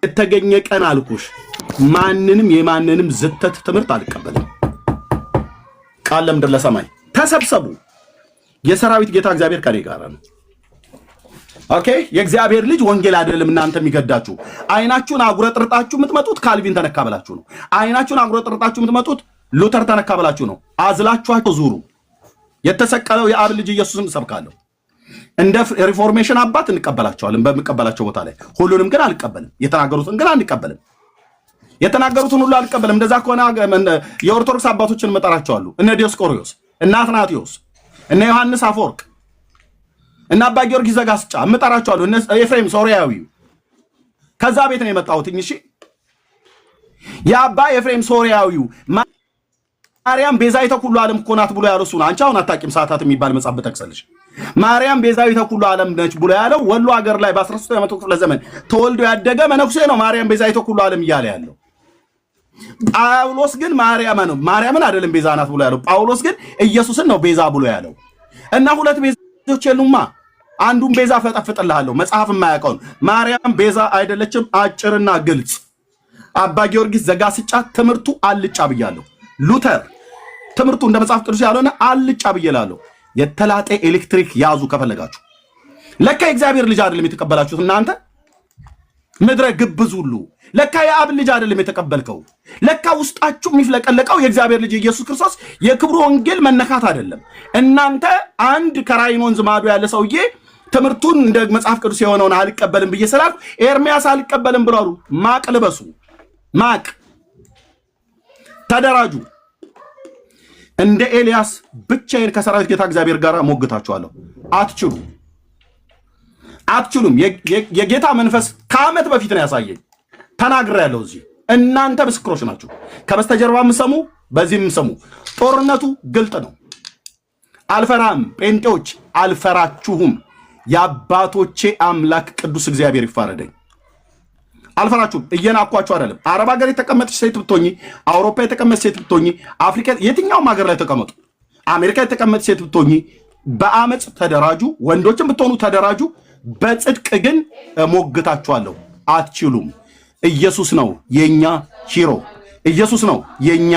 የተገኘ ቀን አልኩሽ ማንንም የማንንም ዝተት ትምህርት አልቀበልም። ቃል ለምድር ለሰማይ ተሰብሰቡ። የሰራዊት ጌታ እግዚአብሔር ከኔ ጋር ነው። ኦኬ የእግዚአብሔር ልጅ ወንጌል አይደለም እናንተ የሚገዳችሁ። አይናችሁን አጉረጥርጣችሁ የምትመጡት ካልቪን ተነካበላችሁ ነው። አይናችሁን አጉረጥርጣችሁ የምትመጡት ሉተር ተነካበላችሁ ነው። አዝላችኋቸው ዙሩ። የተሰቀለው የአብ ልጅ ኢየሱስን ሰብካለሁ። እንደ ሪፎርሜሽን አባት እንቀበላቸዋለን በመቀበላቸው ቦታ ላይ። ሁሉንም ግን አልቀበልም። የተናገሩትን ግን አንቀበልም። የተናገሩትን ሁሉ አልቀበልም። እንደዛ ከሆነ የኦርቶዶክስ አባቶችን መጠራቸዋለሁ። እነ ዲዮስቆሪዮስ፣ እነ አትናቴዎስ፣ እነ ዮሐንስ አፈወርቅ እና አባ ጊዮርጊስ ዘጋስጫ መጠራቸዋለሁ። እነ ኤፍሬም ሶሪያዊው ከዛ ቤት ነው የመጣሁት። እሺ የአባ ኤፍሬም ሶሪያዊው ማርያም ቤዛዊተ ኩሉ ዓለም እኮ ናት ብሎ ያለው እሱ ነው። አንቺ አሁን አታውቂም። ሰዓታት የሚባል መጽሐፍ በተክሰልሽ ማርያም ቤዛዊተ ኩሉ ዓለም ነች ብሎ ያለው ወሎ ሀገር ላይ በ13ኛው ክፍለ ዘመን ተወልዶ ያደገ መነኩሴ ነው። ማርያም ቤዛዊተ ኩሉ ዓለም እያለ ያለው ጳውሎስ ግን ማርያምን አይደለም ቤዛ ናት ብሎ ያለው። ጳውሎስ ግን ኢየሱስን ነው ቤዛ ብሎ ያለው። እና ሁለት ቤዛዎች የሉማ። አንዱን ቤዛ ፈጠፍጥልሃለሁ መጽሐፍ የማያውቀውን። ማርያም ቤዛ አይደለችም፣ አጭርና ግልጽ። አባ ጊዮርጊስ ዘጋስጫ ትምህርቱ አልጫ ብያለሁ። ሉተር ትምህርቱ እንደ መጽሐፍ ቅዱስ ያልሆነ አልጫ ብዬላለሁ። የተላጠ ኤሌክትሪክ ያዙ ከፈለጋችሁ። ለካ የእግዚአብሔር ልጅ አይደለም የተቀበላችሁት እናንተ ምድረ ግብዝ ሁሉ። ለካ የአብ ልጅ አይደለም የተቀበልከው። ለካ ውስጣችሁ የሚፍለቀለቀው የእግዚአብሔር ልጅ ኢየሱስ ክርስቶስ የክብሩ ወንጌል መነካት አይደለም። እናንተ አንድ ከራይን ወንዝ ማዶ ያለ ሰውዬ ትምህርቱን እንደ መጽሐፍ ቅዱስ የሆነውን አልቀበልም ብዬ ስላልኩ ኤርሚያስ አልቀበልም ብሏሉ። ማቅ ልበሱ፣ ማቅ ተደራጁ። እንደ ኤልያስ ብቻዬን ከሰራዊት ጌታ እግዚአብሔር ጋር ሞግታችኋለሁ። አትችሉም። የጌታ መንፈስ ከዓመት በፊት ነው ያሳየኝ። ተናግሬያለሁ። እዚህ እናንተ ምስክሮች ናችሁ። ከበስተጀርባ የምሰሙ በዚህ የምሰሙ ጦርነቱ ግልጥ ነው። አልፈራም። ጴንጤዎች አልፈራችሁም። የአባቶቼ አምላክ ቅዱስ እግዚአብሔር ይፋረደኝ። አልፈራችሁም። እየናኳችሁ አይደለም። አረብ ሀገር የተቀመጠች ሴት ብትሆኚ፣ አውሮፓ የተቀመጠች ሴት ብትሆኚ፣ አፍሪካ የትኛውም ሀገር ላይ ተቀመጡ፣ አሜሪካ የተቀመጠች ሴት ብትሆኚ በአመፅ ተደራጁ። ወንዶችም ብትሆኑ ተደራጁ። በጽድቅ ግን ሞግታችኋለሁ። አትችሉም። ኢየሱስ ነው የኛ ሂሮ። ኢየሱስ ነው የኛ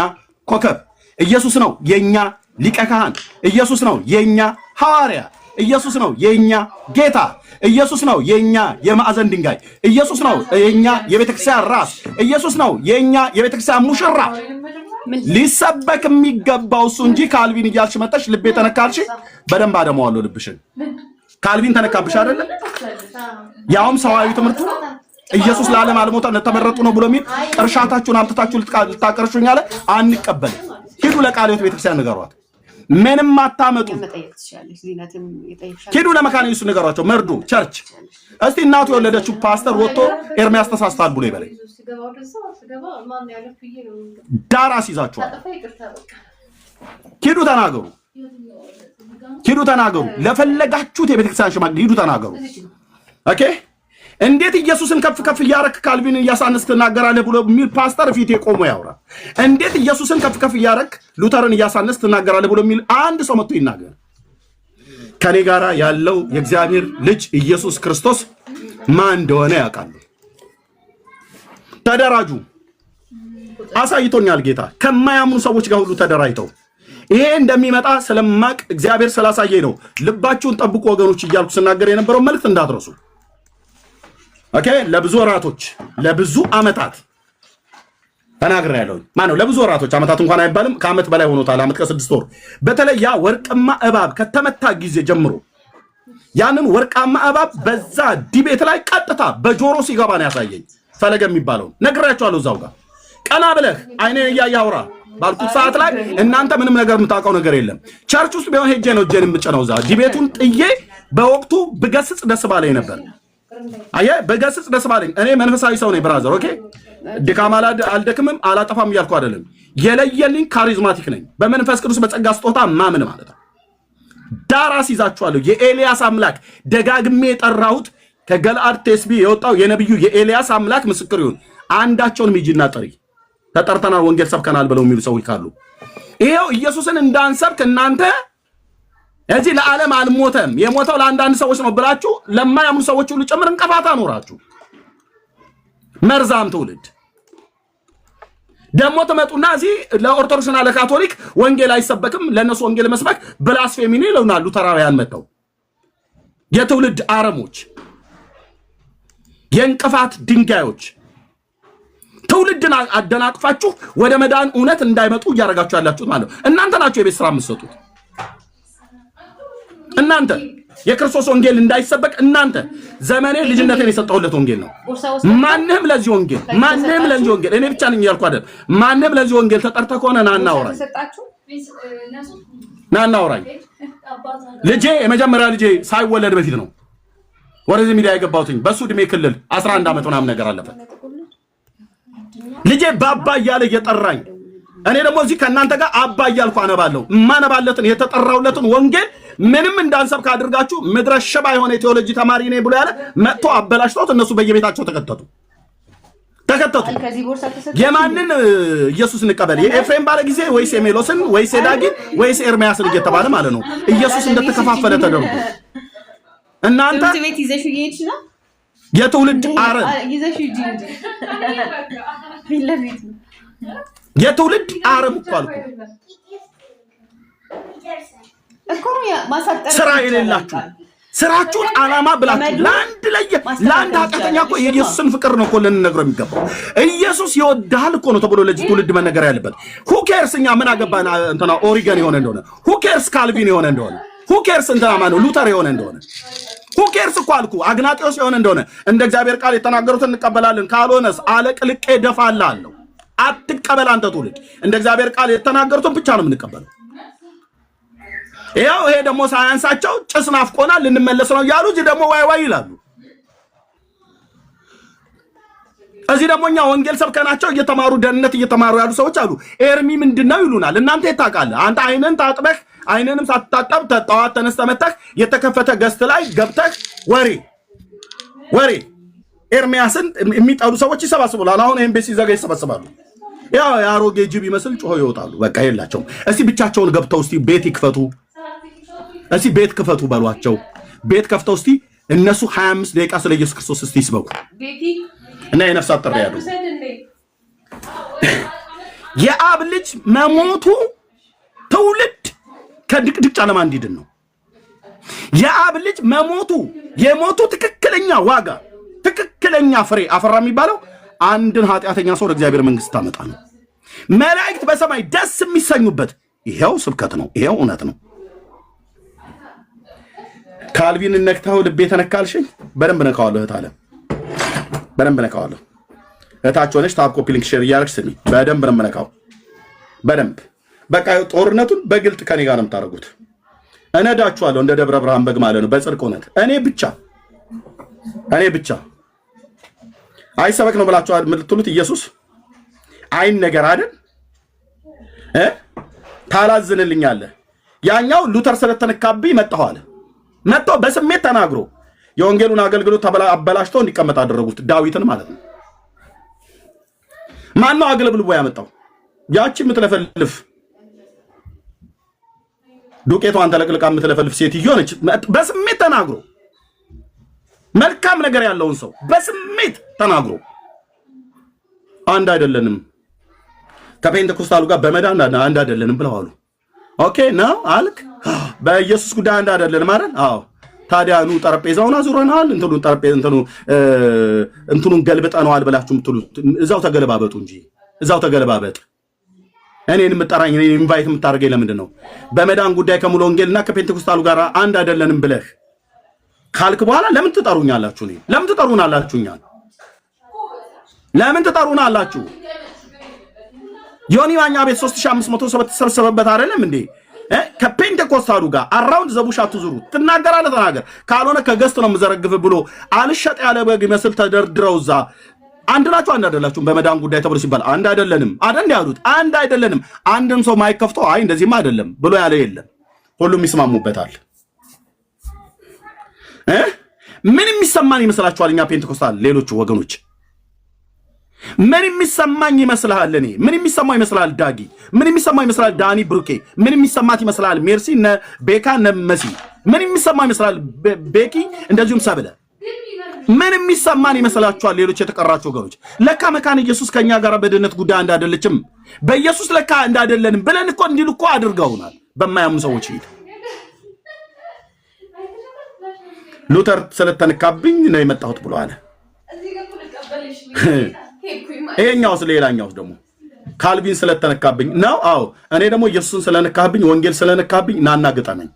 ኮከብ። ኢየሱስ ነው የኛ ሊቀ ካህን። ኢየሱስ ነው የኛ ሐዋርያ። ኢየሱስ ነው የኛ ጌታ። ኢየሱስ ነው የኛ የማዕዘን ድንጋይ። ኢየሱስ ነው የኛ የቤተክርስቲያን ራስ። ኢየሱስ ነው የኛ የቤተክርስቲያን ሙሽራ። ሊሰበክ የሚገባው እሱ እንጂ ካልቪን እያልሽ መጣሽ ልቤ ተነካልሽ። በደንብ አደማዋለሁ ልብሽን። ካልቪን ተነካብሽ አይደለ? ያውም ሰዋዊ ትምህርቱ ኢየሱስ ለዓለም አልሞተ ተመረጡ ነው ብሎ የሚል ቅርሻታችሁን አምጥታችሁ ልታቀርሹኝ አለ። አንቀበል። ሂዱ ለቃለ ሕይወት ቤተክርስቲያን ንገሯት። ምንም አታመጡ። ሂዱ ለመካነ ኢየሱስ ንገሯቸው። መርዶ ቸርች እስቲ እናቱ የወለደችው ፓስተር ወጥቶ ኤርሚያስ ተሳስቷል ብሎ ይበለኝ። ዳራስ ይዛችኋል። ሂዱ ተናገሩ። ሂዱ ተናገሩ። ለፈለጋችሁት የቤተክርስቲያን ሽማግሌ ሂዱ ተናገሩ። ኦኬ እንዴት ኢየሱስን ከፍ ከፍ እያረክ ካልቪን እያሳነስ ትናገራለህ ብሎ የሚል ፓስተር ፊት ቆሞ ያውራ። እንዴት ኢየሱስን ከፍ ከፍ እያረክ ሉተርን እያሳነስ ትናገራለህ ብሎ የሚል አንድ ሰው መጥቶ ይናገር። ከኔ ጋራ ያለው የእግዚአብሔር ልጅ ኢየሱስ ክርስቶስ ማን እንደሆነ ያውቃሉ። ተደራጁ። አሳይቶኛል ጌታ ከማያምኑ ሰዎች ጋር ሁሉ ተደራጅተው ይሄ እንደሚመጣ ስለማቅ እግዚአብሔር ስላሳየኝ ነው። ልባችሁን ጠብቁ ወገኖች እያልኩ ስናገር የነበረው መልእክት እንዳትረሱ። ኦኬ ለብዙ ወራቶች ለብዙ አመታት ተናግሬያለሁ። ማነው ለብዙ ወራቶች አመታት እንኳን አይባልም፣ ከአመት በላይ ሆኖታል። አመት ከ6 ወር። በተለይ ያ ወርቅማ እባብ ከተመታ ጊዜ ጀምሮ ያንን ወርቃማ እባብ በዛ ዲቤት ላይ ቀጥታ በጆሮ ሲገባ ነው ያሳየኝ። ፈለገ የሚባለው ነግሬያቸዋለሁ። እዛው ጋር ቀና ብለህ አይኔን እያየህ አውራ ባልኩት ሰዓት ላይ እናንተ ምንም ነገር የምታውቀው ነገር የለም። ቸርች ውስጥ ቢሆን ሄጄ ነው እጄን የምጭነው። እዛ ዲቤቱን ጥዬ በወቅቱ ብገስጽ ደስ ባለኝ ነበር። አየ በገስጽ ደስ ባለኝ። እኔ መንፈሳዊ ሰው ነኝ ብራዘር። ኦኬ ድካም አልደክምም አላጠፋም እያልኩ አይደለም። የለየልኝ ካሪዝማቲክ ነኝ። በመንፈስ ቅዱስ በጸጋ ስጦታ ማምን ማለት ነው። ዳራስ ይዛችኋለሁ። የኤልያስ አምላክ ደጋግሜ የጠራሁት ከገልአድ ቴስቢ የወጣው የነብዩ የኤልያስ አምላክ ምስክር ይሁን። አንዳቸውን ሚጂና ጥሪ ተጠርተናል ወንጌል ሰብከናል ብለው የሚሉ ሰዎች ካሉ ይሄው ኢየሱስን እንዳንሰብክ እናንተ እዚህ ለዓለም አልሞተም የሞተው ለአንዳንድ ሰዎች ነው ብላችሁ ለማያምኑ ሰዎች ሁሉ ጭምር እንቀፋታ ኖራችሁ መርዛም ትውልድ ደግሞ ተመጡና እዚህ ለኦርቶዶክስና ለካቶሊክ ወንጌል አይሰበክም ለነሱ ወንጌል መስበክ ብላስፌሚ ነው ይሉናል ሉተራውያን መጥተው የትውልድ አረሞች የእንቅፋት ድንጋዮች ትውልድን አደናቅፋችሁ ወደ መዳን እውነት እንዳይመጡ እያረጋችሁ ያላችሁት ማለት ነው እናንተ ናችሁ የቤት ስራ የምትሰጡት እናንተ የክርስቶስ ወንጌል እንዳይሰበክ እናንተ ዘመኔ ልጅነቴን የሰጠሁለት ወንጌል ነው ማንንም ለዚህ ወንጌል እኔ ብቻ ነኝ ያልኩ አይደል ማንንም ለዚህ ወንጌል ተጠርተ ከሆነ ና እናውራኝ ልጄ የመጀመሪያ ልጄ ሳይወለድ በፊት ነው ወደዚህ ሚዲያ የገባሁትኝ በሱ እድሜ ክልል 11 ዓመት ምናምን ነገር አለፈ ልጄ ባባ እያለ እየጠራኝ እኔ ደግሞ እዚህ ከእናንተ ጋር አባ እያልኩ አነባለሁ ማነባለትን የተጠራውለትን ወንጌል ምንም እንዳንሰብክ አድርጋችሁ ምድረ ሸባ የሆነ ቴዎሎጂ ተማሪ ነኝ ብሎ ያለ መጥቶ አበላሽቶት እነሱ በየቤታቸው ተከተቱ የማንን ኢየሱስ እንቀበል የኤፍሬም ባለ ጊዜ ወይስ የሜሎስን ወይስ የዳጊን ወይስ ኤርሚያስን እየተባለ ማለት ነው ኢየሱስ እንደተከፋፈለ ተደርጎ እናንተ ቤት ይዘሽ ይሄች ነው የትውልድ አረም ይዘሽ ይጂ ቢለቢት የትውልድ አረም ቋልኩ ስራ የሌላችሁ ስራችሁን አላማ ብላችሁ ለአንድ ኃጢአተኛ እኮ የኢየሱስን ፍቅር ነው እኮ ልንነግረው የሚገባው ኢየሱስ ይወድሃል እኮ ነው ተብሎ ለዚህ ትውልድ መነገር ያለበት who cares እኛ ምን አገባን እንትና ኦሪገን የሆነ እንደሆነ who cares ካልቪን የሆነ እንደሆነ who cares እንትና ማነው ሉተር የሆነ እንደሆነ who cares እኮ አልኩ አግናጢዮስ የሆነ እንደሆነ እንደ እግዚአብሔር ቃል የተናገሩትን እንቀበላለን ካልሆነስ አለቅልቄ ደፋላለሁ አትቀበል አንተ ትውልድ እንደ እግዚአብሔር ቃል የተናገሩትን ብቻ ነው የምንቀበለው ያው ይሄ ደግሞ ሳያንሳቸው ጭስ ናፍቆናል ልንመለስ ነው ያሉ እዚህ ደግሞ ዋይ ይላሉ እዚህ ደግሞ እኛ ወንጌል ሰብከናቸው እየተማሩ ደህንነት እየተማሩ ያሉ ሰዎች አሉ ኤርሚ ምንድነው ይሉናል እናንተ የታውቃለህ አንተ አይነን ታጥበህ አይነንም ሳትታጠብ ተጣዋት ተነስተህ መጣህ የተከፈተ ገስት ላይ ገብተህ ወሬ ኤርሚያስን የሚጠሩ ሰዎች ይሰባስቡላል አሁን ኤምቢሲ ዘጋ ይሰባስባሉ ያው ያሮጌ ጅብ ይመስል ጮሆ ይወጣሉ በቃ የላቸውም እስቲ ብቻቸውን ገብተው እስቲ ቤት ይክፈቱ እስቲ ቤት ክፈቱ በሏቸው ቤት ከፍተው እስቲ እነሱ 25 ደቂቃ ስለ ኢየሱስ ክርስቶስ እስቲ ይስበኩ እና የነፍሳት ጥሪ ያሉ የአብ ልጅ መሞቱ ትውልድ ከድቅድቅ ጨለማ እንዲድን ነው የአብ ልጅ መሞቱ የሞቱ ትክክለኛ ዋጋ ትክክለኛ ፍሬ አፈራ የሚባለው አንድን ኃጢአተኛ ሰው ወደ እግዚአብሔር መንግስት ታመጣ ነው መላእክት በሰማይ ደስ የሚሰኙበት ይሄው ስብከት ነው ይሄው እውነት ነው ካልቪን ነክተው ልቤ ተነካልሽኝ በደንብ ነካዋለሁ እታለ በደንብ ነካዋለሁ እታች ሆነሽ ታፕ ኮፒ ሊንክ ሼር እያደረግሽ ስሚ በደንብ ነው የምነካው በደንብ በቃ ጦርነቱን በግልጥ ከኔ ጋር ነው የምታደርጉት እነዳችኋለሁ እንደ ደብረ ብርሃን በግ ማለት ነው በጽድቅ እውነት እኔ ብቻ አይሰበክ ነው ብላችሁ የምትሉት ኢየሱስ አይን ነገር አይደል ታላዝንልኛለህ ያኛው ሉተር ስለተነካብኝ መጥቶ በስሜት ተናግሮ የወንጌሉን አገልግሎት አበላሽቶ እንዲቀመጥ አደረጉት ዳዊትን ማለት ነው ማን ነው አገልብልቦ ያመጣው ያቺ የምትለፈልፍ ዱቄቷን ተለቅልቃ የምትለፈልፍ ሴትዮ ነች በስሜት ተናግሮ መልካም ነገር ያለውን ሰው በስሜት ተናግሮ አንድ አይደለንም ከፔንቴኮስታሉ ጋር በመዳን አንድ አይደለንም ብለው አሉ ኦኬ ነው አልክ በኢየሱስ ጉዳይ አንድ አይደለንም ማለት አዎ ታዲያ ኑ ጠረጴዛውን አዙረናል እንትኑን ገልብጠናል ብላችሁ የምትሉት እዛው ተገለባበጡ እንጂ እዛው ተገለባበጥ እኔን የምጠራኝ እኔን ኢንቫይት የምታደርገኝ ለምንድን ነው በመዳን ጉዳይ ከሙሉ ወንጌልና ከፔንቴኮስታሉ ጋር አንድ አይደለንም ብለህ ካልክ በኋላ ለምን ትጠሩኛላችሁ ለምን ትጠሩናላችሁ ዮኒ ማኛ ቤት 3500 ሰው ተሰብስበበት አይደለም እንዴ ከፔንቴኮስታሉ ጋር አራውንድ ዘቡሻ ትዙሩ ተናገራለህ ተናገር ካልሆነ ከገስት ነው የምዘረግፍ ብሎ አልሸጥ ያለ በግ መስል ተደርድረውዛ አንድ ናችሁ አንድ አይደላችሁም በመዳን ጉዳይ ተብሎ ሲባል አንድ አይደለንም አይደል ያሉት አንድ አይደለንም አንድም ሰው ማይከፍተው አይ እንደዚህማ አይደለም ብሎ ያለ የለም ሁሉም ይስማሙበታል ምን የሚሰማን ይመስላችኋል እኛ ፔንቴኮስታል ሌሎቹ ወገኖች ምን የሚሰማኝ ይመስላል እኔ ምን የሚሰማው ይመስላል ዳጊ ምን የሚሰማው ይመስላል ዳኒ ብሩኬ ምን የሚሰማት ይመስላል ሜርሲ ቤካ መሲ ምን የሚሰማው ይመስላል ቤኪ እንደዚሁም ሰብለ ምን የሚሰማን ይመስላችኋል? ሌሎች የተቀራቸው ወገኖች ለካ መካነ ኢየሱስ ከኛ ጋር በድነት ጉዳይ እንዳደለችም በኢየሱስ ለካ እንዳደለንም ብለን እኮ እንዲሉ እኮ አድርገውናል። በማያምኑ ሰዎች ሄድ ሉተር ስለተነካብኝ ነው የመጣሁት ብሎ አለ። ይሄኛውስ ሌላኛውስ ደግሞ ካልቪን ስለተነካብኝ ነው። አዎ እኔ ደግሞ ኢየሱስን ስለነካብኝ ወንጌል ስለነካብኝ ናና ግጠመኝ።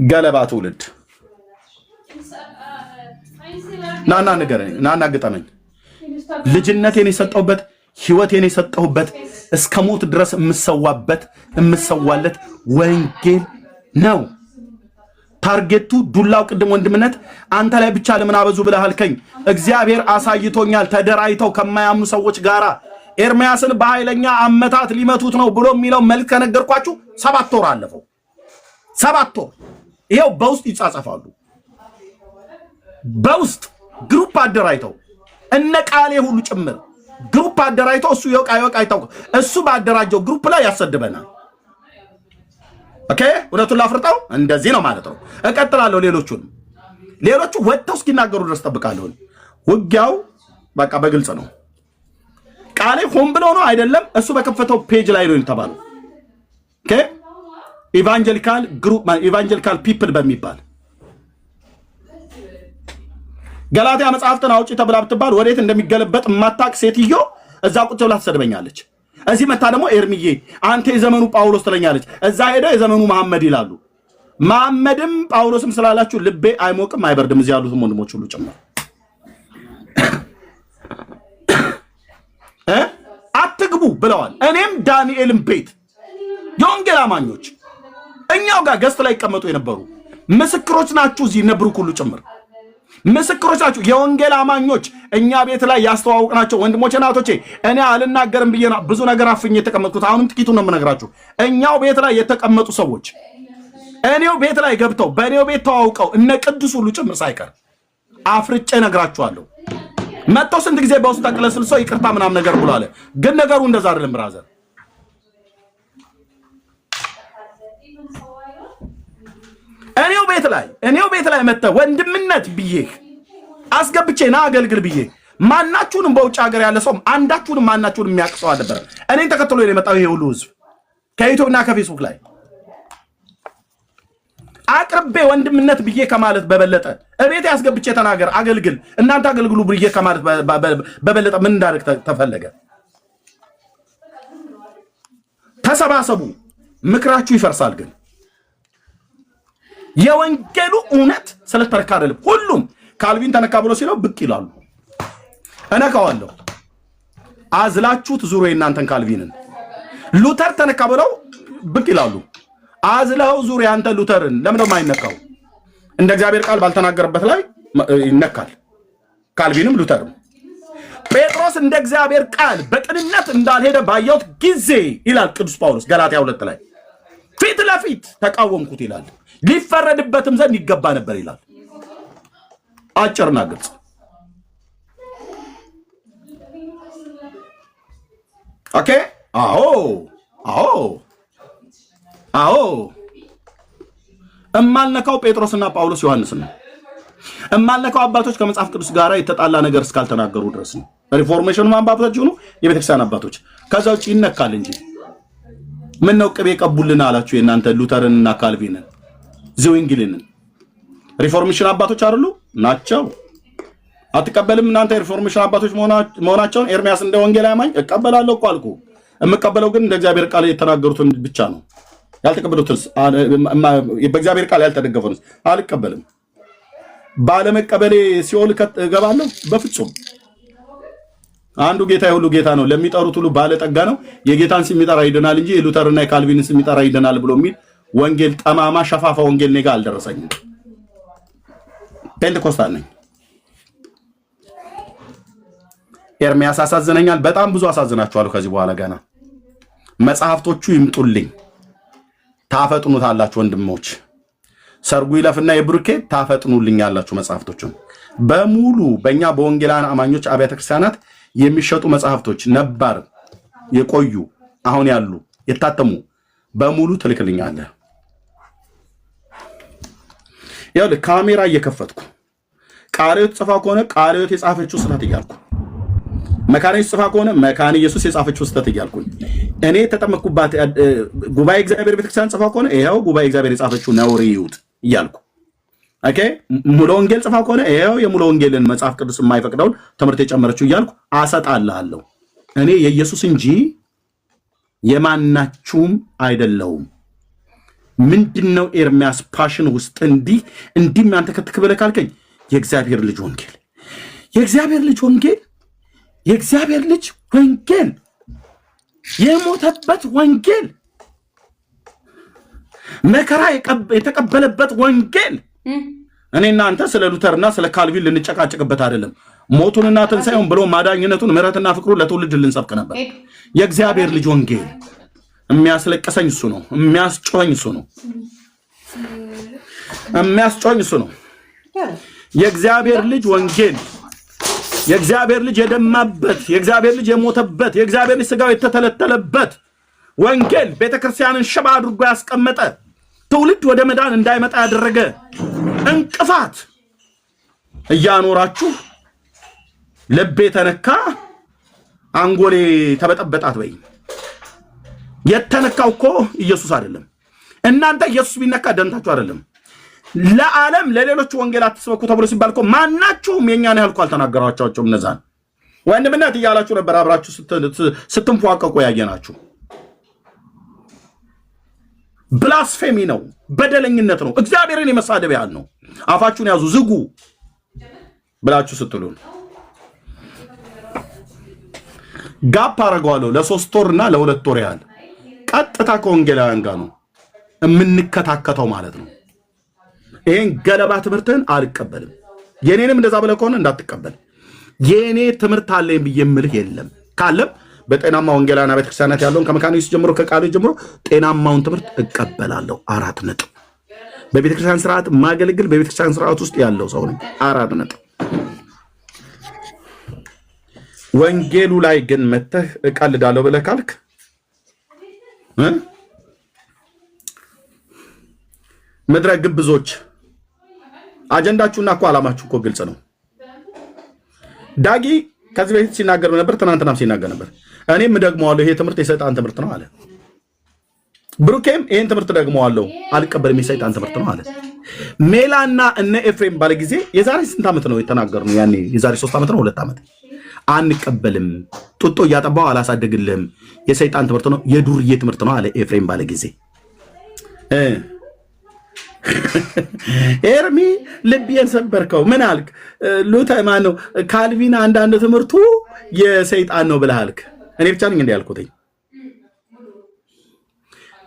ገለባ ትውልድ ናና ንገረኝ፣ ናና ግጠመኝ። ልጅነቴን የሰጠሁበት ህይወቴን የሰጠሁበት እስከ ሞት ድረስ የምሰዋለት ወንጌል ነው። ታርጌቱ ዱላው ቅድም ወንድምነት አንተ ላይ ብቻ ለምን አበዙ ብለህ አልከኝ። እግዚአብሔር አሳይቶኛል። ተደራይተው ከማያምኑ ሰዎች ጋራ ኤርምያስን በኃይለኛ አመታት ሊመቱት ነው ብሎ የሚለው መልክ ከነገርኳችሁ 7 ወር አለፈው። 7 ወር ይሄው በውስጥ ይጻጻፋሉ። በውስጥ ግሩፕ አደራይተው እነ ቃሌ ሁሉ ጭምር ግሩፕ አደራይተው እሱ ይወቃ ይታውቅ እሱ ባደራጀው ግሩፕ ላይ ያሰድበናል። ኦኬ ወደቱ ላፍርጣው እንደዚህ ነው ማለት ነው። እቀጥላለሁ። ሌሎቹ ወጥተው እስኪናገሩ ድረስ ጠብቃለሁ። ውጊያው በቃ በግልጽ ነው። ቃሌ ሆን ብሎ ነው አይደለም። እሱ በከፈተው ፔጅ ላይ ነው የተባለው። ኦኬ ኢቫንጀሊካል ግሩፕ ኢቫንጀሊካል ፒፕል በሚባል ገላትያ መጽሐፍትን አውጪ ተብላ ብትባል ወዴት እንደሚገለበጥ ማታቅ ሴትዮ እዛ ቁጭ ብላ ትሰድበኛለች። እዚህ መታ ደግሞ ኤርሚዬ አንተ የዘመኑ ጳውሎስ ትለኛለች። እዛ ሄደ የዘመኑ መሐመድ ይላሉ። መሐመድም ጳውሎስም ስላላችሁ ልቤ አይሞቅም አይበርድም። እዚህ ያሉት ወንድሞች ሁሉ ጭምር አትግቡ ብለዋል። እኔም ዳንኤልም ቤት የወንጌል አማኞች እኛው ጋር ገስት ላይ ይቀመጡ የነበሩ ምስክሮች ናችሁ። እዚህ ነብሩክ ሁሉ ጭምር ምስክሮች ናችሁ። የወንጌል አማኞች እኛ ቤት ላይ ያስተዋውቅናቸው ወንድሞቼ እናቶቼ፣ እኔ አልናገርም ብዬ ብዙ ነገር አፍኜ የተቀመጥኩት አሁንም ጥቂቱን ነው የምነግራችሁ። እኛው ቤት ላይ የተቀመጡ ሰዎች እኔው ቤት ላይ ገብተው በእኔው ቤት ተዋውቀው እነ ቅዱስ ሁሉ ጭምር ሳይቀር አፍርጬ ነግራችኋለሁ። መጥተው ስንት ጊዜ በውስጥ ተቅለስልሶ ይቅርታ ምናምን ነገር ብሎ አለ። ግን ነገሩ እንደዛ አይደለም ብራዘር። እኔው ቤት ላይ መጥተህ ወንድምነት ብዬ አስገብቼ ና አገልግል ብዬ ማናችሁንም በውጭ ሀገር ያለ ሰው አንዳችሁንም ማናችሁንም የሚያቅሰው አልነበረ። እኔን ተከትሎ የመጣው ይሄ ሁሉ ህዝብ ከዩቲዩብና ከፌስቡክ ላይ አቅርቤ ወንድምነት ብዬ ከማለት በበለጠ እቤት ያስገብቼ ተናገር አገልግል እናንተ አገልግሉ ብዬ ከማለት በበለጠ ምን እንዳደረግ ተፈለገ? ተሰባሰቡ፣ ምክራችሁ ይፈርሳል። ግን የወንጌሉ እውነት ስለተረካ አይደለም። ሁሉም ካልቪን ተነካ ብሎ ሲለው ብቅ ይላሉ። እነካዋለሁ። አዝላችሁት ዙሮ የእናንተን ካልቪንን ሉተር ተነካ ብለው ብቅ ይላሉ። አዝለው ዙሪያ አንተ ሉተርን ለምን የማይነካው? እንደ እግዚአብሔር ቃል ባልተናገረበት ላይ ይነካል። ካልቪንም ሉተርም ጴጥሮስ እንደ እግዚአብሔር ቃል በቅንነት እንዳልሄደ ባየሁት ጊዜ ይላል ቅዱስ ጳውሎስ ገላትያ 2 ላይ ፊት ለፊት ተቃወምኩት ይላል። ሊፈረድበትም ዘንድ ይገባ ነበር ይላል። አጭርና ግልጽ። ኦኬ። አዎ እማልነካው ጴጥሮስና ጳውሎስ ዮሐንስ ነው። እማልነካው አባቶች ከመጽሐፍ ቅዱስ ጋር የተጣላ ነገር እስካልተናገሩ ድረስ ነው። ሪፎርሜሽኑ አባቶች ሆኑ የቤተክርስቲያን አባቶች ከዛ ውጪ ይነካል እንጂ ምን ነው ቅቤ ቀቡልና አላችሁ የእናንተ ሉተርንና ካልቪንን ዝዊንግልን ሪፎርሜሽን አባቶች አይደሉ ናቸው። አትቀበልም እናንተ ሪፎርሜሽን አባቶች መሆናቸውን? ኤርሚያስ እንደ ወንጌል አማኝ እቀበላለሁ እኮ አልኩ። የምቀበለው ግን እንደ እግዚአብሔር ቃል የተናገሩትን ብቻ ነው። ያልተቀበሉትስ በእግዚአብሔር ቃል ያልተደገፈውስ አልቀበልም። ባለመቀበሌ ሲኦል እገባለሁ? በፍጹም። አንዱ ጌታ የሁሉ ጌታ ነው፣ ለሚጠሩት ሁሉ ባለጠጋ ነው። የጌታን ስም የሚጠራ ይድናል እንጂ የሉተርና የካልቪንን ስም የሚጠራ ይድናል ብሎ የሚል ወንጌል ጠማማ ሸፋፋ ወንጌል እኔ ጋር አልደረሰኝም። ፔንቴኮስታል ነኝ። ኤርሚያስ አሳዝነኛል። በጣም ብዙ አሳዝናችኋለሁ። ከዚህ በኋላ ገና መጽሐፍቶቹ ይምጡልኝ። ታፈጥኑታላችሁ ወንድሞች። ሰርጉ ይለፍና የብሩኬ ታፈጥኑልኛላችሁ መጽሐፍቶቹን በሙሉ። በእኛ በወንጌላውያን አማኞች አብያተ ክርስቲያናት የሚሸጡ መጽሐፍቶች ነባር የቆዩ አሁን ያሉ የታተሙ በሙሉ ትልክልኛለህ። ያው ካሜራ እየከፈትኩ ቃልዮት ጽፋ ከሆነ ቃልዮት የጻፈችው ስህተት እያልኩ መካነ ኢየሱስ ጽፋ ከሆነ መካነ ኢየሱስ የጻፈችው ስህተት እያልኩኝ እኔ ተጠመቅኩባት ጉባኤ እግዚአብሔር ቤተክርስቲያን ጽፋ ከሆነ ይሄው ጉባኤ እግዚአብሔር የጻፈችው ነውር ይውጥ እያልኩ ኦኬ ሙሉ ወንጌል ጽፋ ከሆነ ይሄው የሙሉ ወንጌልን መጽሐፍ ቅዱስ የማይፈቅደውን ትምህርት የጨመረችው እያልኩ አሰጣልሃለሁ። እኔ የኢየሱስ እንጂ የማናችሁም አይደለሁም። ምንድነው ኤርሚያስ ፓሽን ውስጥ እንዲህ አንተ ከተከበለ ካልከኝ የእግዚአብሔር ልጅ ወንጌል የእግዚአብሔር ልጅ ወንጌል የሞተበት ወንጌል መከራ የተቀበለበት ወንጌል እኔና አንተ ስለ ሉተርና ስለ ካልቪን ልንጨቃጨቅበት አይደለም። ሞቱንና ትንሣኤውን ብሎ ማዳኝነቱን ምሕረትና ፍቅሩን ለትውልድ ልንሰብክ ነበር። የእግዚአብሔር ልጅ ወንጌል የሚያስለቅሰኝ እሱ ነው። የሚያስጮኝ እሱ ነው። የእግዚአብሔር ልጅ ወንጌል የእግዚአብሔር ልጅ የደማበት የእግዚአብሔር ልጅ የሞተበት የእግዚአብሔር ልጅ ስጋው የተተለተለበት ወንጌል ቤተክርስቲያንን ሽባ አድርጎ ያስቀመጠ ትውልድ ወደ መዳን እንዳይመጣ ያደረገ እንቅፋት እያኖራችሁ ልቤ ተነካ አንጎሌ ተበጠበጣት ወይ የተነካው እኮ ኢየሱስ አይደለም። እናንተ ኢየሱስ ቢነካ ደንታችሁ አይደለም። ለዓለም ለሌሎች ወንጌላት ተስበኩ ተብሎ ሲባል እኮ ማናችሁም የኛን ያህል እኮ አልተናገራችኋቸውም። እነዛን ወንድምነት እያላችሁ ነበር አብራችሁ ስትንፏቀቁ ያየናችሁ። ብላስፌሚ ነው፣ በደለኝነት ነው፣ እግዚአብሔርን የመሳደብ ያህል ነው። አፋችሁን ያዙ ዝጉ ብላችሁ ስትሉን ጋፕ አረጋዋለሁ ለ3 ወርና ለ2 ወር ያህል ቀጥታ ከወንጌላውያን ጋር ነው የምንከታከተው ማለት ነው። ይሄን ገለባ ትምህርትን አልቀበልም። የኔንም እንደዛ ብለህ ከሆነ እንዳትቀበል። የኔ ትምህርት አለኝ ብዬ የምልህ የለም። ካለም በጤናማ ወንጌላውያን ቤተክርስቲያናት ያለውን ከመካነ ኢየሱስ ጀምሮ ከቃሉ ጀምሮ ጤናማውን ትምህርት እቀበላለሁ። 4 ነጥብ። በቤተክርስቲያን ስርዓት ማገልግል በቤተክርስቲያን ስርዓት ውስጥ ያለው ሰው ነኝ። 4 ነጥብ። ወንጌሉ ላይ ግን መተህ እቀልዳለሁ ብለህ ካልክ ምድረ ግብዞች አጀንዳችሁና እኮ ዓላማችሁ እኮ ግልጽ ነው። ዳጊ ከዚህ በፊት ሲናገር ነበር፣ ትናንትናም ሲናገር ነበር። እኔም ደግመዋለሁ፣ ይሄ ትምህርት የሰይጣን ትምህርት ነው አለ። ብሩኬም ይሄን ትምህርት ደግመዋለሁ፣ አልቀበልም፣ የሰይጣን ትምህርት ነው አለ። ሜላና እነ ኤፍሬም ባለ ጊዜ የዛሬ ስንት ዓመት ነው የተናገርነው? ያኔ የዛሬ 3 ዓመት ነው 2 ዓመት። አንቀበልም፣ ጡጦ እያጠባው አላሳደግልህም፣ የሰይጣን ትምህርት ነው፣ የዱርዬ ትምህርት ነው አለ ኤፍሬም ባለ ጊዜ። ኤርሚ ልቤን ሰበርከው። ምን አልክ? ሉተር ማነው ካልቪን አንዳንድ ትምህርቱ የሰይጣን ነው ብለህ አልክ። እኔ ብቻ ነኝ እንዲህ ያልኩት?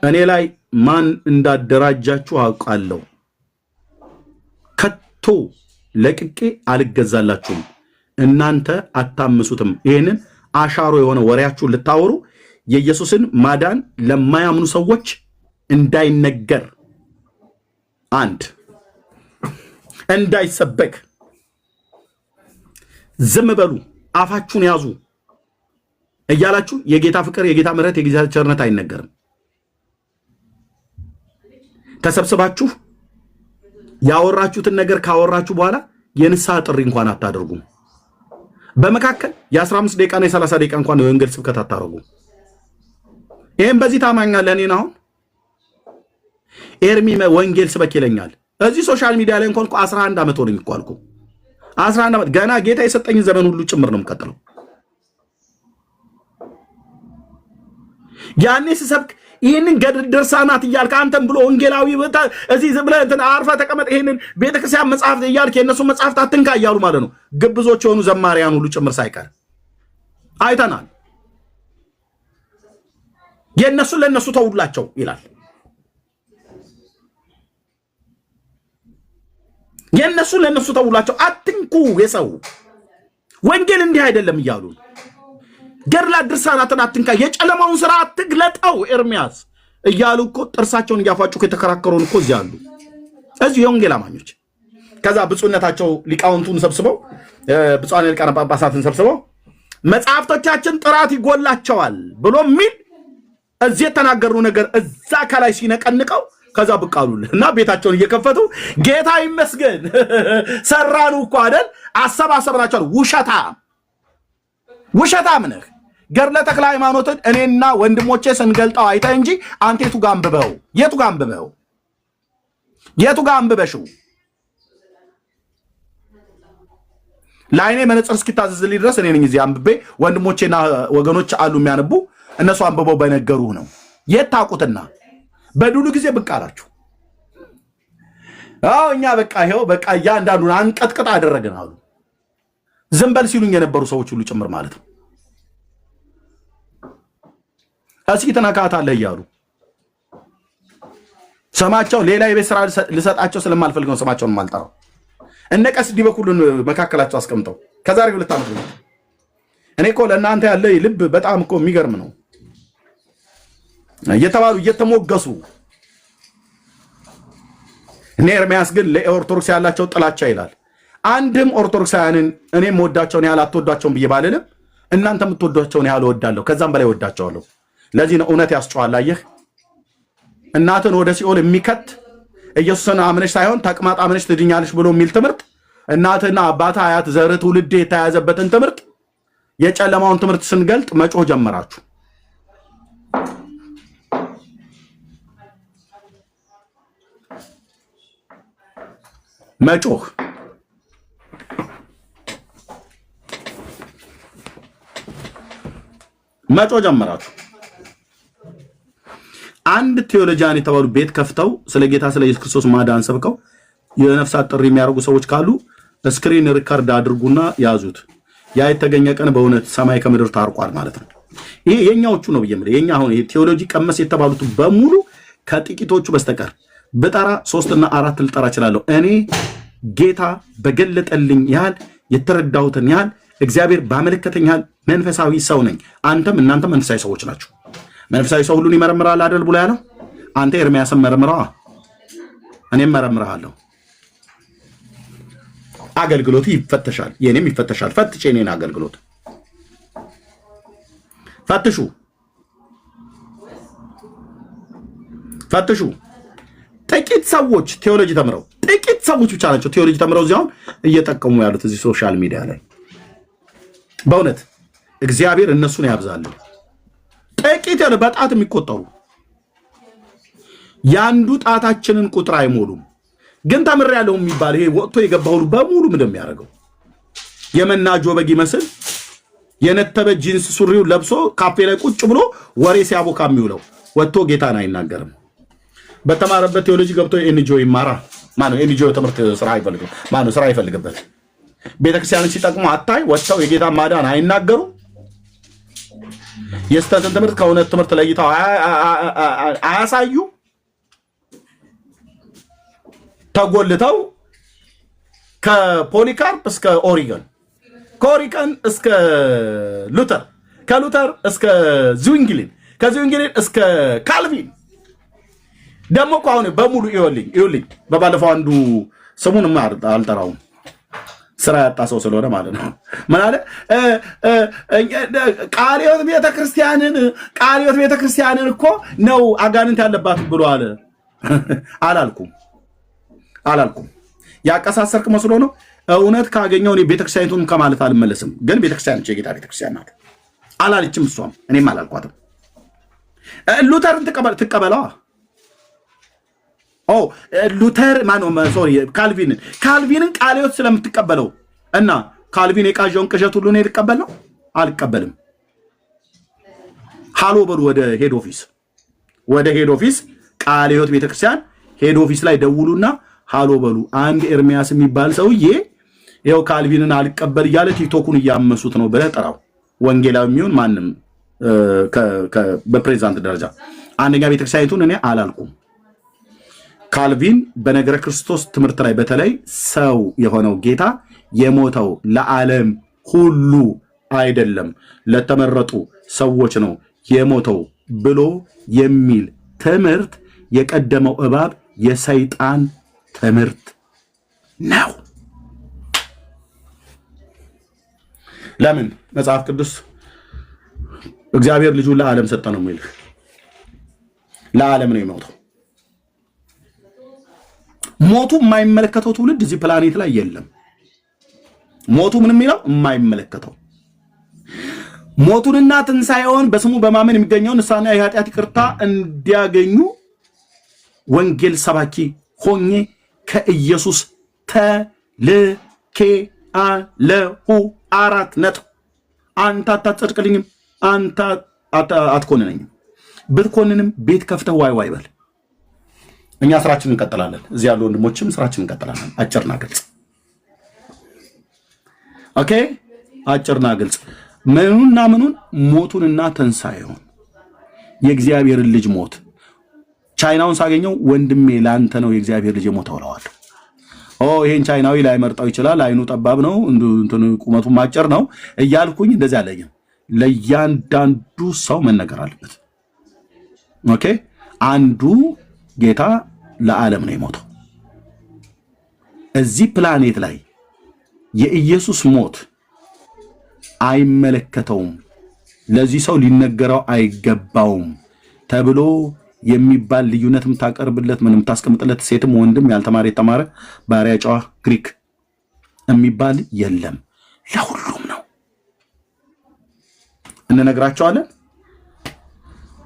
እኔ ላይ ማን እንዳደራጃችሁ አውቃለሁ። ከቶ ለቅቄ አልገዛላችሁም። እናንተ አታምሱትም። ይሄንን አሻሮ የሆነ ወሬያችሁን ልታወሩ የኢየሱስን ማዳን ለማያምኑ ሰዎች እንዳይነገር አንድ እንዳይሰበክ ዝም በሉ፣ አፋችሁን ያዙ እያላችሁ የጌታ ፍቅር፣ የጌታ ምሕረት፣ የጌታ ቸርነት አይነገርም። ተሰብስባችሁ ያወራችሁትን ነገር ካወራችሁ በኋላ የንስሐ ጥሪ እንኳን አታደርጉም። በመካከል የ15 ደቂቃና የ30 ደቂቃ እንኳን የወንጌል ስብከት አታደርጉ። ይሄን በዚህ ታማኛለህ? እኔን አሁን ኤርሚ ወንጌል ስበክ ይለኛል። እዚህ ሶሻል ሚዲያ ላይ እንኳን 11 ዓመት ሆነኝ እኮ አልኩ። 11 ዓመት ገና ጌታ የሰጠኝ ዘመን ሁሉ ጭምር ነው የምቀጥለው። ያኔ ስሰብክ ይህንን ገድል ድርሳናት እያልክ አንተም ብሎ ወንጌላዊ እዚህ ዝም ብለህ እንትን አርፈህ ተቀመጥ፣ ይህንን ቤተክርስቲያን መጽሐፍት እያልክ የእነሱ መጽሐፍት አትንካ እያሉ ማለት ነው። ግብዞች የሆኑ ዘማሪያን ሁሉ ጭምር ሳይቀር አይተናል። የእነሱን ለእነሱ ተውላቸው ይላል። የእነሱን ለእነሱ ተውላቸው፣ አትንኩ። የሰው ወንጌል እንዲህ አይደለም እያሉ ገድላት ድርሳናትን አትንካ፣ የጨለማውን ስራ አትግለጠው ኤርሚያስ እያሉ እኮ ጥርሳቸውን እያፋጩ የተከራከሩን እኮ እዚህ አሉ። እዚህ የወንጌል አማኞች ከዛ ብፁዕነታቸው ሊቃውንቱን ሰብስበው ብፁዓን ሊቃነ ጳጳሳትን ሰብስበው መጽሐፍቶቻችን ጥራት ይጎላቸዋል ብሎ የሚል እዚህ የተናገሩ ነገር እዛ ከላይ ሲነቀንቀው ከዛ ብቅ አሉልህ እና ቤታቸውን እየከፈቱ ጌታ ይመስገን ሰራኑ እኮ አይደል አሰባሰብናቸው። ውሸታም ነህ። ገድለ ተክለ ሃይማኖትን እኔና ወንድሞቼ ስንገልጠው አይተህ እንጂ አንተ የቱ ጋር አንብበሽው ለዓይኔ መነጽር እስኪታዘዝልኝ ድረስ እኔ ነኝ እዚህ አንብቤ ወንድሞቼና ወገኖች አሉ የሚያነቡ እነሱ አንብበው በነገሩህ ነው። የት ታውቁትና በዱሉ ጊዜ ብቅ አላችሁ። አዎ እኛ በቃ ይሄው በቃ እያንዳንዱን አንቀጥቅጥ አደረግን አሉ። ዝም በል ሲሉኝ የነበሩ ሰዎች ሁሉ ጭምር ማለት ነው። እስኪ ተነካታለህ እያሉ ስማቸው ሌላ የቤት ስራ ልሰጣቸው ስለማልፈልግ ነው ስማቸውን ማልጠራው። እነ ቀስዲ በኩሉን መካከላቸው አስቀምጠው ከዛሬ 2 ዓመት ነው። እኔ እኮ ለእናንተ ያለ ልብ በጣም እኮ የሚገርም ነው። እየተባሉ እየተሞገሱ እነ ኤርሚያስ ግን ለኦርቶዶክስ ያላቸው ጥላቻ ይላል። አንድም ኦርቶዶክሳውያንን እኔም ወዳቸውን ያህል አትወዷቸውን ብዬ ባልልም እናንተ የምትወዷቸውን ያህል እወዳለሁ፣ ከዛም በላይ እወዳቸዋለሁ። ለዚህ ነው እውነት ያስጨዋል። አየህ እናትን ወደ ሲኦል የሚከት ኢየሱስን አምነሽ ሳይሆን ተቅማጥ አምነሽ ትድኛለሽ ብሎ የሚል ትምህርት እናትና አባት አያት ዘር ትውልድ የተያዘበትን ትምህርት የጨለማውን ትምህርት ስንገልጥ መጮህ ጀመራችሁ። መጮህ ጀመራችሁ። አንድ ቴዎሎጂያን የተባሉ ቤት ከፍተው ስለ ጌታ ስለ ኢየሱስ ክርስቶስ ማዳን ሰብከው የነፍሳት ጥሪ የሚያደርጉ ሰዎች ካሉ ስክሪን ሪካርድ አድርጉና ያዙት። ያ የተገኘ ቀን በእውነት ሰማይ ከምድር ታርቋል ማለት ነው። ይሄ የኛዎቹ ነው ብዬ የኛ አሁን ቴዎሎጂ ቀመስ የተባሉት በሙሉ ከጥቂቶቹ በስተቀር በጠራ 3 እና 4 ልጠራ እችላለሁ። እኔ ጌታ በገለጠልኝ ያህል የተረዳሁትን ያህል እግዚአብሔር ባመለከተኝ ያህል መንፈሳዊ ሰው ነኝ። አንተም እናንተም መንፈሳዊ ሰዎች ናችሁ። መንፈሳዊ ሰው ሁሉን ይመረምራል አይደል ብሎ ያለው አንተ ኤርሚያስን መርምረዋ፣ እኔም መረምርሃለሁ። አገልግሎት ይፈተሻል፣ የኔም ይፈተሻል። ፈትቼ እኔን አገልግሎት ፈትሹ። ጥቂት ሰዎች ቴዎሎጂ ተምረው ጥቂት ሰዎች ብቻ ናቸው ቴዎሎጂ ተምረው እዚያውን እየጠቀሙ ያሉት እዚህ ሶሻል ሚዲያ ላይ። በእውነት እግዚአብሔር እነሱን ያብዛል። ጥቂት ያለ በጣት የሚቆጠሩ ያንዱ ጣታችንን ቁጥር አይሞሉም። ግን ተምሬያለሁ የሚባል ይሄ ወጥቶ የገባ ሁሉ በሙሉ ምንድን የሚያደርገው የመናጆ በግ ይመስል የነተበ ጂንስ ሱሪውን ለብሶ ካፌ ላይ ቁጭ ብሎ ወሬ ሲያቦካ የሚውለው ወጥቶ ጌታን አይናገርም። በተማረበት ቴዎሎጂ ገብቶ ኤንጂኦ ይማራ። ማነው ኤንጂኦ ትምህርት ስራ አይፈልግም። ማነው ስራ አይፈልግበት። ቤተክርስቲያንን ሲጠቅሙ አታይ ወጥተው የጌታ ማዳን አይናገሩ። የስተትን ትምህርት ከእውነት ትምህርት ለይተው አያሳዩ። ተጎልተው ከፖሊካርፕ እስከ ኦሪገን፣ ከኦሪገን እስከ ሉተር፣ ከሉተር እስከ ዝዊንግሊን፣ ከዝዊንግሊን እስከ ካልቪን ደግሞ እኮ አሁን በሙሉ ይኸውልኝ በባለፈው አንዱ ስሙን አልጠራውም ስራ ያጣ ሰው ስለሆነ ማለት ነው። ምን አለ? ቃለ ሕይወት ቤተክርስቲያንን እኮ ነው አጋንንት ያለባት ብሎ አለ። አላልኩም ያቀሳሰርክ መስሎ ነው። እውነት ካገኘው እኔ ቤተክርስቲያኒቱን ከማለት አልመለስም። ግን ቤተክርስቲያን የጌታ ቤተክርስቲያን ናት አላለችም እሷም፣ እኔም አላልኳትም። ሉተርን ትቀበለዋ። ሉተር ካልቪንን ቃለ ሕይወት ስለምትቀበለው እና ካልቪን የቃዣውን ቅዠት ሁሉ ነው ልቀበል ነው? አልቀበልም። ሃሎ በሉ ወደ ሄድ ኦፊስ ቃለ ሕይወት ቤተክርስቲያን ሄድ ኦፊስ ላይ ደውሉና ሃሎ በሉ። አንድ ኤርሚያስ የሚባል ሰውዬ ይኸው ካልቪንን አልቀበል እያለ ቲክቶኩን እያመሱት ነው ብለህ ጠራው። ወንጌላዊ የሚሆን ማንም በፕሬዚዳንት ደረጃ አንደኛ ቤተክርስቲያኒቱን እኔ አላልኩም። ካልቪን በነገረ ክርስቶስ ትምህርት ላይ በተለይ ሰው የሆነው ጌታ የሞተው ለዓለም ሁሉ አይደለም ለተመረጡ ሰዎች ነው የሞተው ብሎ የሚል ትምህርት የቀደመው እባብ የሰይጣን ትምህርት ነው። ለምን መጽሐፍ ቅዱስ እግዚአብሔር ልጁን ለዓለም ሰጠ ነው የሚልህ? ለዓለም ነው የሞተው። ሞቱ የማይመለከተው ትውልድ እዚህ ፕላኔት ላይ የለም። ሞቱ ምን የሚለው የማይመለከተው ሞቱንና ትንሣኤውን በስሙ በማመን የሚገኘውን ንስሐና የኃጢአት ይቅርታ እንዲያገኙ ወንጌል ሰባኪ ሆኜ ከኢየሱስ ተልኬአለሁ። 4 ነጥብ። አንተ አታጸድቅልኝም፣ አንተ አትኮንነኝም። ብትኮንንም ቤት ከፍተህ ዋይ ዋይ በል። እኛ ስራችን እንቀጥላለን። እዚህ ያሉ ወንድሞችም ስራችን እንቀጥላለን። አጭርና ግልጽ። ኦኬ፣ አጭርና ግልጽ። ምኑና ምኑን? ሞቱንና ትንሣኤውን፣ የእግዚአብሔርን ልጅ ሞት። ቻይናውን ሳገኘው ወንድሜ ላንተ ነው የእግዚአብሔር ልጅ ሞት አውለዋለሁ። ይሄን ቻይናዊ ላይ መርጣው ይችላል፣ አይኑ ጠባብ ነው፣ እንትን ቁመቱ ማጨር ነው እያልኩኝ እንደዚህ አለኝም። ለእያንዳንዱ ሰው መነገር አለበት። ኦኬ፣ አንዱ ጌታ ለዓለም ነው የሞተው። እዚህ ፕላኔት ላይ የኢየሱስ ሞት አይመለከተውም፣ ለዚህ ሰው ሊነገረው አይገባውም ተብሎ የሚባል ልዩነት የምታቀርብለት ምንም ታስቀምጥለት ሴትም ወንድም ያልተማረ የተማረ ባሪያ ጨዋ ግሪክ የሚባል የለም። ለሁሉም ነው እንነግራቸዋለን።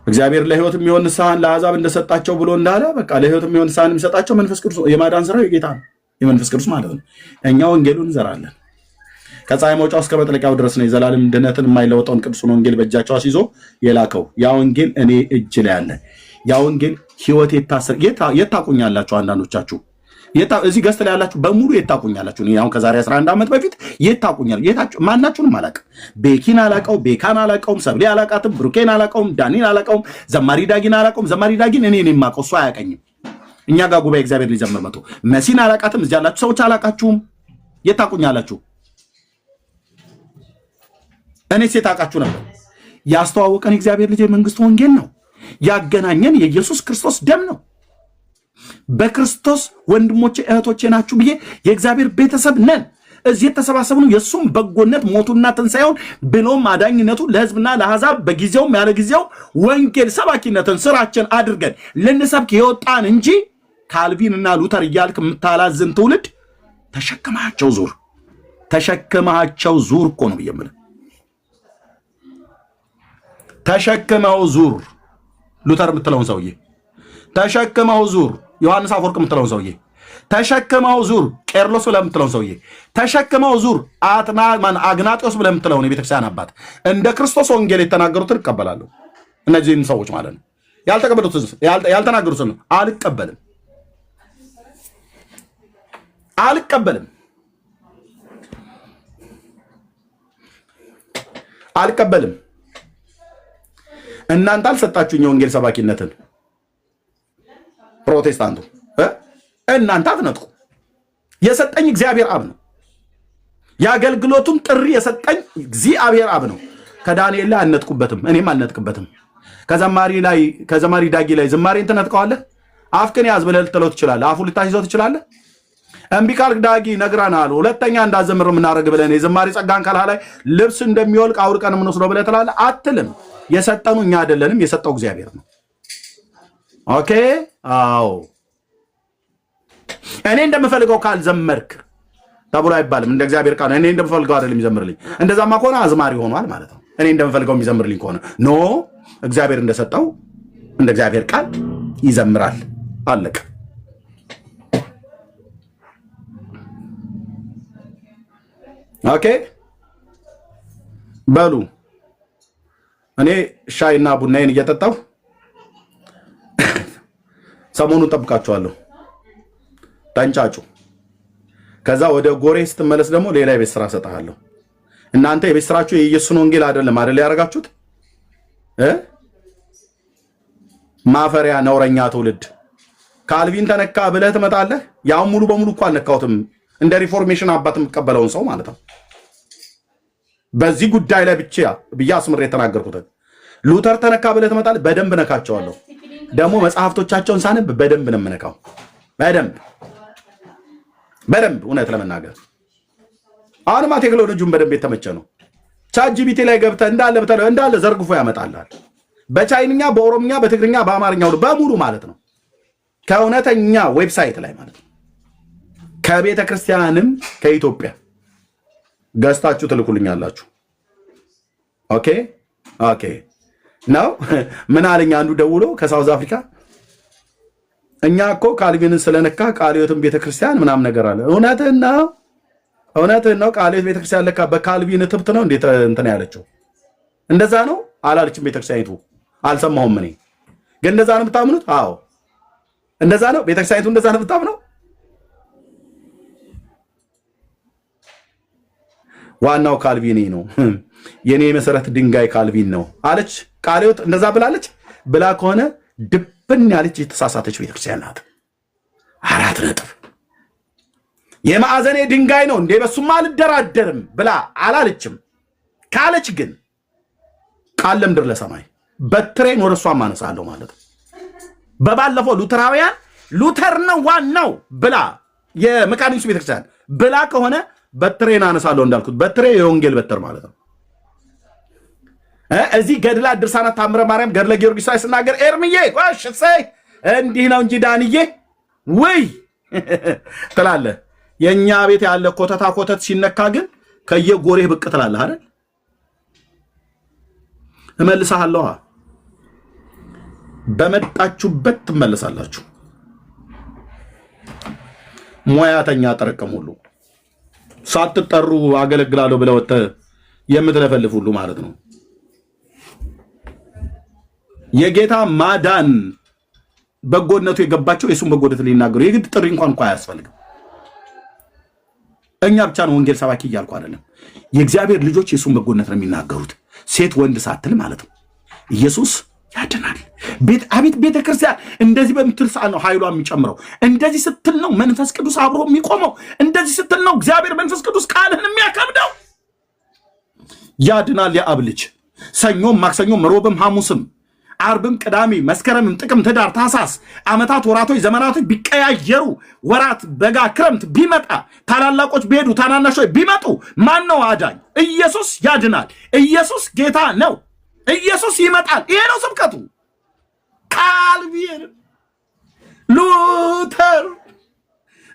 እግዚአብሔር ለሕይወት የሚሆን ንስሐን ለአሕዛብ እንደሰጣቸው ብሎ እንዳለ በቃ ለሕይወት የሚሆን ንስሐን የሚሰጣቸው መንፈስ ቅዱስ። የማዳን ስራው የጌታ ነው፣ የመንፈስ ቅዱስ ማለት ነው። እኛ ወንጌሉን እንዘራለን። ከፀሐይ መውጫው እስከ መጥለቂያው ድረስ ነው የዘላለም ድነትን የማይለወጠውን ቅዱሱን ወንጌል በእጃቸው አስይዞ የላከው። ያ ወንጌል እኔ እጅ ላይ አለ። ያ ወንጌል ሕይወት የታሰር የታቁኛላችሁ አንዳንዶቻችሁ እዚህ ገስት ላይ ያላችሁ በሙሉ የታቁኛላችሁ። እኔ አሁን ከዛሬ 11 ዓመት በፊት የታቁኛል። ማናችሁንም አላውቅም። ቤኪን አላውቀው፣ ቤካን አላውቀውም፣ ሰብሌ አላውቃትም፣ ብሩኬን አላውቀውም፣ ዳኒን አላውቀውም፣ ዘማሪ ዳጊን አላውቀውም። ዘማሪ ዳጊን እኔ የማውቀው እሱ አያውቀኝም። እኛ ጋር ጉባኤ እግዚአብሔር ሊዘምር መጥቶ መሲን አላውቃትም። እዚህ ያላችሁ ሰዎች አላውቃችሁም። የታቁኛላችሁ። እኔ የታውቃችሁ ነበር። ያስተዋወቀን እግዚአብሔር ልጅ የመንግስቱ ወንጌል ነው። ያገናኘን የኢየሱስ ክርስቶስ ደም ነው። በክርስቶስ ወንድሞቼ እህቶቼ ናችሁ ብዬ የእግዚአብሔር ቤተሰብ ነን። እዚህ የተሰባሰብነው የእሱም በጎነት ሞቱና ትንሣኤውን ብሎም አዳኝነቱ ለሕዝብና ለአሕዛብ በጊዜውም ያለ ጊዜው ወንጌል ሰባኪነትን ስራችን አድርገን ልንሰብክ የወጣን እንጂ ካልቪንና ሉተር እያልክ የምታላዝን ትውልድ ተሸክመሃቸው ዙር፣ ተሸክመሃቸው ዙር እኮ ነው ብዬ የምልህ። ተሸክመው ዙር። ሉተር የምትለውን ሰውዬ ተሸክመው ዙር። ዮሐንስ አፈወርቅ የምትለውን ሰውዬ ተሸክመው ዙር። ቄርሎስ ብለህ የምትለውን ሰውዬ ተሸክመው ዙር። አግናጢዮስ ብለህ የምትለውን የቤተክርስቲያን አባት እንደ ክርስቶስ ወንጌል የተናገሩትን እቀበላለሁ። እነዚህን ሰዎች ማለት ነው። ያልተናገሩትን አልቀበልም፣ አልቀበልም፣ አልቀበልም። እናንተ አልሰጣችሁኝ የወንጌል ሰባኪነትን። ፕሮቴስታንቱ እናንተ አትነጥቁ። የሰጠኝ እግዚአብሔር አብ ነው። የአገልግሎቱን ጥሪ የሰጠኝ እግዚአብሔር አብ ነው። ከዳንኤል ላይ አልነጥቁበትም፣ እኔም አልነጥቅበትም። ከዘማሪ ዳጊ ላይ ዝማሬን ትነጥቀዋለህ? አፍክን ያዝ ብለህ ልትለው ትችላለህ። አፉ ልታስይዘው ትችላለህ። እምቢ ካልክ ዳጊ ነግረናል፣ ሁለተኛ እንዳዘምር የምናደርግ ብለን የዝማሬ ጸጋን ካልሃ ላይ ልብስ እንደሚወልቅ አውልቀን የምንወስደው ብለህ ትላለህ። አትልም። የሰጠኑ እኛ አይደለንም፣ የሰጠው እግዚአብሔር ነው። ኦኬ። አዎ፣ እኔ እንደምፈልገው ካልዘመርክ ተብሎ አይባልም። እንደ እግዚአብሔር ቃል እኔ እንደምፈልገው አይደለም የሚዘምርልኝ። እንደዛማ ከሆነ አዝማሪ ሆኗል ማለት ነው። እኔ እንደምፈልገው የሚዘምርልኝ ከሆነ ኖ፣ እግዚአብሔር እንደሰጠው እንደ እግዚአብሔር ቃል ይዘምራል። አለቀ። ኦኬ በሉ። እኔ ሻይና ቡናዬን እየጠጣሁ ሰሞኑን ጠብቃችኋለሁ። ተንጫጩ። ከዛ ወደ ጎሬ ስትመለስ ደግሞ ሌላ የቤት ስራ ሰጣለሁ። እናንተ የቤት ስራችሁ የኢየሱስን ወንጌል አይደለም አይደል ያደረጋችሁት? ማፈሪያ ነውረኛ ትውልድ። ካልቪን ተነካ ብለህ ትመጣለህ። ያው ሙሉ በሙሉ እኮ አልነካሁትም። እንደ ሪፎርሜሽን አባት የምቀበለውን ሰው ማለት ነው። በዚህ ጉዳይ ላይ ብቻ ብዬ አስምሬ የተናገርኩትን ሉተር ተነካ ብለህ ትመጣለህ። በደንብ ነካቸዋለሁ። ደግሞ መጽሐፍቶቻቸውን ሳነብ በደንብ ነው የምነካው። በደንብ እውነት ለመናገር አሁንማ ቴክኖሎጂውን በደንብ የተመቸ ነው። ቻት ጂፒቲ ላይ ገብተህ እንዳለ ዘርግፎ ያመጣልሃል። በቻይንኛ፣ በኦሮምኛ፣ በትግርኛ፣ በአማርኛ ሁሉ በሙሉ ማለት ነው። ከእውነተኛ ዌብሳይት ላይ ማለት ነው። ከቤተ ክርስቲያንም ከኢትዮጵያ ገዝታችሁ ትልኩልኛላችሁ። ኦኬ ኦኬ ነው ምን አለኝ አንዱ ደውሎ ከሳውዝ አፍሪካ እኛ እኮ ካልቪንን ስለነካ ቃልዮትን ቤተክርስቲያን ምናምን ነገር አለ። እውነትህን ነው ቃልዮት ቤተክርስቲያን ለካ በካልቪን ትብት ነው እንዴት እንትን ያለችው? እንደዛ ነው አላለችም ቤተክርስቲያኒቱ። አልሰማሁም እኔ ግን እንደዛ ነው የምታምኑት? አዎ እንደዛ ነው ቤተክርስቲያኒቱ እንደዛ ነው የምታምነው። ዋናው ካልቪን ነው የኔ መሰረት ድንጋይ ካልቪን ነው አለች። ቃልዮት እንደዛ ብላለች ብላ ከሆነ ድብን ያለች የተሳሳተች ቤተክርስቲያን ናት። 4 ነጥብ። የማዕዘኔ ድንጋይ ነው እንዴ በሱማ አልደራደርም ብላ አላለችም። ካለች ግን ቃል ለምድር ለሰማይ በትሬን ወደ እሷ ማነሳለሁ ማለት ነው። በባለፈው ሉተራውያን ሉተር ነው ዋናው ብላ የመካኒክስ ቤተክርስቲያን ብላ ከሆነ በትሬን አነሳለሁ እንዳልኩት በትሬ የወንጌል በትር ማለት ነው። እዚህ ገድላት ድርሳናት ታምረ ማርያም ገድለ ጊዮርጊስ ላይ ስናገር ኤርምዬ ቆሽ ሰይ እንዲህ ነው እንጂ ዳንዬ ወይ ትላለህ። የኛ ቤት ያለ ኮተታ ኮተት ሲነካ ግን ከየጎሬህ ብቅ ትላለህ አይደል? እመልሳለሁ። በመጣችሁበት ትመለሳላችሁ። ሞያተኛ ጠረቀም ሁሉ ሳትጠሩ አገለግላለሁ ብለው የምትለፈልፍ ሁሉ ማለት ነው። የጌታ ማዳን በጎነቱ የገባቸው የሱን በጎነት ሊናገሩ የግድ ጥሪ እንኳን አያስፈልግም። እኛ ብቻ ነው ወንጌል ሰባኪ እያልኩ አይደለም። የእግዚአብሔር ልጆች የሱን በጎነት ነው የሚናገሩት፣ ሴት ወንድ ሳትል ማለት ነው። ኢየሱስ ያድናል። አቤት ቤተክርስቲያን እንደዚህ በምትል ሰዓት ነው ኃይሏ የሚጨምረው። እንደዚህ ስትል ነው መንፈስ ቅዱስ አብሮ የሚቆመው። እንደዚህ ስትል ነው እግዚአብሔር መንፈስ ቅዱስ ቃልህን የሚያከብደው። ያድናል የአብ ልጅ ሰኞም ማክሰኞም ሮብም ሐሙስም አርብም ቅዳሜ መስከረምም ጥቅምት ህዳር ታኅሳስ ዓመታት ወራቶች ዘመናቶች ቢቀያየሩ ወራት በጋ ክረምት ቢመጣ ታላላቆች ቢሄዱ ታናናሾች ቢመጡ ማን ነው አዳኝ? ኢየሱስ ያድናል። ኢየሱስ ጌታ ነው። ኢየሱስ ይመጣል። ይሄ ነው ስብከቱ። ካልቪን ሉተር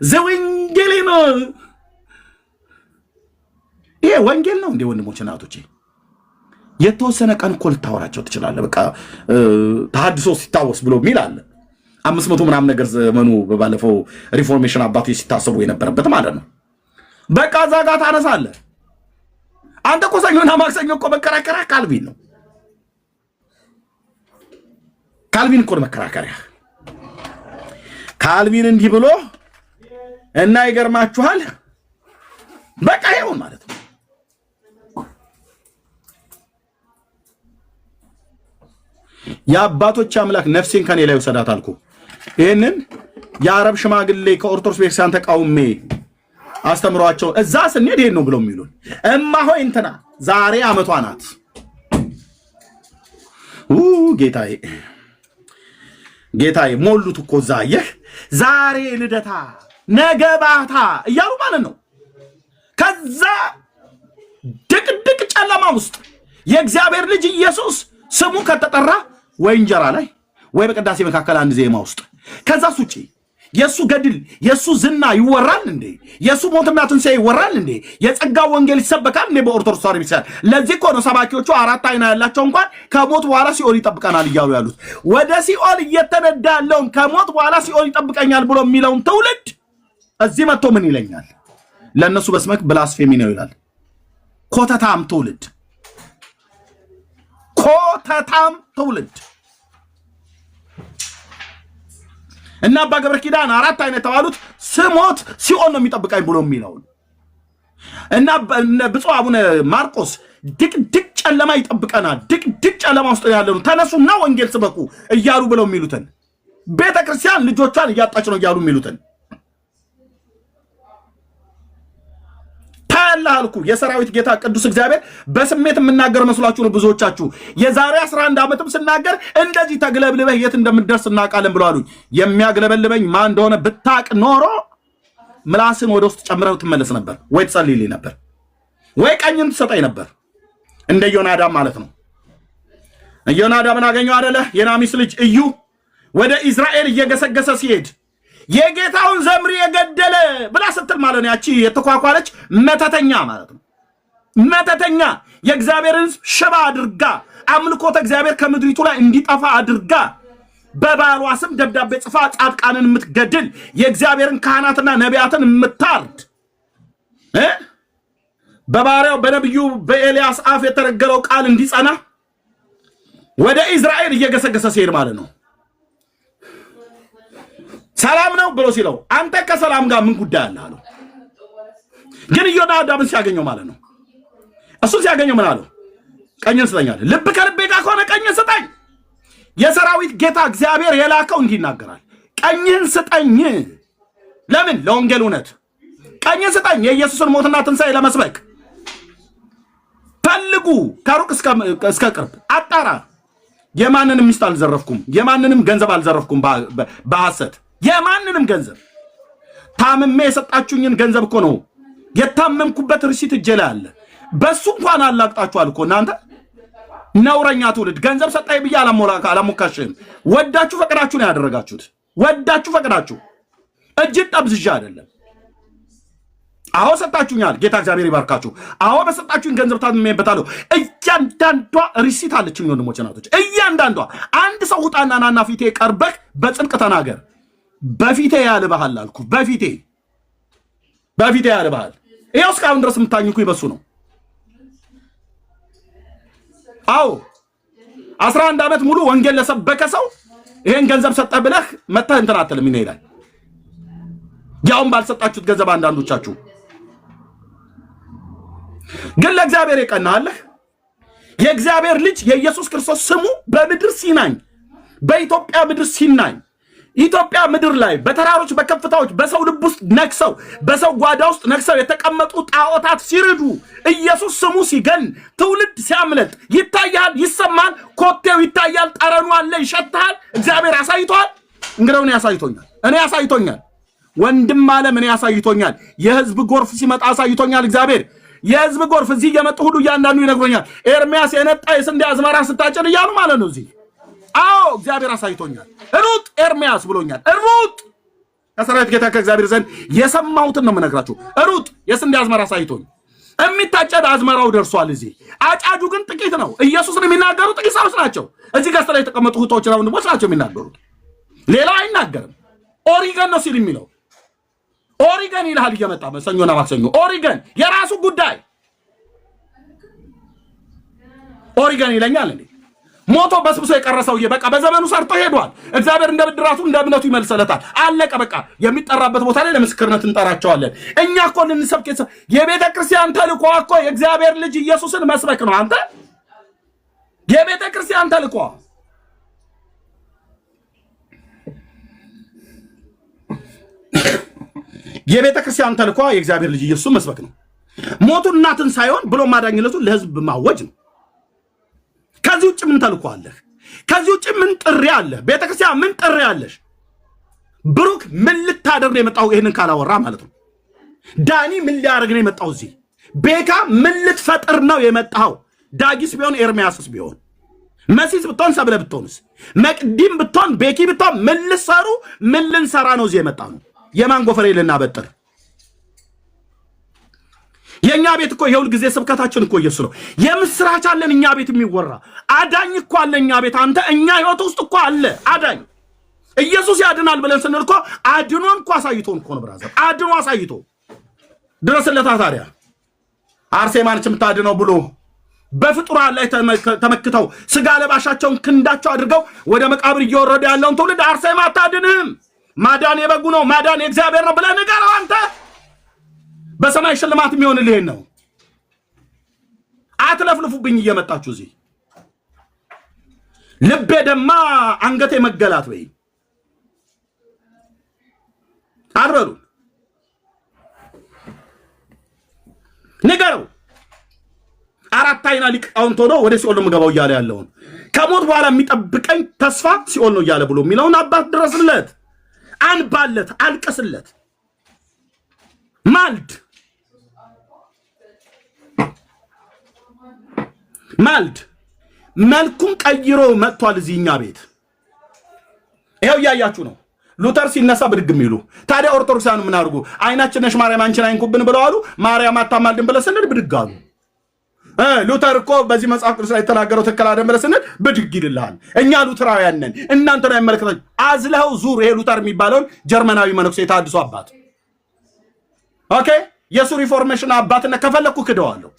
ዘወንጌል ነው። ይሄ ወንጌል ነው እንዴ ወንድሞች እናቶቼ? የተወሰነ ቀን እኮ ልታወራቸው ትችላለህ። በቃ ተሐድሶ ሲታወስ ብሎ የሚል አለ 500 ምናምን ነገር ዘመኑ በባለፈው ሪፎርሜሽን አባቶች ሲታሰቡ የነበረበት ማለት ነው። በቃ እዛ ጋር ታነሳለህ። አንተ እኮ ሰኞና ማክሰኞ እኮ መከራከሪያ ካልቪን ነው። ካልቪን እኮ መከራከሪያ ካልቪን እንዲህ ብሎ እና ይገርማችኋል። በቃ ይሁን ማለት ነው። የአባቶች አምላክ ነፍሴን ከኔ ላይ ወሰዳት አልኩ። ይህንን የአረብ ሽማግሌ ከኦርቶዶክስ ቤተክርስቲያን ተቃውሜ አስተምሯቸው እዛ ስንሄድ ይሄን ነው ብለው የሚሉን እማሆይ እንትና ዛሬ ዓመቷ ናት። ጌታዬ ሞሉት እኮ እዛ አየህ፣ ዛሬ ልደታ ነገ ባታ እያሉ ማለት ነው። ከዛ ድቅድቅ ጨለማ ውስጥ የእግዚአብሔር ልጅ ኢየሱስ ስሙ ከተጠራ ወይ እንጀራ ላይ ወይ በቅዳሴ መካከል አንድ ዜማ ውስጥ ከዛስ ውጪ የሱ ገድል የሱ ዝና ይወራል እንዴ? የሱ ሞትና ትንሣኤ ይወራል እንዴ? የጸጋ ወንጌል ይሰበካል እንዴ በኦርቶዶክስ ተዋሕዶ ቤተክርስቲያን? ለዚህ እኮ ነው ሰባኪዎቹ 4 አይና ያላቸው እንኳን ከሞት በኋላ ሲኦል ይጠብቀናል እያሉ ያሉት። ወደ ሲኦል እየተነዳ ያለውን ከሞት በኋላ ሲኦል ይጠብቀኛል ብሎ የሚለውን ትውልድ እዚህ መጥቶ ምን ይለኛል? ለእነሱ በስመክ ብላስፌሚ ነው ይላል። ኮተታም ትውልድ ኮተታም ትውልድ እና አባ ገብረ ኪዳን 4 አይነት ተባሉት ስሞት ሲኦል ነው የሚጠብቀኝ ብሎ የሚለው እና ብፁዕ አቡነ ማርቆስ ድቅድቅ ጨለማ ይጠብቀናል፣ ድቅድቅ ጨለማ ውስጥ ያለነው ተነሱና ወንጌል ስበኩ እያሉ ብለው የሚሉትን ቤተክርስቲያን ልጆቿን እያጣች ነው እያሉ የሚሉትን ታላልኩ የሰራዊት ጌታ ቅዱስ እግዚአብሔር በስሜት የምናገር መስሏችሁ ነው ብዙዎቻችሁ። የዛሬ 11 ዓመትም ስናገር እንደዚህ ተግለብልበህ የት እንደምትደርስ እናውቃለን ብለው አሉኝ። የሚያግለበልበኝ ማን እንደሆነ ብታቅ ኖሮ ምላስን ወደ ውስጥ ጨምረው ትመለስ ነበር፣ ወይ ትጸልይልኝ ነበር፣ ወይ ቀኝን ትሰጠኝ ነበር። እንደ ዮናዳብ ማለት ነው። ዮናዳብን አገኘው አይደለ? የናሚስ ልጅ እዩ ወደ ኢዝራኤል እየገሰገሰ ሲሄድ የጌታውን ዘምሪ የገደለ ብላ ስትል ማለት ነው። ያቺ የተኳኳለች መተተኛ ማለት ነው። መተተኛ የእግዚአብሔርን ሽባ አድርጋ አምልኮተ እግዚአብሔር ከምድሪቱ ላይ እንዲጠፋ አድርጋ በባሏ ስም ደብዳቤ ጽፋ ጻድቃንን የምትገድል የእግዚአብሔርን ካህናትና ነቢያትን የምታርድ በባሪያው በነብዩ በኤልያስ አፍ የተረገለው ቃል እንዲጸና ወደ ኢዝራኤል እየገሰገሰ ሲሄድ ማለት ነው። ሰላም ነው ብሎ ሲለው አንተ ከሰላም ጋር ምን ጉዳይ አለ አለው። ግን ኢዮዳብን ሲያገኘው ማለት ነው እሱ ሲያገኘው ምን አለው? ቀኝን ስጠኝ አለ። ልብ ከልቤ ጋር ከሆነ ቀኝን ስጠኝ። የሰራዊት ጌታ እግዚአብሔር የላከው እንዲናገራል። ቀኝን ስጠኝ። ለምን? ለወንጌል እውነት ቀኝን ስጠኝ። የኢየሱስን ሞትና ትንሣኤ ለመስበክ ፈልጉ። ከሩቅ እስከ ቅርብ አጣራ። የማንንም ሚስት አልዘረፍኩም፣ የማንንም ገንዘብ አልዘረፍኩም በሐሰት የማንንም ገንዘብ። ታምሜ የሰጣችሁኝን ገንዘብ እኮ ነው የታመምኩበት ርሲት እጄ ላይ አለ። በሱ እንኳን አላቅጣችኋል እኮ እናንተ ነውረኛ ትውልድ። ገንዘብ ሰጣይ ብዬ አላሞካሽም። ወዳችሁ ፈቅዳችሁ ነው ያደረጋችሁት። ወዳችሁ ፈቅዳችሁ እጅግ ጠብዝዣ አይደለም። አዎ ሰጣችሁኛል፣ ጌታ እግዚአብሔር ይባርካችሁ። አዎ በሰጣችሁኝ ገንዘብ ታምሜበታለሁ። እያንዳንዷ ሪሲት አለችኝ ወንድሞች እናቶች፣ እያንዳንዷ። አንድ ሰው ውጣና ናና ፊቴ ቀርበህ በጽድቅ ተናገር። በፊቴ ያልባሃል አልኩ። በፊቴ ያልባሃል። ይኸው እስካሁን ድረስ የምታኝኩ ይበሱ ነው። አዎ 11 ዓመት ሙሉ ወንጌል ለሰበከ ሰው ይሄን ገንዘብ ሰጠ ብለህ መተህ እንትን አትልም ይላል። ያውም ባልሰጣችሁት ገንዘብ አንዳንዶቻችሁ ግን ለእግዚአብሔር የቀናለህ። የእግዚአብሔር ልጅ የኢየሱስ ክርስቶስ ስሙ በምድር ሲናኝ፣ በኢትዮጵያ ምድር ሲናኝ፣ ኢትዮጵያ ምድር ላይ በተራሮች በከፍታዎች በሰው ልብ ውስጥ ነክሰው በሰው ጓዳ ውስጥ ነክሰው የተቀመጡ ጣዖታት ሲርዱ ኢየሱስ ስሙ ሲገን ትውልድ ሲያምለጥ ይታያል፣ ይሰማል፣ ኮቴው ይታያል፣ ጠረኑ አለ፣ ይሸታል። እግዚአብሔር አሳይቷል። እንግዲህ እኔ ያሳይቶኛል። ወንድም ዓለም እኔ ያሳይቶኛል። የህዝብ ጎርፍ ሲመጣ አሳይቶኛል። እግዚአብሔር የህዝብ ጎርፍ እዚህ እየመጡ ሁሉ እያንዳንዱ ይነግሮኛል። ኤርሚያስ የነጣ የስንዴ አዝመራ ስታጭድ እያሉ ማለት ነው እዚህ። አዎ እግዚአብሔር አሳይቶኛል። ሩጥ ኤርሚያስ ብሎኛል። ሩጥ ከሰራዊት ጌታ ከእግዚአብሔር ዘንድ የሰማሁትን ነው የምነግራችሁ። ሩጥ የስንዴ አዝመራ አሳይቶኝ የሚታጨድ አዝመራው ደርሷል። እዚህ አጫጁ ግን ጥቂት ነው። ኢየሱስን የሚናገሩ ጥቂት ሰዎች ናቸው። እዚህ ጋር ላይ የተቀመጡ እህቶችና ወንድሞች ናቸው የሚናገሩት። ሌላው አይናገርም። ኦሪገን ነው ሲል የሚለው ኦሪገን ይልሃል እየመጣ ሰኞና ማክሰኞ ኦሪገን የራሱ ጉዳይ ኦሪገን ይለኛል እንዴ? ሞቶ በስብሶ የቀረሰው በቃ በዘመኑ ሰርቶ ሄዷል። እግዚአብሔር እንደ ብድራቱ እንደ እምነቱ ይመልሰለታል። አለቀ በቃ። የሚጠራበት ቦታ ላይ ለምስክርነት እንጠራቸዋለን። እኛ እኮ ልንሰብክ የቤተ ክርስቲያን ተልኳ እኮ የእግዚአብሔር ልጅ ኢየሱስን መስበክ ነው። አንተ የቤተ ክርስቲያን ተልኳ የቤተ ክርስቲያን ተልኳ የእግዚአብሔር ልጅ ኢየሱስን መስበክ ነው። ሞቱና ትንሣኤውን ብሎ ማዳኝነቱን ለህዝብ ማወጅ ነው። ከዚህ ውጭ ምን ተልኮ አለ? ከዚህ ውጭ ምን ጥሪ አለ? ቤተክርስቲያን ምን ጥሪ አለሽ? ብሩክ ምን ልታደርግ ነው የመጣው? ይሄንን ካላወራ ማለት ነው። ዳኒ ምን ሊያደርግ ነው የመጣው? እዚህ ቤካ ምን ልትፈጥር ነው የመጣው? ዳጊስ ቢሆን ኤርሚያስስ ቢሆን መሲስ ብትሆን ሰብለ ብትሆንስ መቅዲም ብትሆን ቤኪ ብትሆን ምን ልትሰሩ ምን ልንሰራ ነው እዚህ የመጣ ነው? የማን ጎፈሬ ልናበጥር? የኛ ቤት እኮ የሁል ጊዜ ስብከታችን እኮ ኢየሱስ ነው። የምስራች አለን እኛ ቤት የሚወራ አዳኝ እኮ አለ እኛ ቤት። አንተ እኛ ህይወት ውስጥ እኮ አለ አዳኝ። ኢየሱስ ያድናል ብለን ስንል እኮ አድኖን እኮ አሳይቶን እኮ ነው ብራዘር። አድኖ አሳይቶ ድረስለታ። ታዲያ አርሴማንች የምታድነው ብሎ በፍጡራን ላይ ተመክተው ስጋ ለባሻቸውን ክንዳቸው አድርገው ወደ መቃብር እየወረደ ያለውን ትውልድ አርሴማ አታድንም። ማዳን የበጉ ነው፣ ማዳን የእግዚአብሔር ነው ብለህ ንገረው አንተ። በሰማይ ሽልማት የሚሆንልህ ነው። አትለፍልፉብኝ እየመጣችሁ እዚህ ልቤ ደማ አንገቴ መገላት ወይ አርበሉ ንገረው። አራት አይና ሊቃውንት ሆኖ ወደ ሲኦል ነው የምገባው እያለ ያለውን ከሞት በኋላ የሚጠብቀኝ ተስፋ ሲኦል ነው እያለ ብሎ የሚለውን አባት ድረስለት፣ አንባለት፣ አልቀስለት፣ ማልድ መልኩን ቀይሮ መጥቷል። እዚህኛ ቤት ይሄው እያያችሁ ነው። ሉተር ሲነሳ ብድግ የሚሉ ታዲያ ኦርቶዶክሳን ምን አድርጉ? አይናችን ነሽ ማርያም አንቺን አይንኩብን ብለው አሉ። ማርያም አታማልድን ብለን ስንል ብድግ አሉ። ሉተር እኮ በዚህ መጽሐፍ ቅዱስ ላይ የተናገረው ትክክል አይደለም ብለን ስንል ብድግ ይልልሃል። እኛ ሉተራውያን ነን እናንተ ነው አይመለከታችሁ። አዝለው ዙር። ይሄ ሉተር የሚባለውን ጀርመናዊ መነኩሴ የታድሶ አባት ኦኬ፣ የሱ ሪፎርሜሽን አባትነት ከፈለኩ ክደዋለሁ።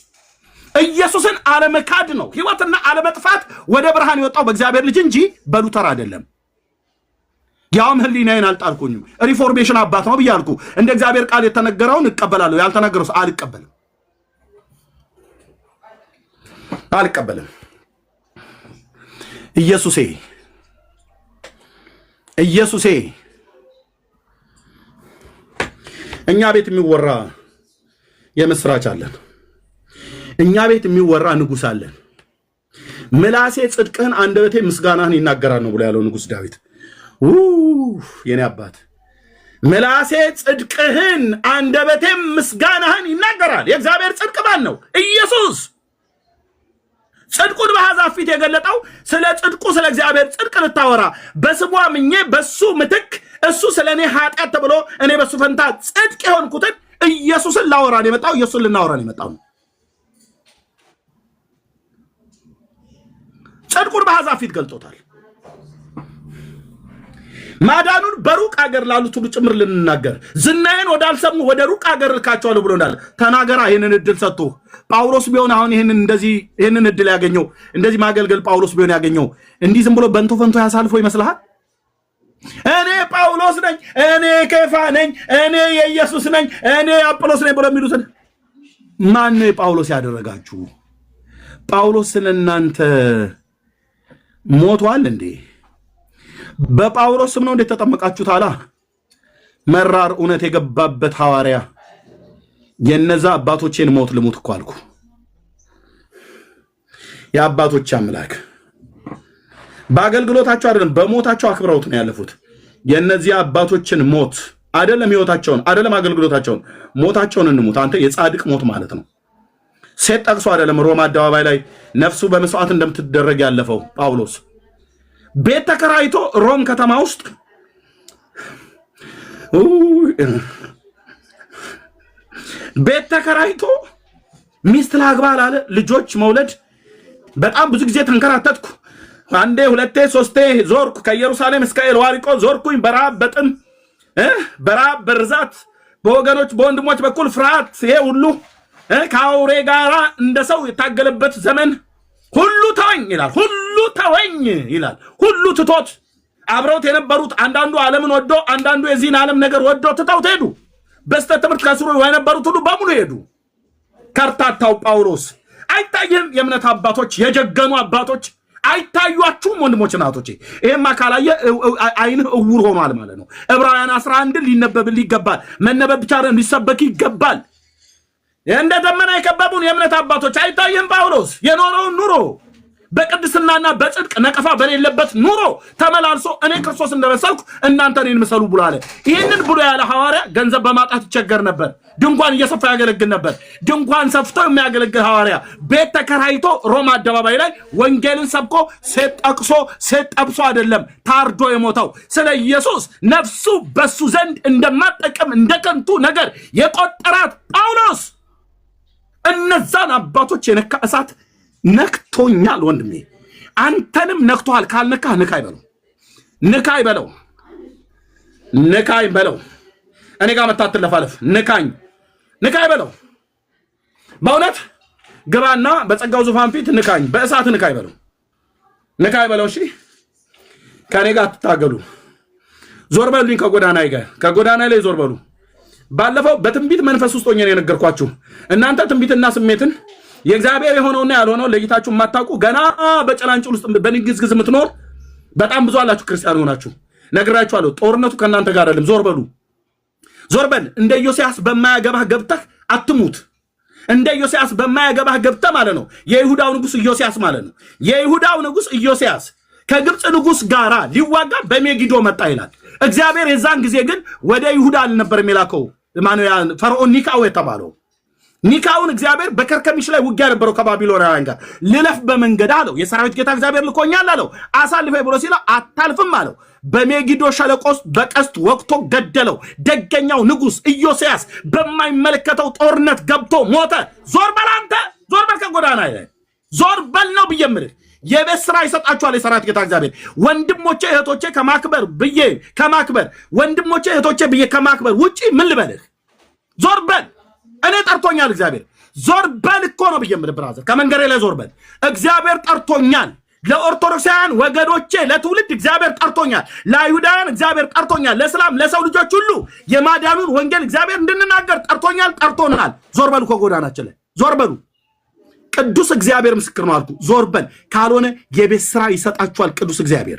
ኢየሱስን አለመካድ ነው ህይወትና አለመጥፋት ወደ ብርሃን የወጣው በእግዚአብሔር ልጅ እንጂ በሉተር አይደለም። ያውም ህሊናዬን አልጣልኩኝም። ሪፎርሜሽን አባት ነው ብያልኩ እንደ እግዚአብሔር ቃል የተነገረውን እቀበላለሁ፣ ያልተነገረው አልቀበልም። ኢየሱሴ እኛ ቤት የሚወራ የምስራች አለን። እኛ ቤት የሚወራ ንጉስ አለን። ምላሴ ጽድቅህን አንደበቴ ምስጋናህን ይናገራል ነው ብሎ ያለው ንጉስ ዳዊት። የኔ አባት ምላሴ ጽድቅህን አንደበቴ ምስጋናህን ይናገራል። የእግዚአብሔር ጽድቅ ማን ነው? ኢየሱስ። ጽድቁን በአሕዛብ ፊት የገለጠው ስለ ጽድቁ ስለ እግዚአብሔር ጽድቅ ልታወራ በስሙ አምኜ በሱ ምትክ እሱ ስለ እኔ ኃጢአት ተብሎ እኔ በሱ ፈንታ ጽድቅ የሆንኩትን ኢየሱስን ላወራን የመጣው ኢየሱስን ልናወራን የመጣው ነው። ጽድቁን በአሕዛብ ፊት ገልጦታል። ማዳኑን በሩቅ አገር ላሉት ሁሉ ጭምር ልንናገር ዝናዬን ወዳልሰሙ ወደ ሩቅ አገር ልካቸዋለሁ ብሎናል። ተናገራ። ይህንን እድል ሰጥቶ ጳውሎስ ቢሆን አሁን ይህንን እድል ያገኘው እንደዚህ ማገልገል ጳውሎስ ቢሆን ያገኘው እንዲህ ዝም ብሎ በንቶ ፈንቶ ያሳልፎ ይመስልሃል? እኔ ጳውሎስ ነኝ፣ እኔ ኬፋ ነኝ፣ እኔ የኢየሱስ ነኝ፣ እኔ አጵሎስ ነኝ ብሎ የሚሉትን ማን ነው ጳውሎስ ያደረጋችሁ? ጳውሎስ ስለእናንተ ሞቷል እንዴ? በጳውሎስ ስም ነው እንዴ ተጠመቃችሁት? አላ መራር እውነት የገባበት ሐዋርያ የነዛ አባቶቼን ሞት ልሙት እኮ አልኩ። የአባቶች አምላክ በአገልግሎታቸው አይደለም በሞታቸው አክብረውት ነው ያለፉት። የነዚህ አባቶችን ሞት አይደለም ህይወታቸውን አይደለም አገልግሎታቸውን ሞታቸውን እንሙት። አንተ የጻድቅ ሞት ማለት ነው። ሴት ጠቅሶ አይደለም ሮማ አደባባይ ላይ ነፍሱ በመስዋዕት እንደምትደረግ ያለፈው ጳውሎስ ቤት ተከራይቶ ሮም ከተማ ውስጥ ቤት ተከራይቶ ሚስት ላግባ አለ። ልጆች መውለድ በጣም ብዙ ጊዜ ተንከራተትኩ። አንዴ ሁለቴ ሶስቴ ዞርኩ። ከኢየሩሳሌም እስከ ኤልዋሪቆ ዞርኩኝ። በራብ በጥም በራብ በርዛት በወገኖች በወንድሞች በኩል ፍርሃት ይሄ ሁሉ ከአውሬ ጋራ እንደ ሰው የታገለበት ዘመን ሁሉ ተወኝ ይላል። ሁሉ ተወኝ ይላል። ሁሉ ትቶት አብረውት የነበሩት አንዳንዱ ዓለምን ወዶ አንዳንዱ የዚህን ዓለም ነገር ወዶ ትተውት ሄዱ። በስተ ትምህርት ከስሩ የነበሩት ሁሉ በሙሉ ሄዱ። ከርታታው ጳውሎስ አይታይም? የእምነት አባቶች የጀገኑ አባቶች አይታዩአችሁም? ወንድሞች እናቶቼ፣ ይሄማ ካላየ አይንህ እውር ሆኗል ማለት ነው። ዕብራውያን 11 ሊነበብል ይገባል። መነበብ ብቻ ሊሰበክ ይገባል። እንደ ደመና የከበቡን የእምነት አባቶች አይታይም? ጳውሎስ የኖረውን ኑሮ በቅድስናና በጽድቅ ነቀፋ በሌለበት ኑሮ ተመላልሶ እኔ ክርስቶስ እንደመሰልኩ እናንተ እኔን ምሰሉ ብሎ አለ። ይህንን ብሎ ያለ ሐዋርያ ገንዘብ በማጣት ይቸገር ነበር። ድንኳን እየሰፋ ያገለግል ነበር። ድንኳን ሰፍቶ የሚያገለግል ሐዋርያ ቤት ተከራይቶ ሮማ አደባባይ ላይ ወንጌልን ሰብኮ ሴት ጠቅሶ ሴት ጠብሶ አይደለም ታርዶ የሞተው ስለ ኢየሱስ ነፍሱ በሱ ዘንድ እንደማጠቀም እንደ ከንቱ ነገር የቆጠራት ጳውሎስ እነዛን አባቶች የነካ እሳት ነክቶኛል። ወንድሜ አንተንም ነክቶሃል። ካልነካህ ንካይ በለው፣ ንካይ በለው፣ ንካይ በለው። እኔ ጋር መታትለፋለፍ ንካኝ፣ ንካይ በለው። በእውነት ግባና በጸጋው ዙፋን ፊት ንካኝ፣ በእሳት ንካይ በለው፣ ንካይ በለው። እሺ ከኔ ጋር አትታገሉ። ዞር በሉኝ ከጎዳና ላይ ዞር በሉ። ባለፈው በትንቢት መንፈስ ውስጥ ሆኜ ነው የነገርኳችሁ። እናንተ ትንቢትና ስሜትን የእግዚአብሔር የሆነውና ያልሆነው ለይታችሁ የማታውቁ ገና በጨላንጭል ውስጥ በንግዝግዝ የምትኖር በጣም ብዙ አላችሁ። ክርስቲያን ሆናችሁ ነግራችኋለሁ። ጦርነቱ ከእናንተ ጋር አይደለም። ዞር በሉ፣ ዞር በል። እንደ ኢዮስያስ በማያገባህ ገብተህ አትሙት። እንደ ኢዮስያስ በማያገባህ ገብተህ ማለት ነው። የይሁዳው ንጉስ ኢዮስያስ ማለት ነው። የይሁዳው ንጉስ ኢዮስያስ ከግብፅ ንጉስ ጋራ ሊዋጋ በሜጊዶ መጣ ይላል እግዚአብሔር። የዛን ጊዜ ግን ወደ ይሁዳ አልነበረም የላከው። ማነው ፈርዖን ኒካው የተባለው ኒካውን እግዚአብሔር በከርከሚሽ ላይ ውጊያ ነበረው ከባቢሎናውያን ጋር ልለፍ በመንገድ አለው። የሰራዊት ጌታ እግዚአብሔር ልኮኛል አለው። አሳልፈኝ ብሎ ሲለው አታልፍም አለው። በሜጊዶ ሸለቆስ በቀስት ወቅቶ ገደለው። ደገኛው ንጉስ ኢዮስያስ በማይመለከተው ጦርነት ገብቶ ሞተ። ዞር በል አንተ፣ ዞር በል ከጎዳና ላይ ዞር በል ነው ብየምልህ። የቤት ስራ ይሰጣችኋል የሰራዊት ጌታ እግዚአብሔር። ወንድሞቼ እህቶቼ ከማክበር ብዬ ከማክበር ወንድሞቼ እህቶቼ ብዬ ከማክበር ውጪ ምን ልበልህ? ዞር በል። እኔ ጠርቶኛል እግዚአብሔር። ዞር በል እኮ ነው ብየምልህ ብራዘር፣ ከመንገሬ ላይ ዞር በል። እግዚአብሔር ጠርቶኛል። ለኦርቶዶክሳውያን ወገኖቼ ለትውልድ እግዚአብሔር ጠርቶኛል። ለአይሁዳውያን እግዚአብሔር ጠርቶኛል። ለእስላም ለሰው ልጆች ሁሉ የማዳኑን ወንጌል እግዚአብሔር እንድንናገር ጠርቶኛል፣ ጠርቶናል። ዞር በሉ ከጎዳናችን ላይ ዞር በሉ። ቅዱስ እግዚአብሔር ምስክር ነው አልኩ። ዞር በል ካልሆነ የቤት ስራ ይሰጣችኋል ቅዱስ እግዚአብሔር።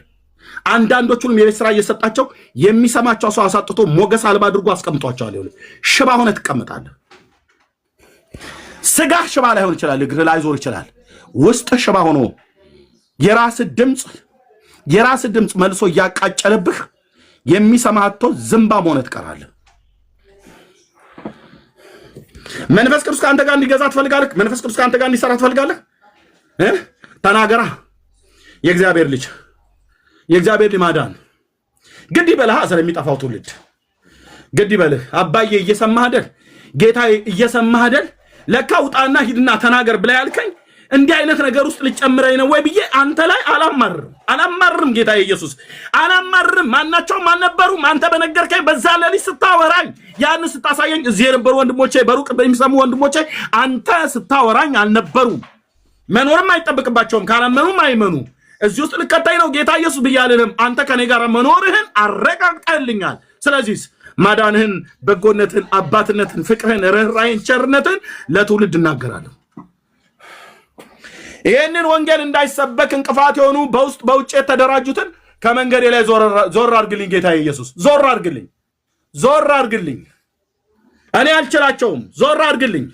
አንዳንዶቹንም የቤት ስራ እየሰጣቸው የሚሰማቸው ሰው አሳጥቶ ሞገስ አልባ አድርጎ አስቀምጧቸዋል። ይሁን ሽባ ሆነ ትቀመጣለህ። ስጋ ሽባ ላይሆን ይችላል፣ እግር ላይ ዞር ይችላል። ውስጥ ሽባ ሆኖ የራስ ድምጽ መልሶ እያቃጨለብህ የሚሰማህቶ ዝምባም ሆነ ትቀራለህ። መንፈስ ቅዱስ ከአንተ ጋር እንዲገዛ ትፈልጋለህ? መንፈስ ቅዱስ ከአንተ ጋር እንዲሰራ ትፈልጋለህ? ተናገራ። የእግዚአብሔር ልጅ የእግዚአብሔር ማዳን ግድ ይበልህ። ስለሚጠፋው ትውልድ ግድ ይበልህ። አባዬ እየሰማህ አይደል? ጌታዬ እየሰማህ አይደል? ለካ ውጣና ሂድና ተናገር ብላ ያልከኝ እንዲህ አይነት ነገር ውስጥ ልጨምረኝ ነው ወይ ብዬ አንተ ላይ አላማርም። ጌታዬ ኢየሱስ አላማርም። ማናቸውም አልነበሩም። አንተ በነገርከኝ በዛ ሌሊት ስታወራኝ ያን ስታሳየኝ እዚህ የነበሩ ወንድሞቼ በሩቅ በሚሰሙ ወንድሞቼ አንተ ስታወራኝ አልነበሩም። መኖርም አይጠብቅባቸውም። ካላመኑም አይመኑ። እዚህ ውስጥ ልከታይ ነው ጌታ ኢየሱስ ብያለንም። አንተ ከኔ ጋር መኖርህን አረጋግጠልኛል። ስለዚህ ማዳንህን፣ በጎነትን፣ አባትነትን፣ ፍቅርህን፣ ርህራሄን፣ ቸርነትን ለትውልድ እናገራለሁ። ይህንን ወንጌል እንዳይሰበክ እንቅፋት የሆኑ በውስጥ በውጭ የተደራጁትን ከመንገዴ ላይ ዞር አድርግልኝ። ጌታ ኢየሱስ ዞር አድርግልኝ። እኔ አልችላቸውም። ዞር አድርግልኝ።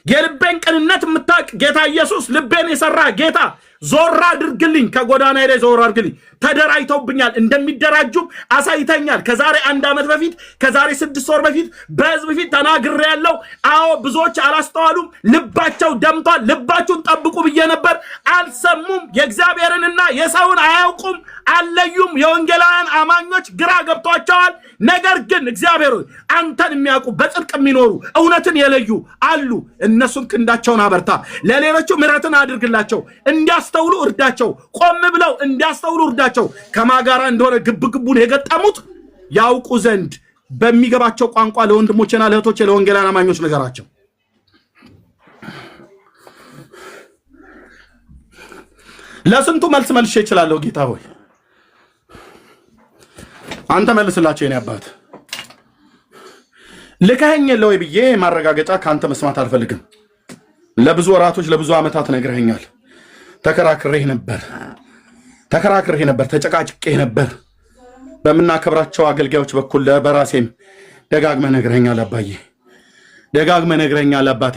የልቤን ቅንነት የምታውቅ ጌታ ኢየሱስ ልቤን የሰራ ጌታ ዞር አድርግልኝ። ከጎዳና ላይ ዞር አድርግልኝ። ተደራጅተውብኛል፣ እንደሚደራጁም አሳይተኛል። ከዛሬ 1 ዓመት በፊት ከዛሬ 6 ወር በፊት በህዝብ ፊት ተናግሬያለሁ። አዎ ብዙዎች አላስተዋሉም፣ ልባቸው ደምቷል። ልባችሁን ጠብቁ ብዬ ነበር፣ አልሰሙም። የእግዚአብሔርንና የሰውን አያውቁም፣ አለዩም። የወንጌላውያን አማኞች ግራ ገብቷቸዋል። ነገር ግን እግዚአብሔር አንተን የሚያውቁ በጽድቅ የሚኖሩ እውነትን የለዩ አሉ። እነሱን ክንዳቸውን አበርታ፣ ለሌሎቹ ምሕረትን አድርግላቸው፣ እንዲያስተውሉ እርዳቸው። ቆም ብለው እንዲያስተውሉ እርዳቸው። ከማጋራ እንደሆነ ግብግቡን የገጠሙት ያውቁ ዘንድ በሚገባቸው ቋንቋ ለወንድሞቼና ለእህቶቼ ለወንጌላውያን አማኞች ነገራቸው። ለስንቱ መልሼ እችላለሁ። ጌታ ሆይ አንተ መልስላቸው። የኔ አባት ልከኸኝ የለ ወይ ብዬ ማረጋገጫ ከአንተ መስማት አልፈልግም። ለብዙ ወራቶች ለብዙ ዓመታት ነግረኸኛል። ተከራክሬህ ነበር፣ ተጨቃጭቄህ ነበር። በምናከብራቸው አገልጋዮች በኩል በራሴም ደጋግመህ ነግረኸኛል። አባዬ ደጋግመህ ነግረኸኛል። አባቴ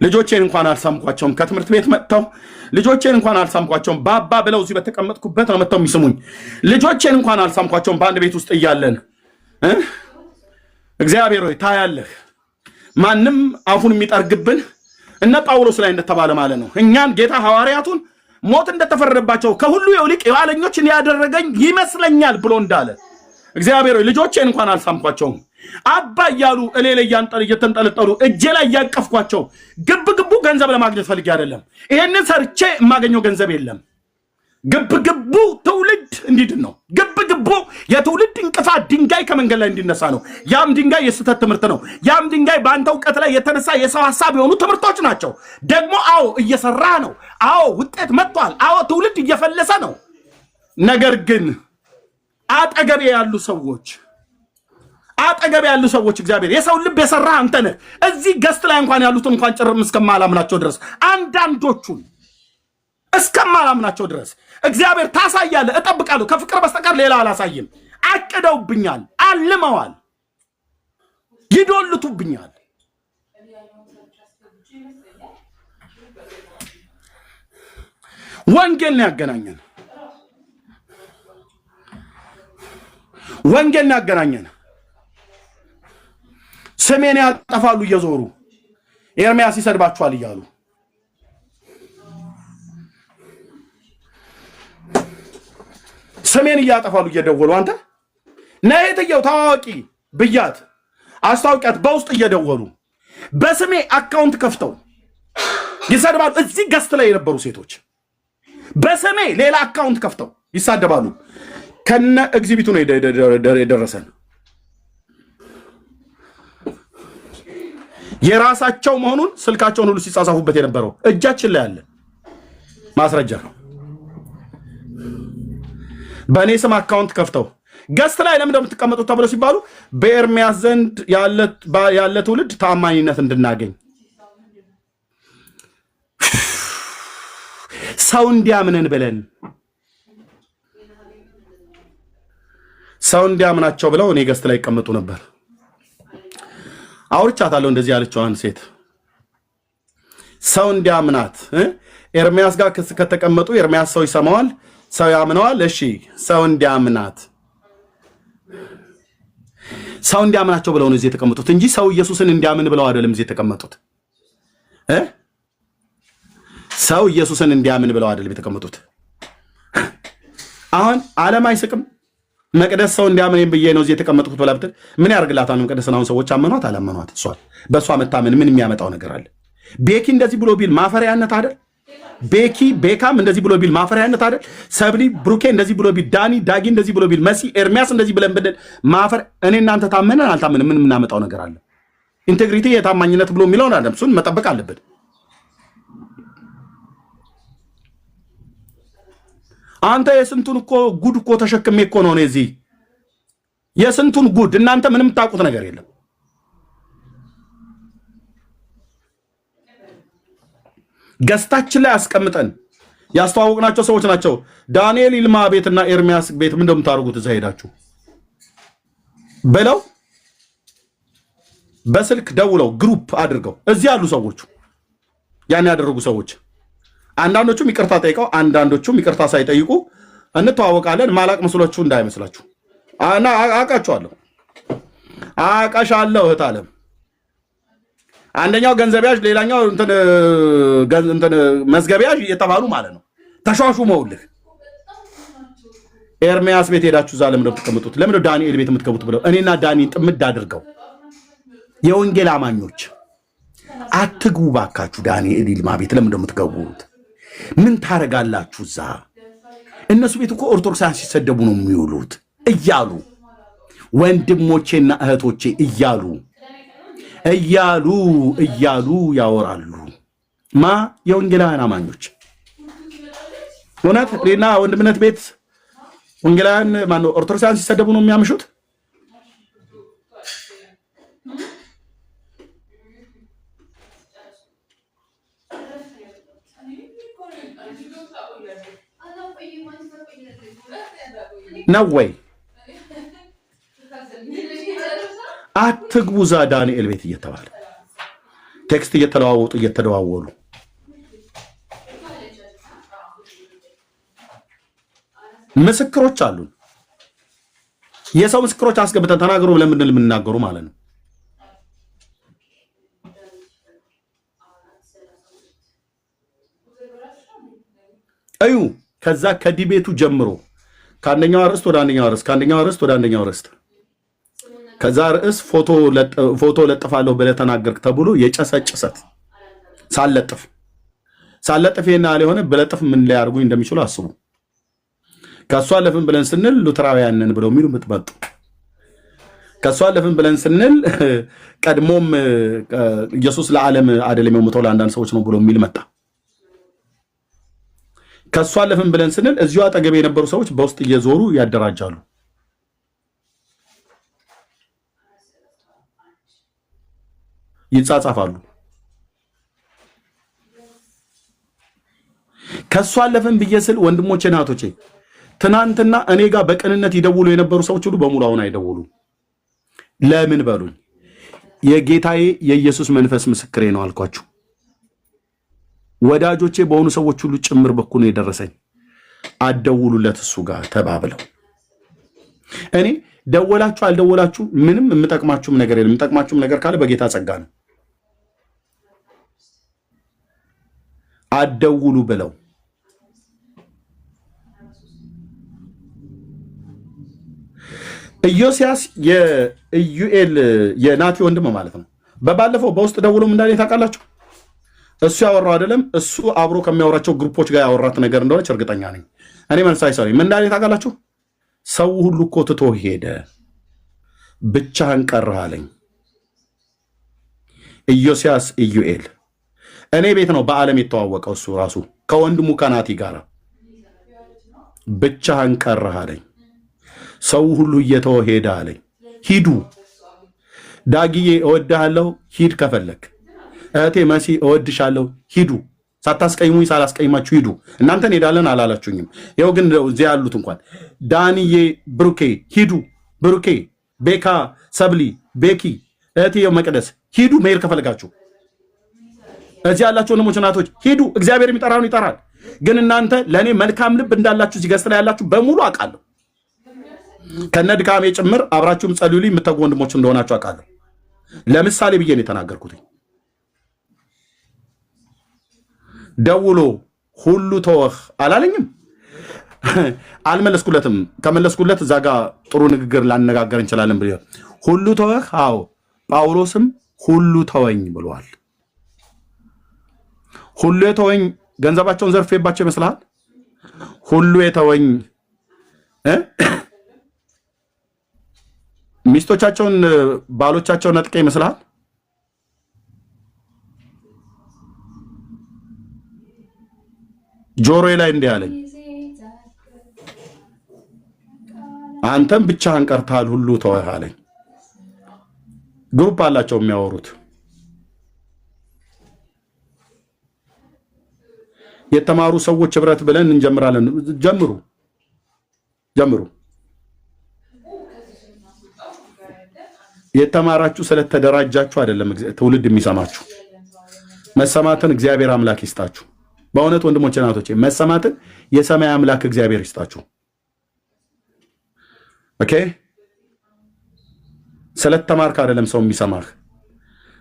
ልጆቼን እንኳን አልሳምኳቸውም። ከትምህርት ቤት መጥተው ልጆቼን እንኳን አልሳምኳቸውም። ባባ ብለው እዚህ በተቀመጥኩበት ነው መጥተው የሚስሙኝ። ልጆቼን እንኳን አልሳምኳቸውም። በአንድ ቤት ውስጥ እያለን እግዚአብሔር ሆይ ታያለህ። ማንም አፉን የሚጠርግብን እነ ጳውሎስ ላይ እንደተባለ ማለት ነው። እኛን ጌታ ሐዋርያቱን ሞት እንደተፈረደባቸው ከሁሉ ይልቅ የኋለኞችን ያደረገኝ ይመስለኛል ብሎ እንዳለ እግዚአብሔር ሆይ ልጆቼን እንኳን አልሳምኳቸውም። አባ እያሉ እኔ ላይ እየተንጠለጠሉ እጄ ላይ እያቀፍኳቸው ግብግቡ ገንዘብ ለማግኘት ፈልጌ አይደለም። ይሄንን ሰርቼ የማገኘው ገንዘብ የለም። ግብግቡ ትውልድ እንዲድን ነው። ግብግቡ የትውልድ እንቅፋት ድንጋይ ከመንገድ ላይ እንዲነሳ ነው። ያም ድንጋይ የስተት ትምህርት ነው። ያም ድንጋይ በአንተ እውቀት ላይ የተነሳ የሰው ሐሳብ የሆኑ ትምህርቶች ናቸው። ደግሞ አዎ እየሰራ ነው። አዎ ውጤት መጥቷል። አዎ ትውልድ እየፈለሰ ነው። ነገር ግን አጠገቤ ያሉ ሰዎች እግዚአብሔር የሰው ልብ የሰራ አንተ ነህ። እዚህ ገስት ላይ እንኳን ያሉትን እንኳን ጭርም እስከማላምናቸው ድረስ አንዳንዶቹን እስከማላምናቸው ድረስ እግዚአብሔር ታሳያለህ። እጠብቃለሁ። ከፍቅር በስተቀር ሌላ አላሳይም። አቅደውብኛል፣ አልመዋል፣ ይዶልቱብኛል። ወንጌል ነው ያገናኘን። ስሜን ያጠፋሉ እየዞሩ ኤርሚያስ ይሰድባችኋል እያሉ ስሜን እያጠፋሉ እየደወሉ አንተ ነይትየው ታዋቂ ብያት አስታውቂያት በውስጥ እየደወሉ በስሜ አካውንት ከፍተው ይሰድባሉ። እዚህ ገስት ላይ የነበሩ ሴቶች በስሜ ሌላ አካውንት ከፍተው ይሳደባሉ። ከነ ኤግዚቢቱ ነው የደረሰን። የራሳቸው መሆኑን ስልካቸውን ሁሉ ሲጻጻፉበት የነበረው እጃችን ላይ አለ ማስረጃ። በእኔ ስም አካውንት ከፍተው ገስት ላይ ለምን እንደምትቀመጡት ተብለው ሲባሉ በኤርሚያስ ዘንድ ያለ ትውልድ ታማኝነት እንድናገኝ ሰው እንዲያምነን ብለን ሰው እንዲያምናቸው ብለው እኔ ገስት ላይ ይቀመጡ ነበር። አውርቻታለሁ እንደዚህ ያለችዋን ሴት ሰው እንዲያምናት ኤርሚያስ ጋር ከተቀመጡ ኤርሚያስ ሰው ይሰማዋል፣ ሰው ያምነዋል። እሺ ሰው እንዲያምናት ሰው እንዲያምናቸው ብለው ነው እዚህ የተቀመጡት እንጂ ሰው ኢየሱስን እንዲያምን ብለው አይደለም እዚህ የተቀመጡት። ሰው ኢየሱስን እንዲያምን ብለው አይደለም የተቀመጡት። አሁን ዓለም አይስቅም። መቅደስ ሰው እንዲያምን ብዬ ነው እዚህ የተቀመጥኩት ብላ ብትል ምን ያርግላታል? መቅደስን አሁን ሰዎች አመኗት አላመኗት እሷ በእሷ መታመን ምን የሚያመጣው ነገር አለ? ቤኪ እንደዚህ ብሎ ቢል ማፈሪያነት አይደል? ቤካም እንደዚህ ብሎ ቢል ማፈሪያነት አይደል? ሰብሊ ብሩኬ እንደዚህ ብሎ ቢል፣ ዳጊ እንደዚህ ብሎ ቢል፣ መሲ ኤርሚያስ እንደዚህ ብለን ብንል ማፈር እኔ እናንተ ታመነን አልታመንን ምን የምናመጣው ነገር አለ? ኢንቴግሪቲ የታማኝነት ብሎ የሚለውን አይደለም እሱን መጠበቅ አለብን። አንተ የስንቱን እኮ ጉድ እኮ ተሸክሜ እኮ ነው እዚህ የስንቱን ጉድ እናንተ ምንም ታውቁት ነገር የለም። ገስታችን ላይ አስቀምጠን ያስተዋወቅናቸው ሰዎች ናቸው። ዳንኤል ይልማ ቤትና ኤርሚያስ ቤት ምን እንደምታደርጉት እዛ ሄዳችሁ ብለው በስልክ ደውለው ግሩፕ አድርገው እዚህ ያሉ ሰዎች ያን ያደረጉ ሰዎች አንዳንዶቹም ይቅርታ ጠይቀው አንዳንዶቹም ይቅርታ ሳይጠይቁ እንተዋወቃለን። ማላቅ መስሏችሁ እንዳይመስላችሁ እና አቃቸዋለሁ አቃሻለሁ። እህት ዓለም አንደኛው ገንዘቢያጅ ሌላኛው እንትን መዝገቢያጅ የተባሉ ማለት ነው። ተሿሹመውልህ ኤርሚያስ ቤት ሄዳችሁ እዛ ለምን ተቀምጡት? ለምን ዳንኤል ቤት የምትገቡት ብለው እኔና ዳኒን ጥምድ አድርገው የወንጌል አማኞች አትግቡ ባካችሁ ዳንኤል ይልማ ቤት ለምን እንደምትገቡት ምን ታረጋላችሁ? እዛ እነሱ ቤት እኮ ኦርቶዶክሳውያን ሲሰደቡ ነው የሚውሉት እያሉ ወንድሞቼና እህቶቼ እያሉ ያወራሉ። የወንጌላውያን አማኞች እውነት ሌና ወንድምነት ቤት ወንጌላውያን ማነው ኦርቶዶክሳውያን ሲሰደቡ ነው የሚያምሹት። ነው ወይ? አትግቡ እዛ ዳንኤል ቤት እየተባለ ቴክስት እየተደዋወሉ ምስክሮች አሉን። የሰው ምስክሮች አስገብተን ተናገሩ ብለን ምንድን የምንናገሩ ማለት ነው። እዩ ከዛ ከዲቤቱ ጀምሮ ከአንደኛው ርዕስ ወደ አንደኛው ርዕስ ከአንደኛው ርዕስ ወደ አንደኛው ርዕስ ከዛ ርዕስ ፎቶ ለጥፋለሁ ብለህ ተናገርክ ተብሎ የጨሰጭሰት ሳለጥፍ ይሄን ያህል የሆነ በለጥፍ ምን ላይ አድርጉኝ እንደሚችሉ አስቡ። ከሷ አለፍን ብለን ስንል ሉተራውያንን ብለው የሚሉ ምትመጡ ከሷ አለፍን ብለን ስንል ቀድሞም ኢየሱስ ለዓለም አይደለም የሞተው ለአንዳንድ ሰዎች ነው ብሎ የሚል መጣ። ከሷ አለፍን ብለን ስንል እዚሁ አጠገብ የነበሩ ሰዎች በውስጥ እየዞሩ ያደራጃሉ። ይጻጻፋሉ። ከሷ አለፍን ብዬ ስል ወንድሞቼ ናቶቼ ትናንትና እኔ ጋር በቅንነት ይደውሉ የነበሩ ሰዎች ሁሉ በሙሉ አሁን አይደውሉ። ለምን በሉኝ። የጌታዬ የኢየሱስ መንፈስ ምስክሬ ነው አልኳችሁ። ወዳጆቼ በሆኑ ሰዎች ሁሉ ጭምር በኩል ነው የደረሰኝ። አደውሉለት እሱ ጋር ተባብለው እኔ ደወላችሁ አልደወላችሁ ምንም የምጠቅማችሁም ነገር የለም። የምጠቅማችሁም ነገር ካለ በጌታ ጸጋ ነው። አደውሉ ብለው ኢዮስያስ የኢዩኤል የናቲ ወንድም ማለት ነው። በባለፈው በውስጥ ደውሎም እንዳለ ታውቃላችሁ። እሱ ያወራው አይደለም፣ እሱ አብሮ ከሚያወራቸው ግሩፖች ጋር ያወራት ነገር እንደሆነች እርግጠኛ ነኝ። እኔ መልሳይ ሰሪ ምን እንዳለ ታውቃላችሁ? ሰው ሁሉ እኮ ትቶ ሄደ፣ ብቻህን ቀረህ አለኝ። ኢዮስያስ ኢዩኤል እኔ ቤት ነው በዓለም የተዋወቀው እሱ ራሱ ከወንድሙ ከናቲ ጋር። ብቻህን ቀረህ አለኝ። ሰው ሁሉ እየተወ ሄደ አለኝ። ሂዱ ዳግዬ እወድሃለሁ፣ ሂድ ከፈለክ። እህቴ መሲ እወድሻለሁ፣ ሂዱ። ሳታስቀይሙኝ ሳላስቀይማችሁ ሂዱ። እናንተ እንሄዳለን አላላችሁኝም። ይኸው ግን እዚህ ያሉት እንኳን ዳንዬ፣ ብሩኬ ሂዱ። ብሩኬ፣ ቤካ፣ ሰብሊ፣ ቤኪ፣ እህቴ መቅደስ ሂዱ። መሄድ ከፈለጋችሁ እዚህ ያላችሁ ወንድሞች እናቶች ሂዱ። እግዚአብሔር የሚጠራውን ይጠራል። ግን እናንተ ለእኔ መልካም ልብ እንዳላችሁ እዚህ ገስት ላይ ያላችሁ በሙሉ አውቃለሁ። ከነ ድካሜ ጭምር አብራችሁም ጸልዩልኝ የምትተጉ ወንድሞች እንደሆናችሁ አውቃለሁ። ለምሳሌ ብዬ ነው የተናገርኩት። ደውሎ ሁሉ ተወህ አላለኝም፣ አልመለስኩለትም። ከመለስኩለት እዛ ጋር ጥሩ ንግግር ላነጋገር እንችላለን ብዬ ሁሉ ተወህ። አዎ ጳውሎስም ሁሉ ተወኝ ብሏል። ሁሉ የተወኝ ገንዘባቸውን ዘርፌባቸው ይመስልሃል? ሁሉ የተወኝ ሚስቶቻቸውን ባሎቻቸውን ነጥቀ ይመስልሃል? ጆሮዬ ላይ እንዲህ አለኝ፣ አንተም ብቻህን ቀርተሃል፣ ሁሉ ተወህ አለኝ። ግሩፕ አላቸው የሚያወሩት። የተማሩ ሰዎች ህብረት ብለን እንጀምራለን። ጀምሩ። የተማራችሁ ስለተደራጃችሁ አይደለም ትውልድ የሚሰማችሁ። መሰማትን እግዚአብሔር አምላክ ይስጣችሁ። በእውነት ወንድሞቼ እናቶቼ መሰማትን የሰማይ አምላክ እግዚአብሔር ይስጣችሁ። ኦኬ። ስለተማርክ አይደለም ሰው የሚሰማህ።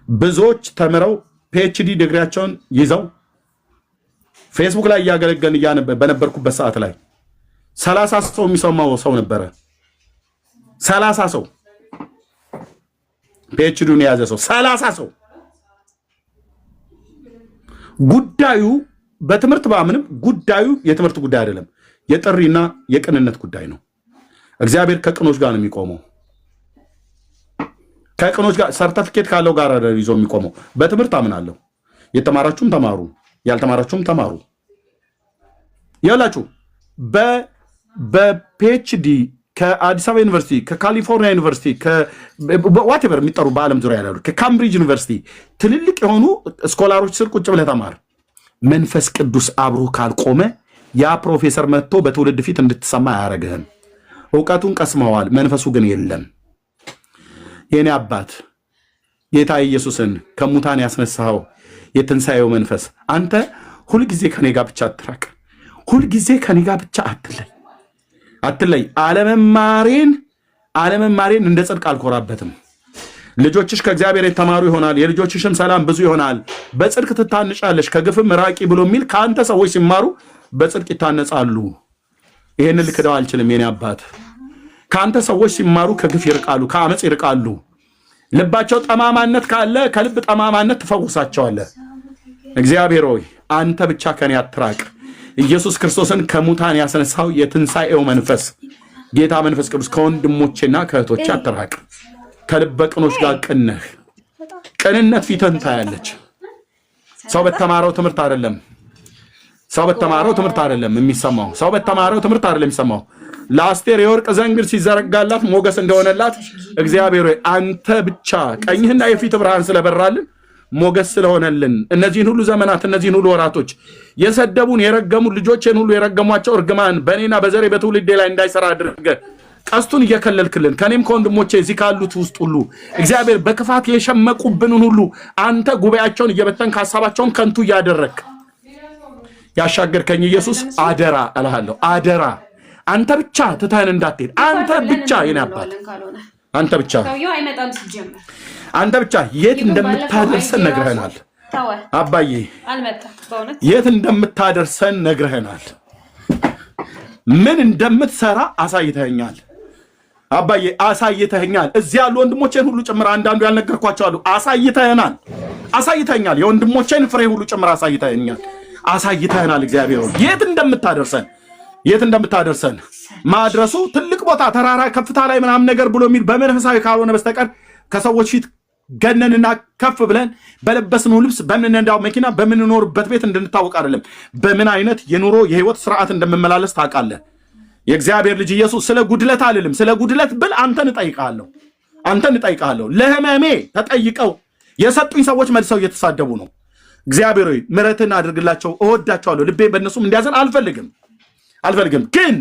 ብዙዎች ተምረው ፒኤችዲ ዲግሪያቸውን ይዘው ፌስቡክ ላይ እያገለገልን በነበርኩበት ሰዓት ላይ 30 ሰው የሚሰማው ሰው ነበረ። 30 ሰው ፒኤችዲውን የያዘ ሰው 30 ሰው። ጉዳዩ በትምህርት ባምንም ጉዳዩ የትምህርት ጉዳይ አይደለም፣ የጥሪና የቅንነት ጉዳይ ነው። እግዚአብሔር ከቅኖች ጋር ነው የሚቆመው። ከቅኖች ጋር ሰርተፊኬት ካለው ጋር ይዞ የሚቆመው። በትምህርት አምናለሁ። የተማራችሁም ተማሩ፣ ያልተማራችሁም ተማሩ። ይላችሁ በፒኤችዲ ከአዲስ አበባ ዩኒቨርሲቲ፣ ከካሊፎርኒያ ዩኒቨርሲቲ፣ ዋቴቨር የሚጠሩ በዓለም ዙሪያ ያሉ ከካምብሪጅ ዩኒቨርሲቲ ትልልቅ የሆኑ ስኮላሮች ስር ቁጭ ብለህ ተማር። መንፈስ ቅዱስ አብሮ ካልቆመ ያ ፕሮፌሰር መጥቶ በትውልድ ፊት እንድትሰማ አያረግህም። እውቀቱን ቀስመዋል፣ መንፈሱ ግን የለም። የኔ አባት ጌታ ኢየሱስን ከሙታን ያስነሳው የትንሣኤው መንፈስ አንተ ሁልጊዜ ከኔ ጋር ብቻ አትራቅ፣ ሁልጊዜ ከኔ ጋር ብቻ አትለይ። አለመማሬን እንደ ጽድቅ አልኮራበትም። ልጆችሽ ከእግዚአብሔር የተማሩ ይሆናል፣ የልጆችሽም ሰላም ብዙ ይሆናል፣ በጽድቅ ትታንጫለሽ፣ ከግፍም ራቂ ብሎ የሚል ከአንተ ሰዎች ሲማሩ በጽድቅ ይታነጻሉ። ይሄን ልክደው አልችልም። የኔ አባት ከአንተ ሰዎች ሲማሩ ከግፍ ይርቃሉ፣ ከአመፅ ይርቃሉ። ልባቸው ጠማማነት ካለ ከልብ ጠማማነት ትፈውሳቸዋለህ። እግዚአብሔር ሆይ አንተ ብቻ ከኔ አትራቅ። ኢየሱስ ክርስቶስን ከሙታን ያስነሳው የትንሣኤው መንፈስ ጌታ መንፈስ ቅዱስ ከወንድሞቼና ከእህቶቼ አትራቅ። ከልበ ቅኖች ጋር ቅነህ። ቅንነት ፊትህን ታያለች። ሰው በተማረው ትምህርት አይደለም የሚሰማው። ሰው በተማረው ትምህርት አይደለም የሚሰማው። ለአስቴር የወርቅ ዘንግር ሲዘረጋላት ሞገስ እንደሆነላት እግዚአብሔር ሆይ አንተ ብቻ ቀኝህና የፊት ብርሃን ስለበራልን ሞገስ ስለሆነልን እነዚህን ሁሉ ዘመናት እነዚህን ሁሉ ወራቶች የሰደቡን የረገሙን ልጆቼን ሁሉ የረገሟቸው እርግማን በእኔና በዘሬ በትውልዴ ላይ እንዳይሰራ አድርገህ ቀስቱን እየከለልክልን ከኔም ከወንድሞቼ እዚህ ካሉት ውስጥ ሁሉ እግዚአብሔር በክፋት የሸመቁብንን ሁሉ አንተ ጉባኤያቸውን እየበተንክ ሐሳባቸውን ከንቱ እያደረግክ ያሻገርከኝ ኢየሱስ አደራ እልሃለሁ። አደራ አንተ ብቻ ትተህን እንዳትሄድ። አንተ ብቻ የኔ አባት አንተ ብቻ የት እንደምታደርሰን ነግረህናል። አባዬ የት እንደምታደርሰን ነግረህናል። ምን እንደምትሰራ አሳይተኸኛል። አባዬ አሳይተኸኛል። እዚህ ያሉ ወንድሞቼን ሁሉ ጭምር አንዳንዱ ያልነገርኳቸው አሉ። አሳይተኸኛል። የወንድሞቼን ፍሬ ሁሉ ጭምር አሳይተኸናል። እግዚአብሔር የት እንደምታደርሰን ማድረሱ ትልቅ ቦታ ተራራ ከፍታ ላይ ምናምን ነገር ብሎ የሚል በመንፈሳዊ ካልሆነ በስተቀር ከሰዎች ፊት ገነንና ከፍ ብለን በለበስነው ልብስ በምንነዳው መኪና በምንኖርበት ቤት እንድንታወቅ አይደለም። በምን አይነት የኑሮ የህይወት ስርዓት እንደምመላለስ ታውቃለህ። የእግዚአብሔር ልጅ ኢየሱስ ስለ ጉድለት አልልም። ስለ ጉድለት ብል አንተን እጠይቃለሁ። ለህመሜ ተጠይቀው የሰጡኝ ሰዎች መልሰው እየተሳደቡ ነው። እግዚአብሔር ሆይ ምሕረትን አድርግላቸው። እወዳቸዋለሁ። ልቤ በእነሱም እንዲያዘን አልፈልግም። ግን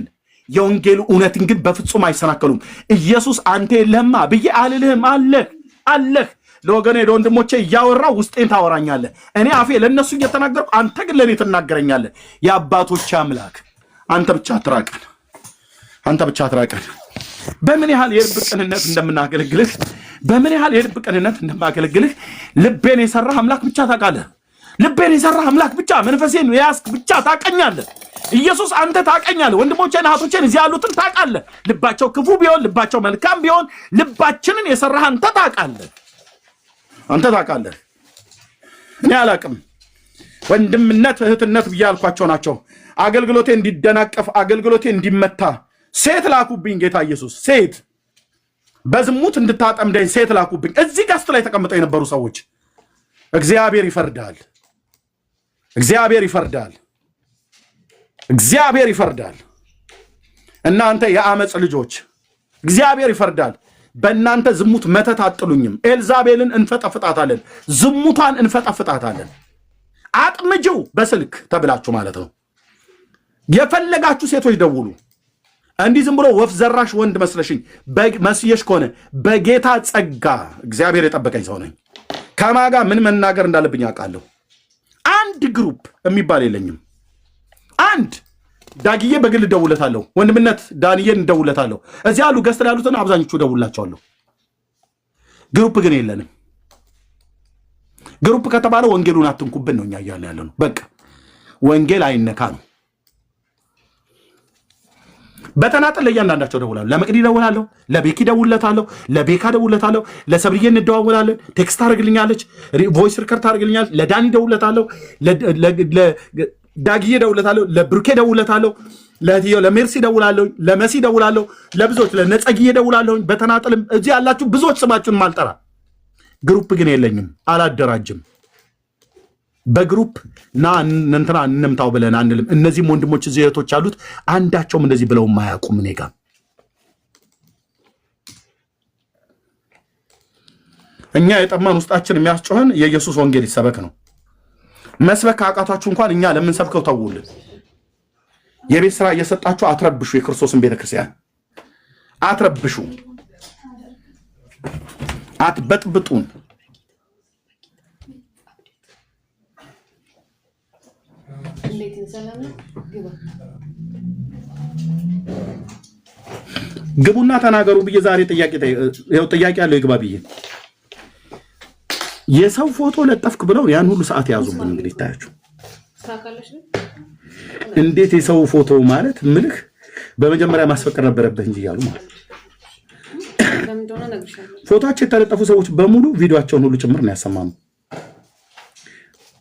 የወንጌሉ እውነትን ግን በፍጹም አይሰናከሉም። ኢየሱስ አንተ የለህማ ብዬ አልልህም። አለህ ለወገኔ ለወንድሞቼ እያወራው ውስጤን ታወራኛለህ። እኔ አፌ ለነሱ እየተናገርኩ አንተ ግን ለኔ ትናገረኛለህ። የአባቶች አምላክ አንተ ብቻ አትራቀን። በምን ያህል የልብ ቅንነት እንደማገለግልህ ልቤን የሰራህ አምላክ ብቻ ታውቃለህ። መንፈሴን ያስክ ብቻ ታውቀኛለህ። ኢየሱስ አንተ ታውቀኛለህ። ወንድሞቼና እህቶቼን እዚህ ያሉትን ታውቃለህ። ልባቸው ክፉ ቢሆን ልባቸው መልካም ቢሆን ልባችንን የሰራህ አንተ ታውቃለህ። እኔ አላውቅም። ወንድምነት እህትነት ብዬ ያልኳቸው ናቸው። አገልግሎቴ እንዲደናቀፍ አገልግሎቴ እንዲመታ ሴት ላኩብኝ። ጌታ ኢየሱስ ሴት በዝሙት እንድታጠምደኝ ሴት ላኩብኝ። እዚህ ጋስት ላይ ተቀምጠው የነበሩ ሰዎች እግዚአብሔር ይፈርዳል። እናንተ የአመጽ ልጆች እግዚአብሔር ይፈርዳል። በእናንተ ዝሙት መተት አጥሉኝም። ኤልዛቤልን እንፈጠፍጣታለን፣ ዝሙቷን እንፈጠፍጣታለን። አጥምጂው በስልክ ተብላችሁ ማለት ነው። የፈለጋችሁ ሴቶች ደውሉ። እንዲህ ዝም ብሎ ወፍ ዘራሽ ወንድ መስየሽ ከሆነ በጌታ ጸጋ እግዚአብሔር የጠበቀኝ ሰው ነኝ። ከማጋ ምን መናገር እንዳለብኝ አውቃለሁ። አንድ ግሩፕ የሚባል የለኝም። አንድ ዳግዬ በግል ደውለታለሁ። ወንድምነት ዳንኤል ደውለታለሁ። እዚህ ያሉ ገስት ላይ ያሉትን አብዛኞቹ ደውላቸዋለሁ። ግሩፕ ግን የለንም። ግሩፕ ከተባለ ወንጌሉን አትንኩብን ነው እኛ እያለ ያለ ነው። በቃ ወንጌል አይነካ ነው። በተናጠል ለእያንዳንዳቸው ደውላለሁ። ለመቅዲ ደውላለሁ፣ ለቤኪ ደውለታለሁ፣ ለቤካ ደውለታለሁ፣ ለሰብርዬ እንደዋወላለን። ቴክስት ታደርግልኛለች፣ ቮይስ ሪከርድ ታደርግልኛለች። ለዳኒ ደውለታለሁ፣ ዳግዬ ደውለታለሁ፣ ለብሩኬ ደውለታለሁ፣ ለሜርሲ ደውላለሁ፣ ለመሲ ደውላለሁ፣ ለብዙዎች ለነጸግዬ ደውላለሁ። በተናጠልም እዚህ ያላችሁ ብዙዎች ስማችሁን ማልጠራ። ግሩፕ ግን የለኝም፣ አላደራጅም። በግሩፕ ና እንትና እንምታው ብለን አንልም። እነዚህም ወንድሞች እዚህ እህቶች አሉት አንዳቸውም እንደዚህ ብለው ማያውቁም። እኔ ጋር እኛ የጠማን ውስጣችን የሚያስጮህን የኢየሱስ ወንጌል ይሰበክ ነው። መስበክ አቃታችሁ እንኳን እኛ ለምንሰብከው ተውልን። የቤት ስራ እየሰጣችሁ አትረብሹ። የክርስቶስን ቤተክርስቲያን አትረብሹ፣ አትበጥብጡን። ግቡና ተናገሩ ብዬ ዛሬ ጥያቄ ያለው ይግባ ብዬ የሰው ፎቶ ለጠፍክ ብለው ያን ሁሉ ሰዓት ያዙብን። እንግዲህ ታያችሁ እንዴት የሰው ፎቶ ማለት ምልህ በመጀመሪያ ማስፈቀድ ነበረብህ እንጂ ያሉ ማለት ፎቶአቸው የተለጠፉ ሰዎች በሙሉ ቪዲዮአቸውን ሁሉ ጭምር ነው ያሰማሙ።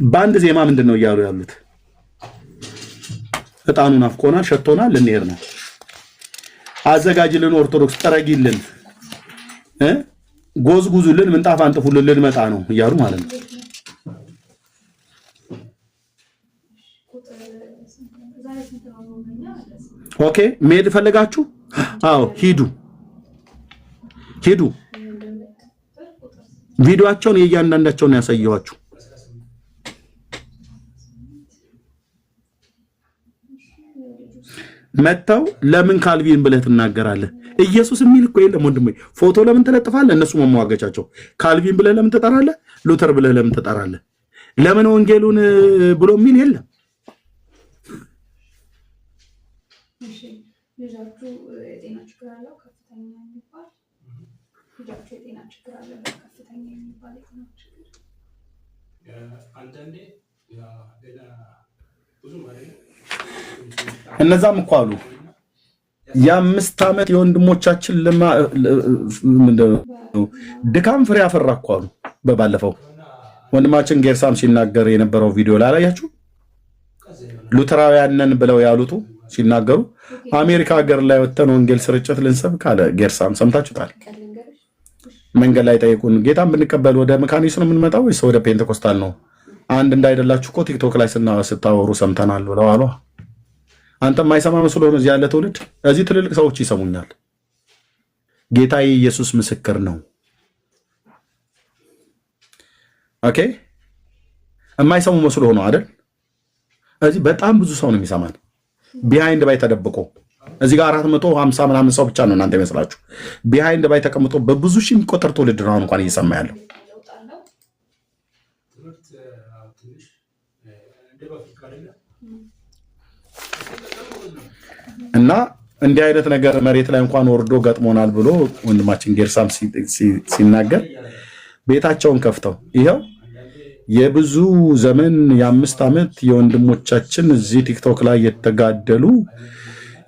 በአንድ ዜማ ምንድን ነው እያሉ ያሉት? እጣኑን አፍቆናል፣ ሸቶናል፣ ልንሄድ ነው። አዘጋጅልን፣ ኦርቶዶክስ ጠረጊልን፣ ጎዝጉዙልን፣ ምንጣፍ አንጥፉልን፣ ልንመጣ ነው እያሉ ማለት ነው። ኦኬ መሄድ ፈለጋችሁ? አዎ ሂዱ። ቪዲዮአቸውን የእያንዳንዳቸውን ያሳየዋችሁ። መተው ለምን ካልቪን ብለህ ትናገራለህ? ኢየሱስ የሚል እኮ የለም ወንድሜ። ፎቶ ለምን ትለጥፋለህ? እነሱ መሟገቻቸው። ካልቪን ብለህ ለምን ትጠራለህ? ሉተር ብለህ ለምን ትጠራለህ? ለምን ወንጌሉን ብሎ የሚል የለም። ልጃችሁ የጤና ችግር አለው ከፍተኛ የሚባል ልጃችሁ የጤና ችግር አለበት ከፍተኛ የሚባል የጤና ችግር እነዛም እኮ አሉ የ5 ዓመት የወንድሞቻችን ድካም ፍሬ አፈራ እኮ አሉ። በባለፈው ወንድማችን ጌርሳም ሲናገር የነበረው ቪዲዮ ላይ አላያችሁ? ሉተራውያንን ብለው ያሉቱ ሲናገሩ አሜሪካ ሀገር ላይ ወተን ወንጌል ስርጭት ልንሰብክ አለ ጌርሳም። ሰምታችሁታል? መንገድ ላይ ጠይቁን፣ ጌታን ብንቀበል ወደ መካኒሱ ነው የምንመጣው ወይስ ወደ ፔንቴኮስታል ነው? አንድ እንዳይደላችሁ እኮ ቲክቶክ ላይ ስታወሩ ሰምተናል ብለው አሉ። አንተ የማይሰማ መስሎ ነው እዚህ ያለ ትውልድ። እዚህ ትልልቅ ሰዎች ይሰሙኛል። ጌታዬ ኢየሱስ ምስክር ነው። ኦኬ፣ የማይሰሙ መስሎ ሆኖ አይደል? እዚህ በጣም ብዙ ሰው ነው የሚሰማን። ቢሃይንድ ባይ ተደብቆ እዚህ ጋር 450 ምናምን ሰው ብቻ ነው እናንተ ይመስላችሁ። ቢሃይንድ ባይ ተቀምጦ በብዙ ሺህ የሚቆጠር ትውልድ ነው እንኳን እየሰማ ያለው። እና እንዲህ አይነት ነገር መሬት ላይ እንኳን ወርዶ ገጥሞናል ብሎ ወንድማችን ጌርሳም ሲናገር ቤታቸውን ከፍተው ይኸው የብዙ ዘመን የ5 ዓመት የወንድሞቻችን እዚህ ቲክቶክ ላይ የተጋደሉ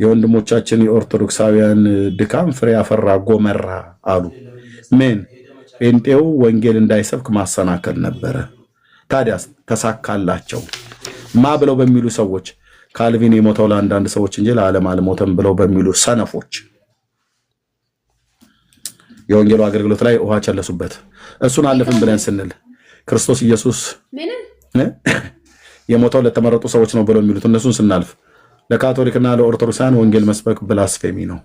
የወንድሞቻችን የኦርቶዶክሳውያን ድካም ፍሬ አፈራ ጎመራ አሉ። ምን ጴንጤው ወንጌል እንዳይሰብክ ማሰናከል ነበረ። ታዲያስ ተሳካላቸው። ማ ብለው በሚሉ ሰዎች ካልቪን የሞተው ለአንዳንድ ሰዎች እንጂ ለዓለም አልሞተም ብለው በሚሉ ሰነፎች የወንጌሉ አገልግሎት ላይ ውሃ ቸለሱበት። እሱን አለፍን ብለን ስንል ክርስቶስ ኢየሱስ የሞተው ለተመረጡ ሰዎች ነው ብለው የሚሉት እነሱን ስናልፍ ለካቶሊክና ለኦርቶዶክሳን ወንጌል መስበክ ብላስፌሚ ነው።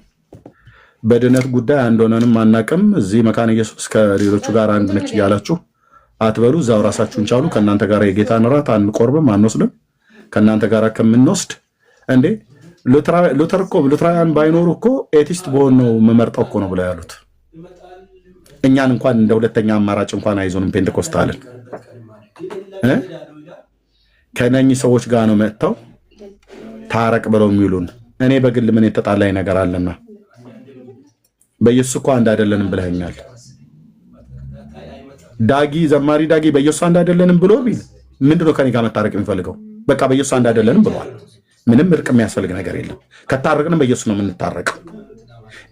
በድነት ጉዳይ አንድ ሆነንም አናቅም። እዚህ መካነ ኢየሱስ ከሌሎቹ ጋር አንድ ነች እያላችሁ አትበሉ። እዛው ራሳችሁን ቻሉ። ከእናንተ ጋር የጌታን እራት አንቆርብም አንወስድም። ከእናንተ ጋር ከምንወስድ እንዴ ሉተራውያን ባይኖሩ እኮ ኤቲስት በሆን ነው መመርጠው እኮ ነው ብለው ያሉት። እኛን እንኳን እንደ ሁለተኛ አማራጭ እንኳን አይዞንም ፔንቴኮስታልን። ከነኚህ ሰዎች ጋር ነው መጥተው ታረቅ ብለው የሚሉን። እኔ በግል ምን የተጣላኝ ነገር አለና በኢየሱስ እኮ አንድ አይደለንም ብለኸኛል። ዳጊ ዘማሪ ዳጊ በኢየሱስ አንድ አይደለንም ብሎ ቢል ምንድነው ከኔ ጋር መታረቅ የሚፈልገው? በቃ በኢየሱስ አንድ አይደለንም ብሏል። ምንም እርቅ የሚያስፈልግ ነገር የለም። ከታረቅንም በኢየሱስ ነው የምንታረቀው።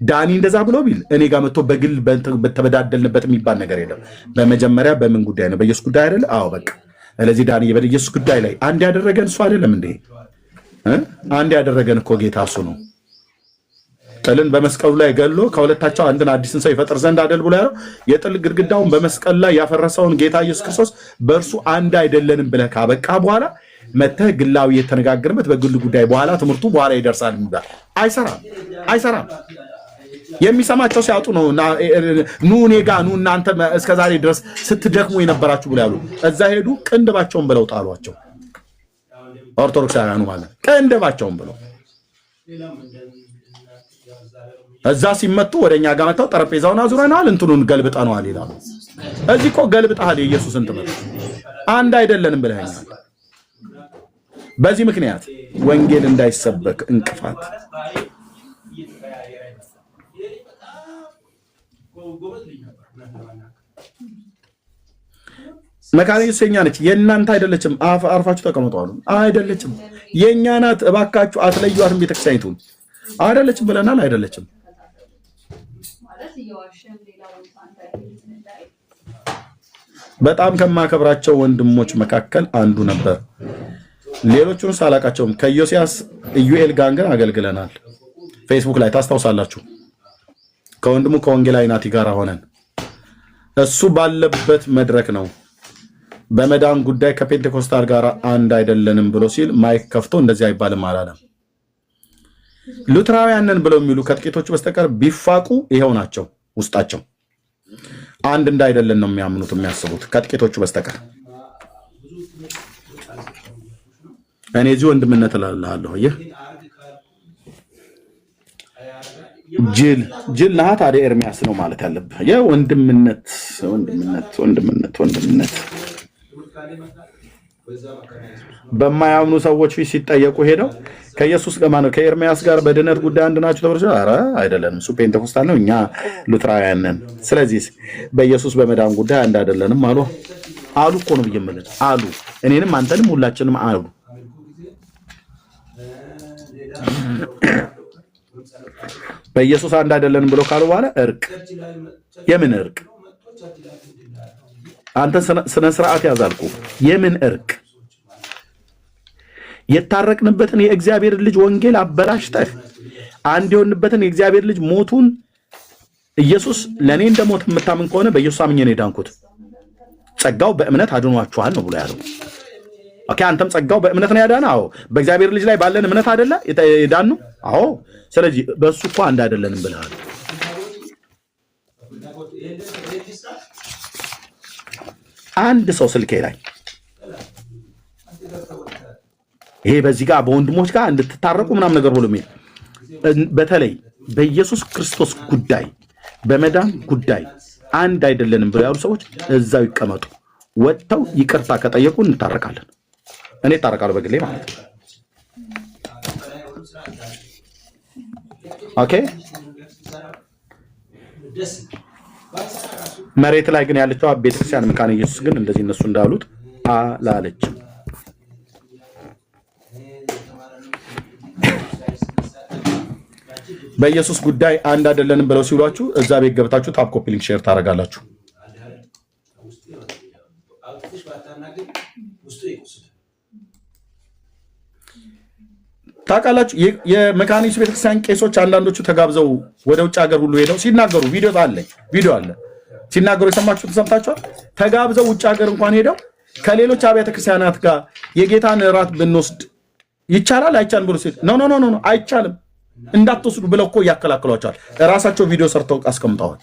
ዳኒ እንደዛ ብሎ ቢል እኔ ጋር መጥቶ በግል በተበዳደልንበት የሚባል ነገር የለም። በመጀመሪያ በምን ጉዳይ ነው? በኢየሱስ ጉዳይ አይደለ? አዎ በቃ ስለዚህ ዳኒ በኢየሱስ ጉዳይ ላይ አንድ ያደረገን እሱ አይደለም እንዴ? አንድ ያደረገን እኮ ጌታ እሱ ነው። ጥልን በመስቀሉ ላይ ገሎ ከሁለታቸው አንድን አዲስን ሰው ይፈጥር ዘንድ አደል ብሎ ያለው የጥል ግድግዳውን በመስቀል ላይ ያፈረሰውን ጌታ ኢየሱስ ክርስቶስ በእርሱ አንድ አይደለንም ብለህ ካበቃ በኋላ መተህ ግላዊ የተነጋገርበት በግል ጉዳይ በኋላ ትምህርቱ በኋላ ይደርሳል የሚባል አይሰራም። የሚሰማቸው ሲያጡ ነው። ኑ እኔ ጋ ኑ እናንተ እስከዛሬ ድረስ ስትደክሙ የነበራችሁ ብለው ያሉ እዛ ሄዱ። ቅንድባቸውን ብለው ጣሏቸው። ኦርቶዶክሳውያኑ ማለት ቅንድባቸውን ብለው እዛ ሲመጡ ወደኛ ጋር መጥተው ጠረጴዛውን አዙረናል እንትኑን ገልብጠነዋል ይላሉ። እዚህ እኮ ገልብጠሃል የኢየሱስን ትምህርት አንድ አይደለንም ብለኸኛል። በዚህ ምክንያት ወንጌል እንዳይሰበክ እንቅፋት መካነ ኢየሱስ የኛ ነች፣ የእናንተ አይደለችም። አርፋችሁ ተቀመጧሉ። አይደለችም፣ የኛ ናት። እባካችሁ አትለዩአትም። ቤተክርስቲያኒቱን አይደለችም ብለናል። አይደለችም በጣም ከማከብራቸው ወንድሞች መካከል አንዱ ነበር። ሌሎቹን ሳላቃቸውም ከዮሲያስ ኢዩኤል ጋር ግን አገልግለናል። ፌስቡክ ላይ ታስታውሳላችሁ። ከወንድሙ ከወንጌላዊ ናቲ ጋር ሆነን እሱ ባለበት መድረክ ነው በመዳን ጉዳይ ከፔንቴኮስታል ጋር አንድ አይደለንም ብሎ ሲል ማይክ ከፍቶ እንደዚህ አይባልም አላለም። ሉትራውያንን ብለው የሚሉ ከጥቂቶቹ በስተቀር ቢፋቁ ይሄው ናቸው። ውስጣቸው አንድ እንዳይደለን ነው የሚያምኑት የሚያስቡት ከጥቂቶቹ በስተቀር። እኔ እዚህ ወንድምነት እላለሁ። ይህ ጅል ነህ ታዲያ ኤርሚያስ ነው ማለት ያለብህ። የወንድምነት በማያምኑ ሰዎች ፊት ሲጠየቁ ሄደው ከኢየሱስ ጋር ነው ከኤርሚያስ ጋር በድነት ጉዳይ አንድ ናችሁ ተብሎ ኧረ አይደለንም፣ እሱ ፔንቴኮስታል ነው፣ እኛ ሉትራውያን ነን። ስለዚህ በኢየሱስ በመዳን ጉዳይ አንድ አይደለንም አሉ። አሉ እኮ ነው ብየመለስ አሉ እኔንም አንተንም ሁላችንም አሉ በኢየሱስ አንድ አይደለንም ብሎ ካሉ በኋላ እርቅ የምን እርቅ አንተ ስነ ስርዓት ያዛልኩ የምን እርቅ የታረቅንበትን የእግዚአብሔር ልጅ ወንጌል አበላሽተህ አንድ የሆንበትን የእግዚአብሔር ልጅ ሞቱን ኢየሱስ ለኔ እንደሞት የምታምን ከሆነ በኢየሱስ አምኜ ነው ዳንኩት ጸጋው በእምነት አድኗችኋል ነው ብሎ ያለው ኦኬ አንተም ጸጋው በእምነት ነው ያዳነው አዎ በእግዚአብሔር ልጅ ላይ ባለን እምነት አይደለ የዳኑ አዎ ስለዚህ በሱ እኮ አንድ አይደለንም ብለሃል አንድ ሰው ስልኬ ላይ ይሄ በዚህ ጋር በወንድሞች ጋር እንድትታረቁ ምናም ነገር ብሎ የሚል በተለይ በኢየሱስ ክርስቶስ ጉዳይ በመዳን ጉዳይ አንድ አይደለንም ብለው ያሉ ሰዎች እዛው ይቀመጡ ወጥተው ይቅርታ ከጠየቁ እንታረቃለን እኔ ታረቃለሁ በግሌ ማለት ነው ኦኬ መሬት ላይ ግን ያለችው ቤተክርስቲያን መካነ ኢየሱስ ግን እንደዚህ እነሱ እንዳሉት አላለችም በኢየሱስ ጉዳይ አንድ አይደለንም ብለው ሲሏችሁ እዛ ቤት ገብታችሁ ታፕ ኮፒ ሊንክ ሼር ታረጋላችሁ ታውቃላችሁ የመካነ ኢየሱስ ቤተክርስቲያን ቄሶች አንዳንዶቹ ተጋብዘው ወደ ውጭ ሀገር ሁሉ ሄደው ሲናገሩ ቪዲዮ አለ ሲናገሩ የሰማችሁት ሰምታችኋል ተጋብዘው ውጭ ሀገር እንኳን ሄደው ከሌሎች አብያተ ክርስቲያናት ጋር የጌታን ራት ብንወስድ ይቻላል አይቻልም ብሎ ሲል ኖ አይቻልም እንዳትወስዱ ብለው እኮ ያከላክሏቸዋል ራሳቸው ቪዲዮ ሰርተው አስቀምጠዋል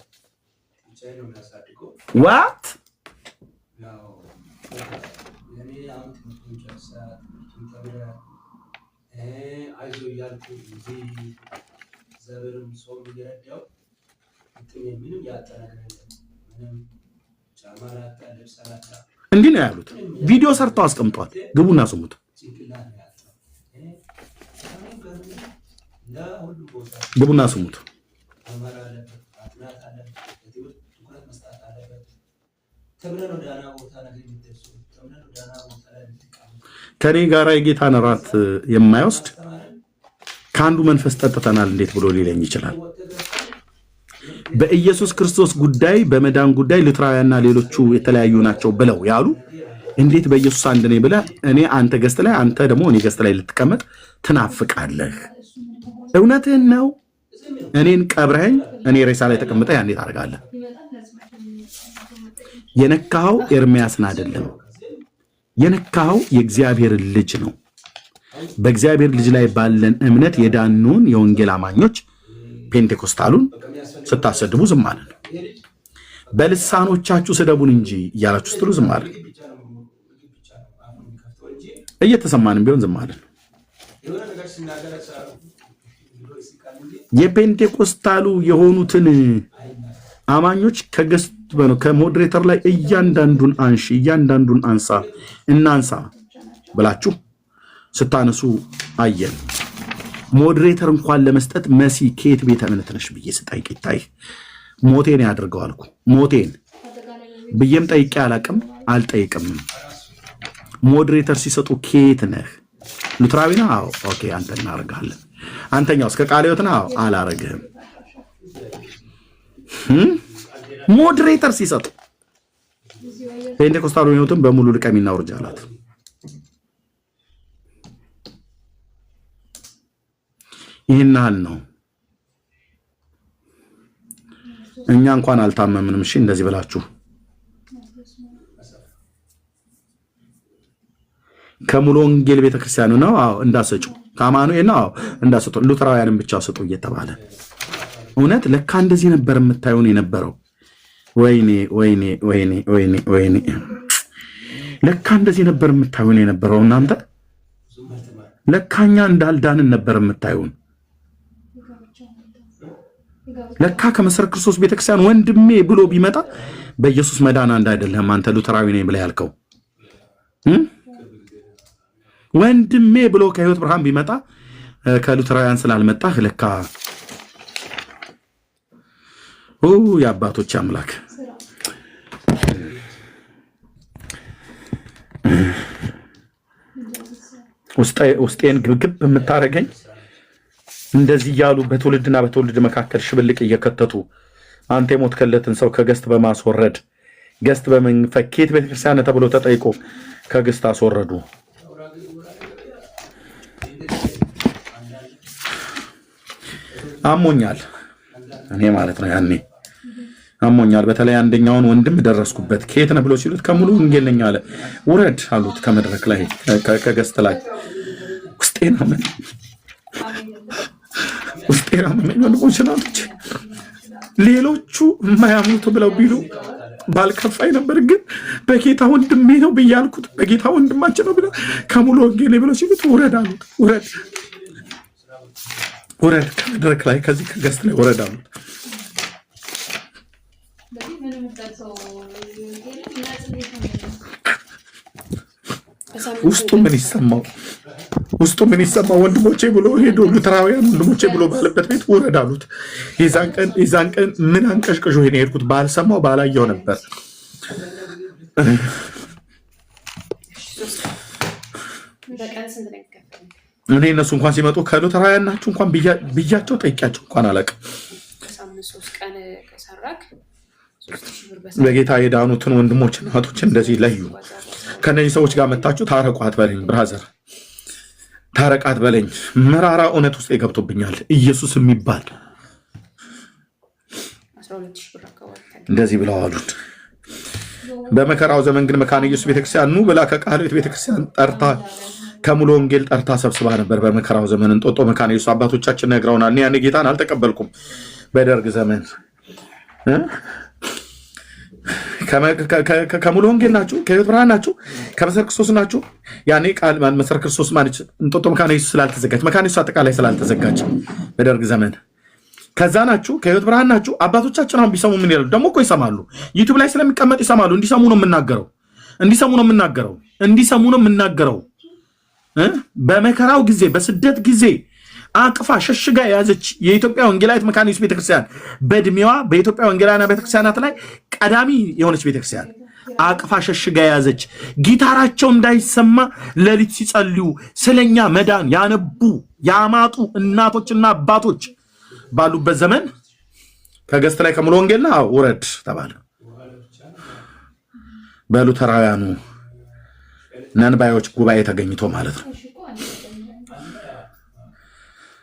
ዋት እንዲህ ነው ያሉት ቪዲዮ ሰርተው አስቀምጠዋል ግቡና ስሙት ግቡና ስሙት ከኔ ጋራ የጌታን ራት የማይወስድ ከአንዱ መንፈስ ጠጥተናል እንዴት ብሎ ሊለኝ ይችላል በኢየሱስ ክርስቶስ ጉዳይ በመዳን ጉዳይ ሉትራውያንና ሌሎቹ የተለያዩ ናቸው ብለው ያሉ እንዴት በኢየሱስ አንድ ነኝ ብለህ እኔ አንተ ገስት ላይ አንተ ደግሞ እኔ ገስት ላይ ልትቀመጥ ትናፍቃለህ እውነትህን ነው እኔን ቀብረኸኝ እኔ ሬሳ ላይ ተቀምጠ ያኔ ታደርጋለህ የነካው ኤርሚያስን አይደለም የነካው የእግዚአብሔር ልጅ ነው በእግዚአብሔር ልጅ ላይ ባለን እምነት የዳኑን የወንጌል አማኞች ፔንቴኮስታሉን ስታሰድቡ ዝም አለን በልሳኖቻችሁ ስደቡን እንጂ እያላችሁ ስትሉ ዝም አለን እየተሰማንም ቢሆን ዝም አለን የፔንቴኮስታሉ የሆኑትን አማኞች ከገስት ከሞዴሬተር ላይ እያንዳንዱን እናንሳ ብላችሁ ስታነሱ አየን ሞዴሬተር እንኳን ለመስጠት መሲ ከየት ቤተ እምነት ነሽ ብዬ ስጠይቅ ይታይ ሞቴን ያድርገው አልኩ ሞቴን ብዬም ጠይቄ አላቅም አልጠይቅም ሞዴሬተር ሲሰጡ ከየት ነህ ሉትራዊ ነህ አዎ ኦኬ አንተ እናደርጋለን አንተኛው እስከ ቃለ ሕይወት ነው አላረግህም ሞዴሬተር ሲሰጡ ፔንቴኮስታሉ የሆኑትን በሙሉ ልቀሚና ወርጃላት ይህናል ነው እኛ እንኳን አልታመምንም እሺ እንደዚህ ብላችሁ ከሙሉ ወንጌል ቤተክርስቲያኑ ነው አዎ እንዳሰጩ ከአማኑኤል ነው አዎ እንዳሰጡ ሉትራውያንን ብቻ ሰጡ እየተባለ እውነት ለካ እንደዚህ ነበር የምታዩን የነበረው ወይኔ ለካ እንደዚህ ነበር የምታዩን የነበረው እናንተ ለካኛ እንዳልዳንን ነበር የምታዩን ለካ ከመሰረት ክርስቶስ ቤተክርስቲያን ወንድሜ ብሎ ቢመጣ በኢየሱስ መዳን አንድ አይደለም አንተ ሉትራዊ ነኝ ብለህ ያልከው ወንድሜ ብሎ ከህይወት ብርሃን ቢመጣ ከሉትራውያን ስላልመጣህ ለካ የአባቶች አምላክ ውስጤን ግብግብ የምታረገኝ እንደዚህ ያሉ በትውልድና በትውልድ መካከል ሽብልቅ እየከተቱ አንተ የሞትከለትን ሰው ከገስት በማስወረድ ገስት በመንፈኬት ቤተክርስቲያን ተብሎ ተጠይቆ ከገስት አስወረዱ። አሞኛል እኔ ማለት ነው። ያኔ አሞኛል። በተለይ አንደኛውን ወንድም ደረስኩበት። ከየት ነው ብሎ ሲሉት ከሙሉ ወንጌል ነኝ አለ። ውረድ አሉት ከመድረክ ላይ ከገስት ላይ ውስጤን አመመኝ። ወንድሞች ናቶች ሌሎቹ የማያምኑት ብለው ቢሉ ባልከፋይ ነበር። ግን በጌታ ወንድሜ ነው ብያልኩት በጌታ ወንድማችን ነው ብለው ከሙሉ ወንጌል ብለው ሲሉት ውረድ አሉት። ውረድ ከመድረክ ላይ ከዚህ ከገስት ላይ ውረድ አሉት። ውስጡ ምን ይሰማው ወንድሞቼ ብሎ ሄዶ ሉተራውያን ወንድሞቼ ብሎ ባለበት ቤት ውረድ አሉት። የዛን ቀን ምን አንቀሽቅሾ ሄን ሄድኩት ባልሰማው ባላየው ነበር። እኔ እነሱ እንኳን ሲመጡ ከሉተራውያን ናችሁ እንኳን ብያቸው ጠይቂያቸው እንኳን አላውቅም። በጌታ የዳኑትን ወንድሞችና እህቶች እንደዚህ ለዩ። ከነዚህ ሰዎች ጋር መታችሁ ታረቁ አትበለኝ ብራዘር፣ ታረቅ አትበለኝ። መራራ እውነት ውስጥ ገብቶብኛል። ኢየሱስ የሚባል እንደዚህ ብለው አሉን። በመከራው ዘመን ግን መካነ ኢየሱስ ቤተክርስቲያን ኑ ብላ ከቃል ቤት ቤተክርስቲያን ጠርታ ከሙሉ ወንጌል ጠርታ ሰብስባ ነበር። በመከራው ዘመን እንጦጦ መካነ ኢየሱስ አባቶቻችን ነግረውናል። እኔ ያኔ ጌታን አልተቀበልኩም። በደርግ ዘመን ከሙሉ ወንጌል ናችሁ፣ ከሕይወት ብርሃን ናችሁ፣ ከመሰረ ክርስቶስ ናችሁ። ያኔ ቃል መሰረ ክርስቶስ ማለት እንጦጦ መካነ ኢየሱስ ስላልተዘጋጅ መካነ ኢየሱስ አጠቃላይ ስላልተዘጋጅ በደርግ ዘመን ከዛ ናችሁ፣ ከሕይወት ብርሃን ናችሁ። አባቶቻችን አሁን ቢሰሙ ምን ይላሉ? ደግሞ እኮ ይሰማሉ። ዩቲዩብ ላይ ስለሚቀመጥ ይሰማሉ። እንዲሰሙ ነው የምናገረው። በመከራው ጊዜ በስደት ጊዜ አቅፋ ሸሽጋ የያዘች የኢትዮጵያ ወንጌላዊት መካነ ኢየሱስ ቤተክርስቲያን በእድሜዋ በኢትዮጵያ ወንጌላውያን ቤተክርስቲያናት ላይ ቀዳሚ የሆነች ቤተክርስቲያን አቅፋ ሸሽጋ የያዘች ጊታራቸው እንዳይሰማ ሌሊት ሲጸልዩ ስለኛ መዳን ያነቡ ያማጡ እናቶችና አባቶች ባሉበት ዘመን ከገስት ላይ ከሙሉ ወንጌልና ውረድ ተባለ። በሉተራውያኑ ነንባዮች ጉባኤ ተገኝቶ ማለት ነው።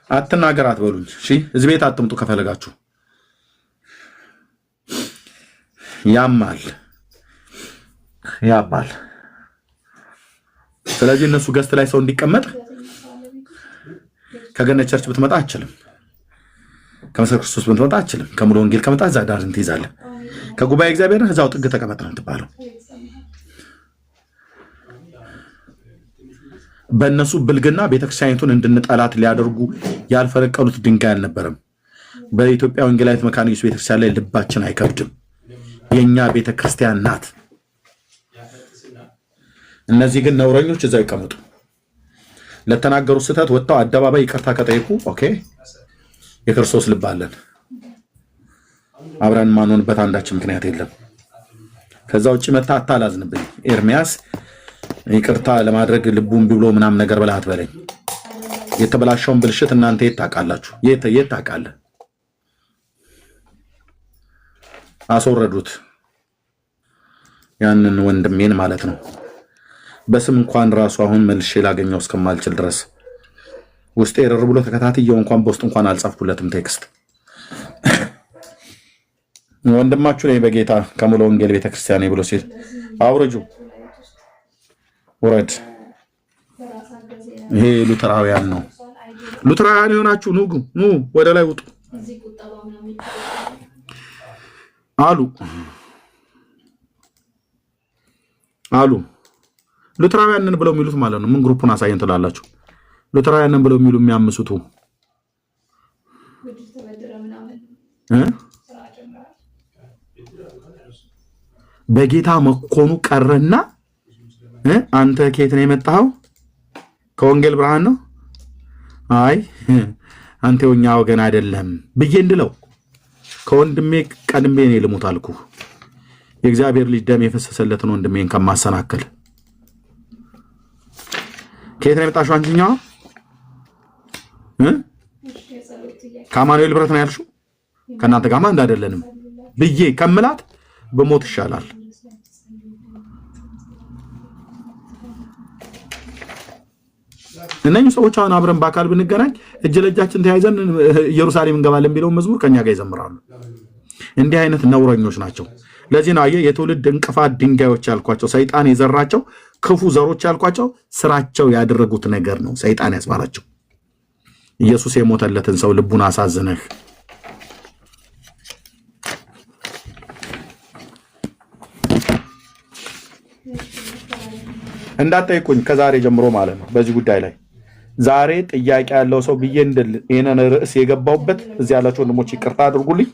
አትናገር አትበሉኝ። እሺ እዚህ ቤት አትምጡ ከፈለጋችሁ። ያማል። ስለዚህ እነሱ ገስት ላይ ሰው እንዲቀመጥ ከገነት ቸርች ብትመጣ አችልም፣ ከመሰረ ክርስቶስ ብትመጣ አችልም። ከሙሉ ወንጌል ከመጣ እዛ ዳር እንትይዛለህ። ከጉባኤ እግዚአብሔር እዛው ጥግ ተቀመጥ ነው የምትባለው። በእነሱ ብልግና ቤተክርስቲያኒቱን እንድንጠላት ሊያደርጉ ያልፈለቀሉት ድንጋይ አልነበረም። በኢትዮጵያ ወንጌላዊት መካነ ኢየሱስ ቤተክርስቲያን ላይ ልባችን አይከብድም። የኛ ቤተክርስቲያን ናት። እነዚህ ግን ነውረኞች እዛው ይቀመጡ። ለተናገሩ ስህተት ወጥተው አደባባይ ይቅርታ ከጠይቁ ኦኬ፣ የክርስቶስ ልብ አለን። አብረን ማንሆንበት አንዳችን ምክንያት የለም። ከዛ ውጭ መታ አታላዝንብኝ። ኤርሚያስ ይቅርታ ለማድረግ ልቡን ብሎ ምናምን ነገር ብለህ አትበለኝ። የተበላሸውን ብልሽት እናንተ የት ታውቃላችሁ? የት ታውቃለህ? አስወረዱት ያንን ወንድሜን ማለት ነው። በስም እንኳን ራሱ አሁን መልሼ ላገኘው እስከማልችል ድረስ ውስጤ እርር ብሎ ተከታትየው እንኳን በውስጥ እንኳን አልጻፍኩለትም ቴክስት። ወንድማችሁ ነኝ በጌታ ከሙሉ ወንጌል ቤተክርስቲያን ብሎ ሲል አውርጁ፣ ውረድ። ይሄ ሉተራውያን ነው። ሉተራውያን የሆናችሁ ኑ ወደ ላይ ውጡ አሉ። ሉተራውያንን ብለው የሚሉት ማለት ነው። ምን ግሩፑን አሳየን ትላላችሁ? ሉተራውያንን ብለው የሚሉ የሚያምሱቱ በጌታ መኮኑ ቀረና አንተ ከየት ነው የመጣኸው? ከወንጌል ብርሃን ነው? አይ አንተ የኛ ወገን አይደለም ብዬ እንድለው ከወንድሜ ቀድሜ እኔ ልሙት አልኩ። የእግዚአብሔር ልጅ ደም የፈሰሰለትን ወንድሜን ከማሰናከል ከየት ነው የመጣሽው አንቺኛዋ? ከአማኑኤል ህብረት ነው ያልሽው? ከእናንተ ጋርማ እንዳይደለንም ብዬ ከምላት በሞት ይሻላል። እነኚህ ሰዎች አሁን አብረን በአካል ብንገናኝ እጅ ለእጃችን ተያይዘን ኢየሩሳሌም እንገባለን ቢለው መዝሙር ከኛ ጋር ይዘምራሉ። እንዲህ አይነት ነውረኞች ናቸው። ለዚህ ነው የትውልድ እንቅፋት ድንጋዮች ያልኳቸው፣ ሰይጣን የዘራቸው ክፉ ዘሮች ያልኳቸው ስራቸው ያደረጉት ነገር ነው ሰይጣን ያስባላቸው። ኢየሱስ የሞተለትን ሰው ልቡን አሳዝነህ እንዳትጠይቁኝ ከዛሬ ጀምሮ ማለት ነው በዚህ ጉዳይ ላይ ዛሬ ጥያቄ ያለው ሰው ብዬ እንድል ይሄንን ርዕስ የገባውበት እዚህ ያላችሁ ወንድሞች ይቅርታ አድርጉልኝ።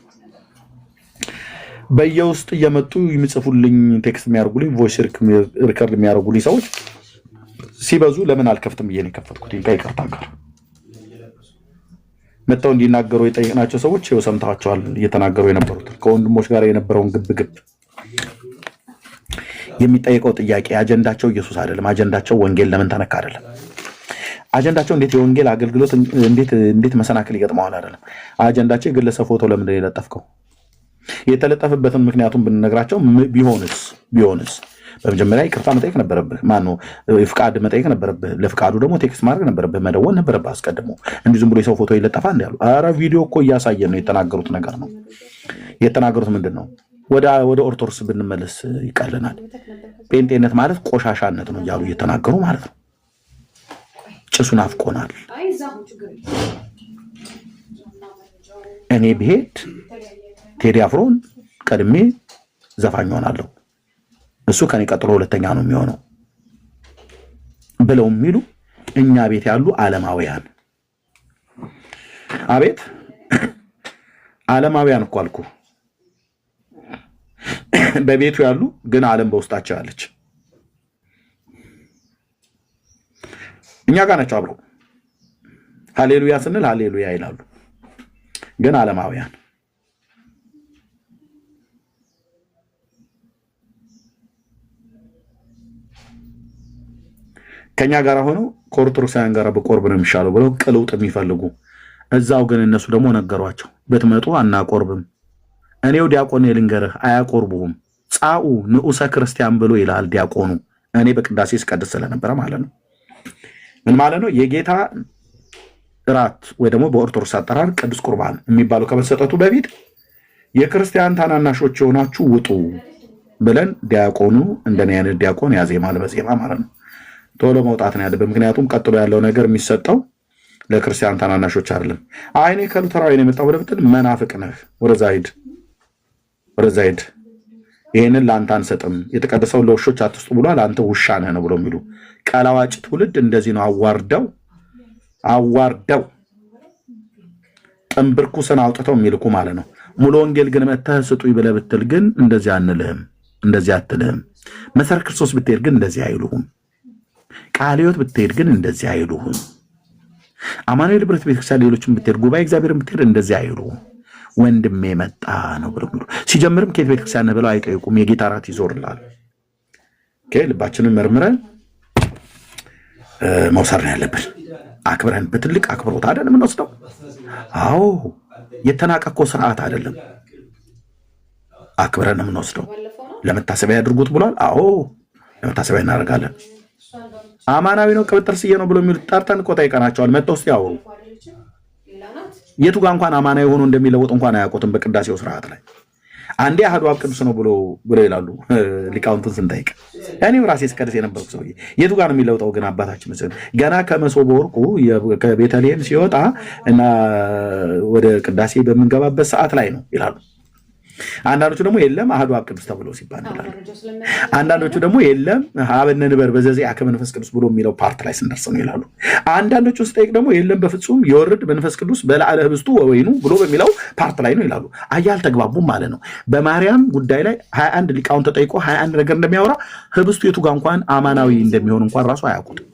በየውስጥ እየመጡ የሚጽፉልኝ ቴክስት የሚያደርጉልኝ ቮይስ ሪከርድ የሚያደርጉልኝ ሰዎች ሲበዙ ለምን አልከፍትም ብዬ ነው የከፈትኩት። ይቅርታ ጋር መጥተው እንዲናገሩ የጠየቅናቸው ሰዎች ይኸው ሰምታችኋል። እየተናገሩ የነበሩት ከወንድሞች ጋር የነበረውን ግብግብ የሚጠይቀው ጥያቄ አጀንዳቸው ኢየሱስ አይደለም። አጀንዳቸው ወንጌል ለምን ተነካ አይደለም። አጀንዳቸው እንዴት የወንጌል አገልግሎት እንዴት መሰናክል ይገጥመዋል አይደለም። አጀንዳቸው የግለሰብ ፎቶ ለምን የለጠፍከው የተለጠፈበትን ምክንያቱም ብንነግራቸው ቢሆንስ በመጀመሪያ ይቅርታ መጠየቅ ነበረብህ። ማነው ፍቃድ መጠየቅ ነበረብህ። ለፍቃዱ ደግሞ ቴክስት ማድረግ ነበረብህ፣ መደወል ነበረብህ አስቀድሞ። እንዲህ ዝም ብሎ የሰው ፎቶ ይለጠፋል እንዴ ያሉ። ኧረ ቪዲዮ እኮ እያሳየን ነው። የተናገሩት ነገር ነው። የተናገሩት ምንድን ነው? ወደ ኦርቶዶክስ ብንመለስ ይቀልናል። ጴንጤነት ማለት ቆሻሻነት ነው እያሉ እየተናገሩ ማለት ነው። ጭሱን አፍቆናል። እኔ ብሄድ ቴዲ አፍሮን ቀድሜ ዘፋኝ ሆናለሁ፣ እሱ ከኔ ቀጥሎ ሁለተኛ ነው የሚሆነው ብለው የሚሉ እኛ ቤት ያሉ ዓለማውያን፣ አቤት ዓለማውያን እኮ አልኩ። በቤቱ ያሉ ግን ዓለም በውስጣቸው ያለች እኛ ጋር ናቸው አብረው ሃሌሉያ ስንል ሃሌሉያ ይላሉ፣ ግን ዓለማውያን ከኛ ጋር ሆነው ከኦርቶዶክሳውያን ጋር በቆርብ ነው የሚሻለው ብለው ቅልውጥ የሚፈልጉ እዛው ግን እነሱ ደግሞ ነገሯቸው ብትመጡ አናቆርብም። እኔው ዲያቆን ልንገርህ አያቆርቡም። ጻኡ ንዑሰ ክርስቲያን ብሎ ይላል ዲያቆኑ። እኔ በቅዳሴ ስቀድስ ስለነበረ ማለት ነው። ምን ማለት ነው? የጌታ እራት ወይ ደግሞ በኦርቶዶክስ አጠራር ቅዱስ ቁርባን የሚባለው ከመሰጠቱ በፊት የክርስቲያን ታናናሾች የሆናችሁ ውጡ ብለን ዲያቆኑ እንደኔ አይነት ዲያቆን ያዜማል በዜማ ማለት ነው። ቶሎ መውጣት ነው ያለበት። ምክንያቱም ቀጥሎ ያለው ነገር የሚሰጠው ለክርስቲያን ታናናሾች አይደለም። አይኔ ከሉተራዊ ነው የመጣው ብለህ ብትል መናፍቅ ነህ። ወደዛ ሂድ። ይሄንን ለአንተ አንሰጥም፣ የተቀደሰውን ለውሾች አትስጡ ብሏል፣ አንተ ውሻ ነህ ነው ብሎ የሚሉ ቀላዋጭ ትውልድ እንደዚህ ነው። አዋርደው ጥንብርኩስን አውጥተው የሚልኩ ማለት ነው። ሙሉ ወንጌል ግን መተህ ስጡኝ ብለህ ብትል ግን እንደዚህ አንልህም፣ እንደዚህ አትልህም። መሰረት ክርስቶስ ብትሄድ ግን እንደዚህ አይሉህም። ቃለ ሕይወት ብትሄድ ግን እንደዚህ አይሉህም። አማኑኤል ህብረት ቤተክርስቲያን ሌሎችን ብትሄድ ጉባኤ እግዚአብሔርን ብትሄድ እንደዚህ አይሉህም። ወንድሜ መጣ ነው ብሎ ሲጀምርም ከየት ቤተክርስቲያን ነው ብለው አይጠይቁም። የጌታ እራት ይዞርላል። ልባችንን መርምረን መውሰድ ነው ያለብን። አክብረን በትልቅ አክብሮት አይደል የምንወስደው። አዎ የተናቀ እኮ ስርዓት አይደለም። አክብረን ነው የምንወስደው። ለመታሰቢያ ያድርጉት ብሏል። አዎ ለመታሰቢያ እናደርጋለን። አማናዊ ነው ቅብጥር ስዬ ነው ብሎ የሚሉት ጠርተን እኮ ጠይቀናቸዋል። መጥተው እስኪ ያወሩ። የቱ ጋር እንኳን አማናዊ ሆኖ እንደሚለወጥ እንኳን አያውቁትም። በቅዳሴው ስርዓት ላይ አንዴ አሐዱ አብ ቅዱስ ነው ብሎ ይላሉ ሊቃውንቱን ስንጠይቅ። እኔም ራሴ ስቀድስ የነበርኩ ሰውዬ የቱ ጋር ነው የሚለውጠው? ግን አባታችን ምስል ገና ከመሶበ ወርቁ ከቤተልሔም ሲወጣ እና ወደ ቅዳሴ በምንገባበት ሰዓት ላይ ነው ይላሉ። አንዳንዶቹ ደግሞ የለም አሐዱ አብ ቅዱስ ተብሎ ሲባል ይላሉ። አንዳንዶቹ ደግሞ የለም ሀበነ ንበር በዘዚአከ መንፈስ ቅዱስ ብሎ የሚለው ፓርት ላይ ስንደርስ ነው ይላሉ። አንዳንዶቹ ስጠይቅ ደግሞ የለም በፍጹም የወርድ መንፈስ ቅዱስ በላዕለ ህብስቱ ወወይኑ ብሎ በሚለው ፓርት ላይ ነው ይላሉ። አልተግባቡም ማለት ነው። በማርያም ጉዳይ ላይ 21 ሊቃውንት ተጠይቆ 21 ነገር እንደሚያወራ ህብስቱ የቱ ጋር እንኳን አማናዊ እንደሚሆን እንኳን ራሱ አያውቁትም።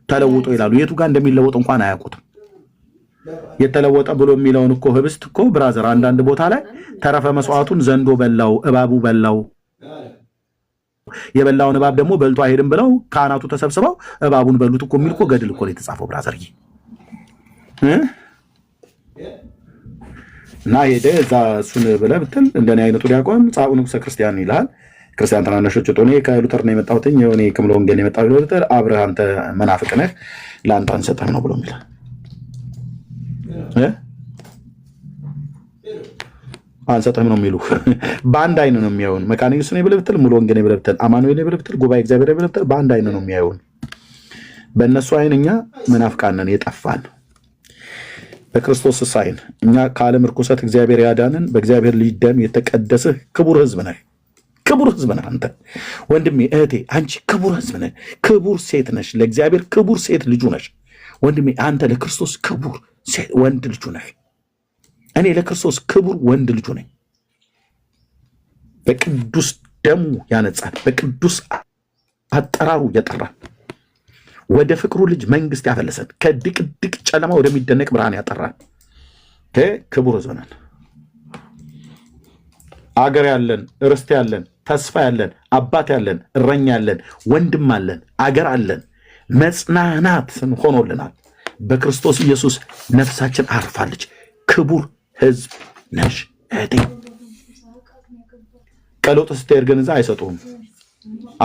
ተለውጦ ይላሉ። የቱ ጋር እንደሚለወጥ እንኳን አያውቁትም። የተለወጠ ብሎ የሚለውን እኮ ህብስት እኮ ብራዘር አንዳንድ ቦታ ላይ ተረፈ መስዋዕቱን ዘንዶ በላው፣ እባቡ በላው፣ የበላውን እባብ ደግሞ በልቶ አይሄድም ብለው ካህናቱ ተሰብስበው እባቡን በሉት እኮ የሚል እኮ ገድል እኮ ነው የተጻፈው ብራዘርዬ። እና ሄደ እዛ እሱን ብለህ ብትል እንደኔ አይነቱ ዲያቆን ጻኡ ንጉሰ ክርስቲያን ይልሃል። ክርስቲያን ታናናሾች ጦኔ ከሉተር ነው የመጣሁት እኔ ከሙሉ ወንጌል የመጣሁት ሉተር አብረህ አንተ መናፍቅ ነህ ለአንተ አንሰጠህ ነው ብሎ የሚል አንሰጠህም ነው የሚሉ በአንድ አይን ነው የሚያዩን። መካነ ኢየሱስ ነው ብለህ ብትል ሙሉ ወንጌል ነው ብለህ ብትል አማኑኤል ነው ብለህ ብትል ጉባኤ እግዚአብሔር ነው ብለህ ብትል በአንድ አይን ነው የሚያዩን። በእነሱ አይን እኛ መናፍቃን ነን የጠፋን። በክርስቶስ ሳይን እኛ ከዓለም ርኩሰት እግዚአብሔር ያዳንን በእግዚአብሔር ልጅ ደም የተቀደስህ ክቡር ሕዝብ ነህ። ክቡር ሕዝብ ነህ አንተ ወንድሜ፣ እህቴ፣ አንቺ ክቡር ሕዝብ ነህ። ክቡር ሴት ነሽ። ለእግዚአብሔር ክቡር ሴት ልጁ ነሽ ወንድሜ። አንተ ለክርስቶስ ክቡር ወንድ ልጁ ነህ። እኔ ለክርስቶስ ክቡር ወንድ ልጁ ነኝ። በቅዱስ ደሙ ያነጻን፣ በቅዱስ አጠራሩ የጠራን፣ ወደ ፍቅሩ ልጅ መንግስት ያፈለሰን፣ ከድቅድቅ ጨለማ ወደሚደነቅ ብርሃን ያጠራን ክቡር ሕዝብ ነን። አገር ያለን፣ ርስት ያለን፣ ተስፋ ያለን፣ አባት ያለን፣ እረኛ ያለን፣ ወንድም አለን፣ አገር አለን። መጽናናት ሆኖልናል። በክርስቶስ ኢየሱስ ነፍሳችን አርፋለች። ክቡር ሕዝብ ነሽ እህቴ። ቀሎጥ ስትሄድ ግን እዛ አይሰጡም።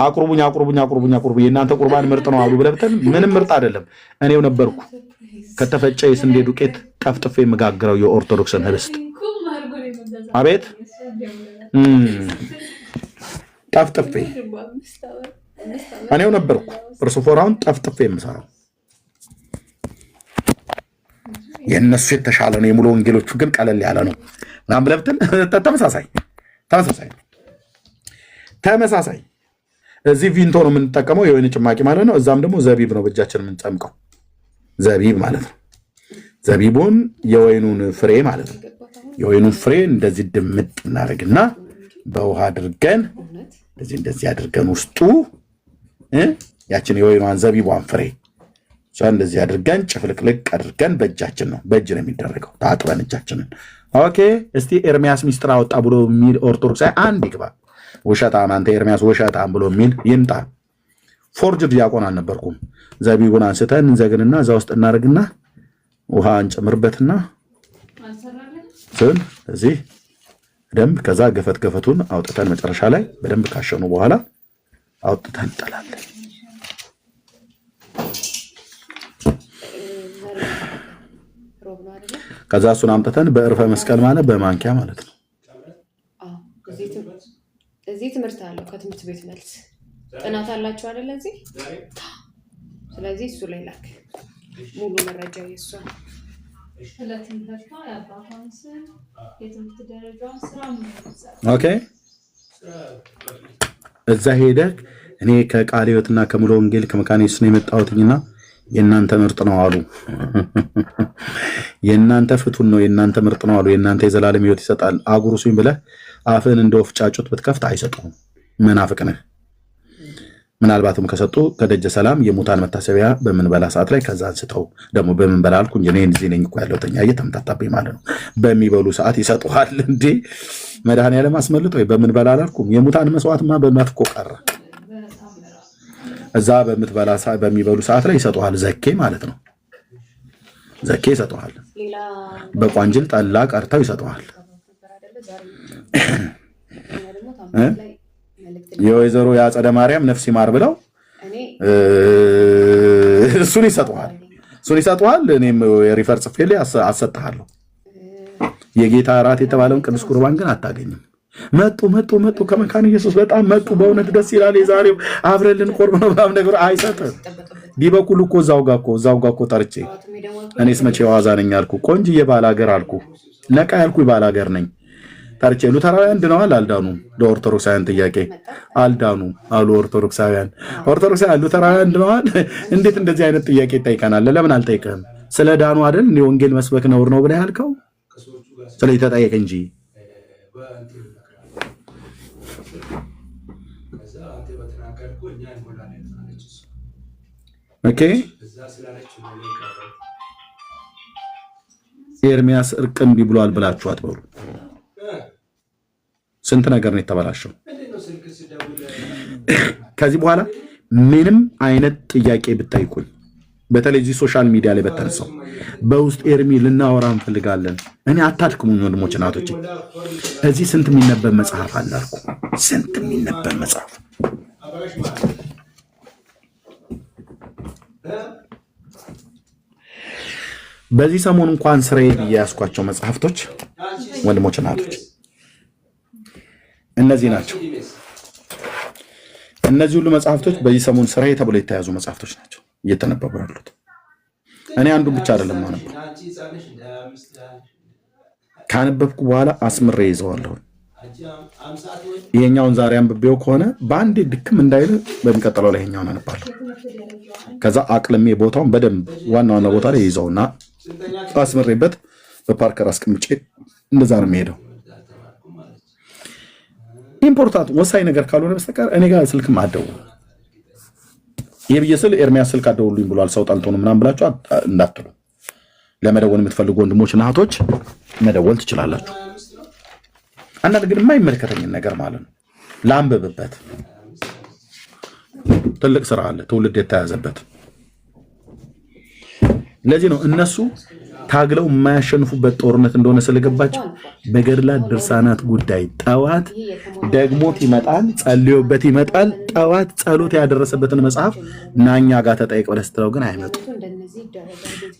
አቁርቡኝ አቁርቡኝ አቁርቡኝ አቁርቡኝ የእናንተ ቁርባን ምርጥ ነው አሉ ብለህ ብትል ምንም ምርጥ አይደለም። እኔው ነበርኩ ከተፈጨ የስንዴ ዱቄት ጠፍጥፌ የምጋግረው የኦርቶዶክስን ህብስት። አቤት ጠፍጥፌ እኔው ነበርኩ እርሱፎራውን ጠፍጥፌ የምሰራው። የእነሱ የተሻለ ነው። የሙሉ ወንጌሎቹ ግን ቀለል ያለ ነው ምናምን ብለህ ብትል ተመሳሳይ እዚህ ቪንቶ ነው የምንጠቀመው የወይን ጭማቂ ማለት ነው። እዛም ደግሞ ዘቢብ ነው በእጃችን የምንጨምቀው። ዘቢብ ማለት ነው። ዘቢቡን የወይኑን ፍሬ ማለት ነው። የወይኑን ፍሬ እንደዚህ ድምጥ እናደርግና በውሃ አድርገን እንደዚህ አድርገን ውስጡ ያችን የወይኗን ዘቢቧን ፍሬ እንደዚህ አድርገን ጭፍልቅልቅ አድርገን በእጃችን ነው። በእጅ ነው የሚደረገው። ታጥበን እጃችንን። ኦኬ። እስቲ ኤርሚያስ ሚስጥር አወጣ ብሎ የሚል ኦርቶዶክስ አንድ ይግባ። ውሸታም አንተ ኤርሚያስ ውሸታም ብሎ የሚል ይምጣ። ፎርጅድ ዲያቆን አልነበርኩም። ዘቢቡን አንስተን እንዘግንና እዛ ውስጥ እናደርግና ውሃ እንጨምርበትና እዚህ በደንብ ከዛ ገፈቱን አውጥተን መጨረሻ ላይ በደንብ ካሸኑ በኋላ አውጥተን እንጠላለን። ከዛ እሱን አምጥተን በእርፈ መስቀል ማለት በማንኪያ ማለት ነው። እዚህ ትምህርት አለው። ከትምህርት ቤት መልስ ጥናት አላችሁ አይደል? እዚህ ስለዚህ እሱ ላይ ላክ ሙሉ መረጃ የእሷ ኦኬ። እዛ ሄደህ እኔ ከቃለ ሕይወትና ከሙሉ ወንጌል ከመካነ ኢየሱስ ነው የመጣሁትና የእናንተ ምርጥ ነው አሉ። የእናንተ ፍቱን ነው የእናንተ ምርጥ ነው አሉ። የእናንተ የዘላለም ሕይወት ይሰጣል አጉርሱኝ ብለህ አፍን እንደ ወፍ ጫጩት ብትከፍት አይሰጡም። መናፍቅ ነህ። ምናልባትም ከሰጡ ከደጀ ሰላም የሙታን መታሰቢያ በምንበላ ሰዓት ላይ ከዛ አንስተው ደግሞ በምንበላ አልኩ እንጂ እኔ እዚህ ነኝ እኮ ያለው ተኛ እየተምታታብኝ ማለት ነው። በሚበሉ ሰዓት ይሰጡሃል እንዴ? መድኃኒዓለም አስመልጦ በምንበላ አላልኩም። የሙታን መስዋዕትማ በማት እኮ ቀረ። እዛ በሚበሉ ሰዓት ላይ ይሰጡሃል። ዘኬ ማለት ነው። ዘኬ ይሰጡሃል። በቋንጅል ጠላ ቀርተው ይሰጡሃል። የወይዘሮ የአጸደ ማርያም ነፍስ ይማር ብለው እሱን ይሰጡሃል። እኔም ሪፈር ጽፌልህ አሰጥሃለሁ። የጌታ እራት የተባለውን ቅዱስ ቁርባን ግን አታገኝም። መጡ ከመካነ ኢየሱስ በጣም መጡ። በእውነት ደስ ይላል። የዛሬው አብረን ልንቆርብ ነው ምናምን ነገር አይሰጥም። ዲበኩል እኮ እዛው ጋር እኮ ጠርቼ እኔስ መቼ ዋዛ ነኝ አልኩ። ቆንጅዬ ባላገር አልኩ። ነቃ ያልኩ ባላገር ነኝ ጠርቼ ሉተራውያን ድነዋል አልዳኑም? ለኦርቶዶክሳውያን ጥያቄ አልዳኑም አሉ ኦርቶዶክሳውያን። ሉተራውያን ድነዋል? እንዴት እንደዚህ አይነት ጥያቄ ይጠይቀናል? ለምን አልጠይቅህም? ስለ ዳኑ አይደል እንደ ወንጌል መስበክ ነውር ነው ብለህ ያልከው? ስለዚህ ተጠየቅ እንጂ ኦኬ። ኤርሚያስ እርቅ እምቢ ብሏል ብላችሁ አትበሉ። ስንት ነገር ነው የተበላሸው። ከዚህ በኋላ ምንም አይነት ጥያቄ ብታይቁኝ በተለይ እዚህ ሶሻል ሚዲያ ላይ በተነሳው በውስጥ ኤርሚ ልናወራ እንፈልጋለን። እኔ አታድክሙኝ ወንድሞች እናቶች። እዚህ ስንት የሚነበብ መጽሐፍ አለ አልኩ። ስንት የሚነበብ መጽሐፍ በዚህ ሰሞን እንኳን ስራዬ ብዬ ያስኳቸው መጽሐፍቶች ወንድሞች እናቶች እነዚህ ናቸው። እነዚህ ሁሉ መጽሐፍቶች በዚህ ሰሞን ስራዬ ተብሎ የተያዙ መጽሐፍቶች ናቸው እየተነበቡ ያሉት። እኔ አንዱን ብቻ አይደለም ማነበው፣ ካነበብኩ በኋላ አስምሬ ይዘዋለሁ። ይሄኛውን ዛሬ አንብቤው ከሆነ በአንዴ ድክም እንዳይል በሚቀጥለው ላይ ይሄኛውን አነባለሁ። ከዛ አቅልሜ ቦታውን በደንብ ዋና ዋና ቦታ ላይ ይዘውና አስምሬበት በፓርከር አስቀምጬ እንደዛ ነው የሚሄደው። ኢምፖርታንት ወሳኝ ነገር ካልሆነ በስተቀር እኔ ጋር ስልክም አትደውሉ። ይሄ ብዬ ስል ኤርሚያስ ስልክ አትደውሉኝ ብሏል ሰው ጠልቶ ነው ምናምን ብላችሁ እንዳትሉ። ለመደወል የምትፈልጉ ወንድሞች እና እህቶች መደወል ትችላላችሁ። አንዳንድ ግን የማይመለከተኝን ነገር ማለት ነው ላንብብበት። ትልቅ ስራ አለ ትውልድ የተያዘበት። ለዚህ ነው እነሱ ታግለው የማያሸንፉበት ጦርነት እንደሆነ ስለገባቸው በገድላት ድርሳናት ጉዳይ ጠዋት ደግሞት ይመጣል፣ ጸልዮበት ይመጣል። ጠዋት ጸሎት ያደረሰበትን መጽሐፍ ናኛ ጋር ተጠይቅ ብለህ ስትለው ግን አይመጡም።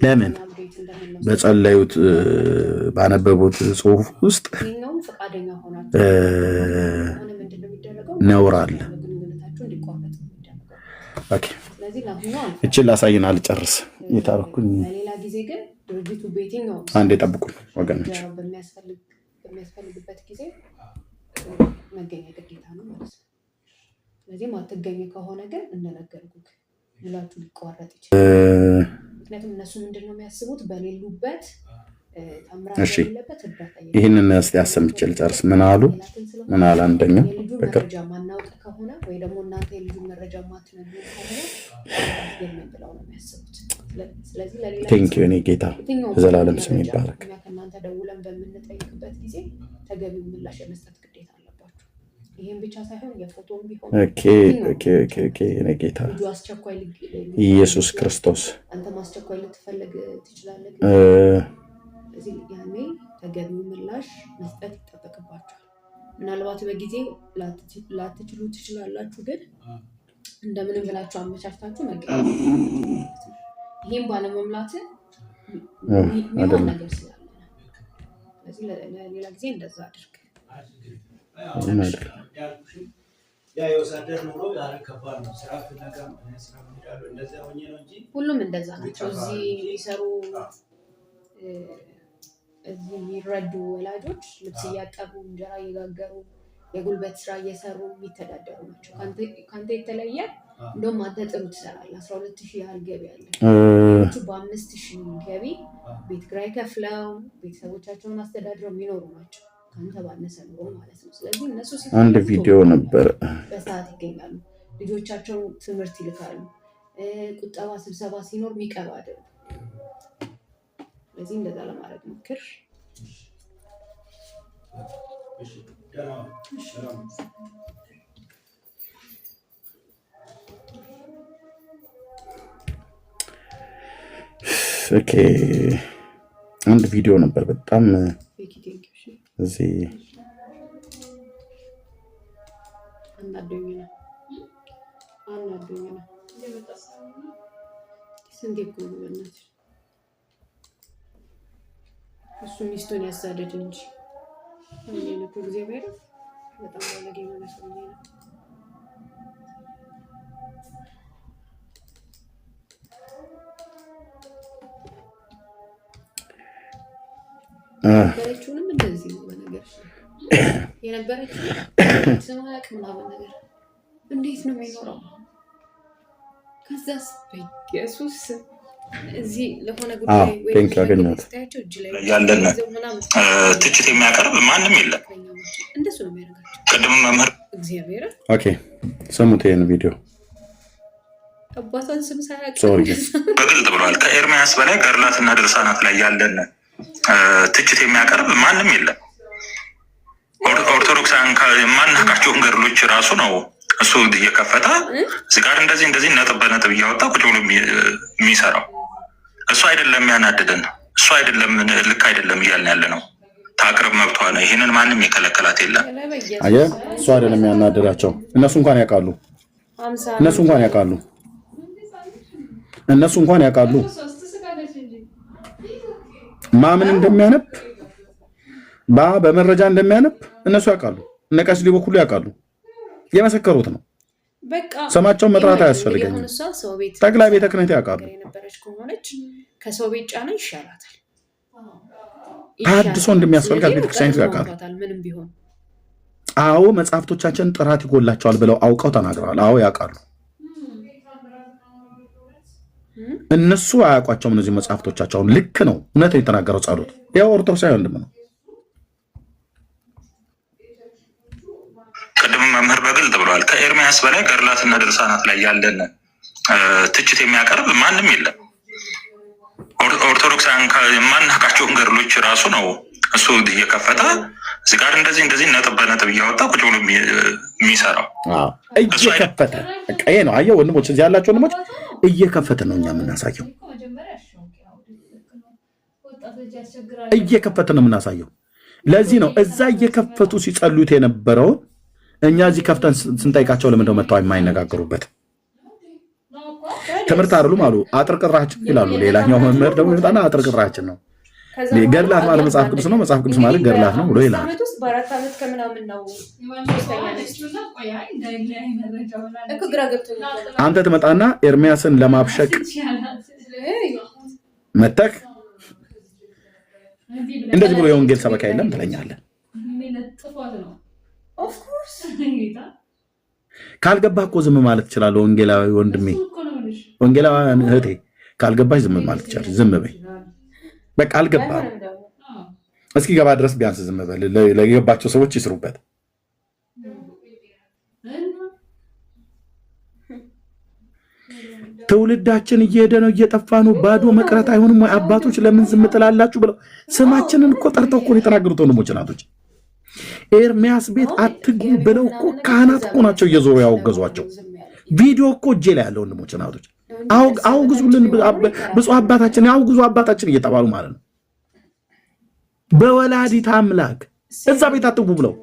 ለምን? በጸለዩት ባነበቡት ጽሁፍ ውስጥ ነውር አለ። ኦኬ እቺን ላሳይን አልጨርስ የታረኩኝ። ድርጅቱ በየትኛው አንዴ ጠብቁኝ ወገኖች፣ በሚያስፈልግበት ጊዜ መገኘት ግዴታ ነው ማለት ነው። ስለዚህ ማትገኝ ከሆነ ግን እንደነገርኩህ ሙላችሁ ሊቋረጥ ይችላል። ምክንያቱም እነሱ ምንድነው የሚያስቡት በሌሉበት እሺ ይሄንን እስቲ አሰምቼ ልጨርስ። ምን አሉ አንደኛው መረጃ ማናውቅ ከሆነ ወይ ደግሞ እናንተ የልጁን መረጃ ማትነግሩ ከሆነ ብለው ነው የሚያስቡት። ስለዚህ ለሌላ ቴንኪው እኔ ጌታ ዘላለም ስም ይባረክ። እናንተ ደውለን በምንጠይቅበት ጊዜ ተገቢው ምላሽ የመስጠት ግዴታ አለባችሁ። ይሄን ብቻ ሳይሆን የፎቶም ቢሆን ኦኬ እኔ ጌታ ኢየሱስ ክርስቶስ አንተ ማስቸኳይ ልትፈልግ ትችላለህ። እዚህ ያኔ ተገቢው ምላሽ መስጠት ይጠበቅባችኋል። ምናልባት በጊዜ ላትችሉ ትችላላችሁ፣ ግን እንደምንም ብላችሁ አመቻችታችሁ መገኘት። ይሄን ባለመምላት የሚሆን ነገር ስላለ ስለዚህ ለሌላ ጊዜ እንደዛ አድርግ። ሁሉም እንደዛ ናቸው። እዚህ የሚሰሩ እዚህ የሚረዱ ወላጆች ልብስ እያጠቡ እንጀራ እየጋገሩ የጉልበት ስራ እየሰሩ የሚተዳደሩ ናቸው። ከአንተ የተለየ እንደውም አንተ ጥሩ ትሰራለህ። 12,000 ያህል ገቢ አለ። በ5,000 ገቢ ቤት ኪራይ ከፍለው ቤተሰቦቻቸውን አስተዳድረው የሚኖሩ ናቸው። ከአንተ ባነሰ ኑሮ ማለት ነው። ስለዚህ እነሱ አንድ ቪዲዮ ነበር በሰዓት ይገኛሉ። ልጆቻቸው ትምህርት ይልካሉ። ቁጠባ ስብሰባ ሲኖር የሚቀባ አይደለም። ስለዚህ እንደዛ ለማድረግ ሞክር። ኦኬ አንድ ቪዲዮ ነበር በጣም እዚህ እሱ ሚስቱን ያሳደድ እንጂ እኮ እግዚአብሔር በጣም ባለጌ ነው ሰውዬ ነው። የነበረችውንም እንደዚህ ነው በነገር የነበረችው ስማቅ ምናምን ነገር እንዴት ነው የሚኖረው? ከዛስ በኢየሱስ እዚህ ለሆነ ጉዳይ ወይ ታያቸው እጅ ላይ ያለን ትችት የሚያቀርብ ማንም የለም። እንደሱ ነው የሚያደርጋቸው። ቅድም መምህር እግዚአብሔር ኦኬ ሰሙት ይሄን ቪዲዮ አባቷን ስም ሳያውቅ በግልጥ ብሏል። ከኤርሚያስ በላይ ገድላትና ድርሳናት ላይ ያለን ትችት የሚያቀርብ ማንም የለም። ኦርቶዶክሳን የማናውቃቸውን ገድሎች ራሱ ነው እሱ እየከፈተ እዚህ ጋር እንደዚህ ነጥብ በነጥብ እያወጣ ቁጭ ብሎ የሚሰራው እሱ አይደለም ያናደደን። እሱ አይደለም ልክ አይደለም እያልን ያለ ነው። ታቅርብ መብቷ ነው። ይህንን ማንም የከለከላት የለም። አየህ፣ እሱ አይደለም ያናደዳቸው። እነሱ እንኳን ያውቃሉ። እነሱ እንኳን ያውቃሉ ማምን እንደሚያነብ በመረጃ እንደሚያነብ እነሱ ያውቃሉ። እነ ቀሲስ በኩሉ ያውቃሉ። የመሰከሩት ነው። ስማቸውን መጥራት አያስፈልገኝም። ጠቅላይ ቤተ ክህነት ያውቃሉ። ከሰው ቤት ጫና ይሻላታል። አድሶ እንደሚያስፈልጋት ቤተክርስቲያን ያውቃሉ። አዎ መጽሐፍቶቻችን ጥራት ይጎላቸዋል ብለው አውቀው ተናግረዋል። አዎ ያውቃሉ። እነሱ አያውቋቸውም። እነዚህ መጽሐፍቶቻቸውን ልክ ነው። እውነት የተናገረው ጸሎት ያው ኦርቶዶክሳዊ ወንድም ነው። ቅድም መምህር በግልጥ ብለዋል። ከኤርሚያስ በላይ ገድላትና ድርሳናት ላይ ያለን ትችት የሚያቀርብ ማንም የለም። ኦርቶዶክሳውያን የማናውቃቸውን ገድሎች ራሱ ነው እሱ እየከፈተ እዚህ ጋር እንደዚህ ነጥብ በነጥብ እያወጣ ቁጭ ብሎ የሚሰራው እየከፈተ ይሄ ነው። አየህ ወንድሞች፣ እዚህ ያላቸው ወንድሞች እየከፈተ ነው እኛ የምናሳየው። እየከፈተ ነው የምናሳየው። ለዚህ ነው እዛ እየከፈቱ ሲጸሉት የነበረውን እኛ እዚህ ከፍተን ስንጠይቃቸው ለምንድነው መጥተው የማይነጋገሩበት? ትምህርት አይደሉም አሉ። አጥርቅራችን ይላሉ። ሌላኛው መምህር ደግሞ ይመጣና አጥርቅራችን ነው። ገድላት ማለት መጽሐፍ ቅዱስ ነው፣ መጽሐፍ ቅዱስ ማለት ገድላት ነው ብሎ ይላል። አንተ ትመጣና ኤርሚያስን ለማብሸቅ መተክ እንደዚህ ብሎ የወንጌል ሰበካ የለም ትለኛለህ። ካልገባህ እኮ ዝም ማለት ትችላለህ። ወንጌላዊ ወንድሜ፣ ወንጌላዊ እህቴ ካልገባሽ ዝም ማለት ትችላለህ። ዝም በይ በቃ። አልገባህም እስኪ ገባ ድረስ ቢያንስ ዝም በል። ለገባቸው ሰዎች ይስሩበት። ትውልዳችን እየሄደ ነው፣ እየጠፋ ነው። ባዶ መቅረት አይሆንም ወይ? አባቶች ለምን ዝም ትላላችሁ ብለው ስማችንን እኮ ጠርተው እኮ የተናገሩት ወንድሞች እናቶች። ኤርሚያስ ቤት አትግቡ ብለው እኮ ካህናት እኮ ናቸው እየዞሩ ያወገዟቸው። ቪዲዮ እኮ እጄ ላይ ያለ ወንድሞች እናቶች። አውግዙልን፣ ብፁዕ አባታችን አውግዙ አባታችን እየተባሉ ማለት ነው። በወላዲት አምላክ እዛ ቤት አትግቡ ብለው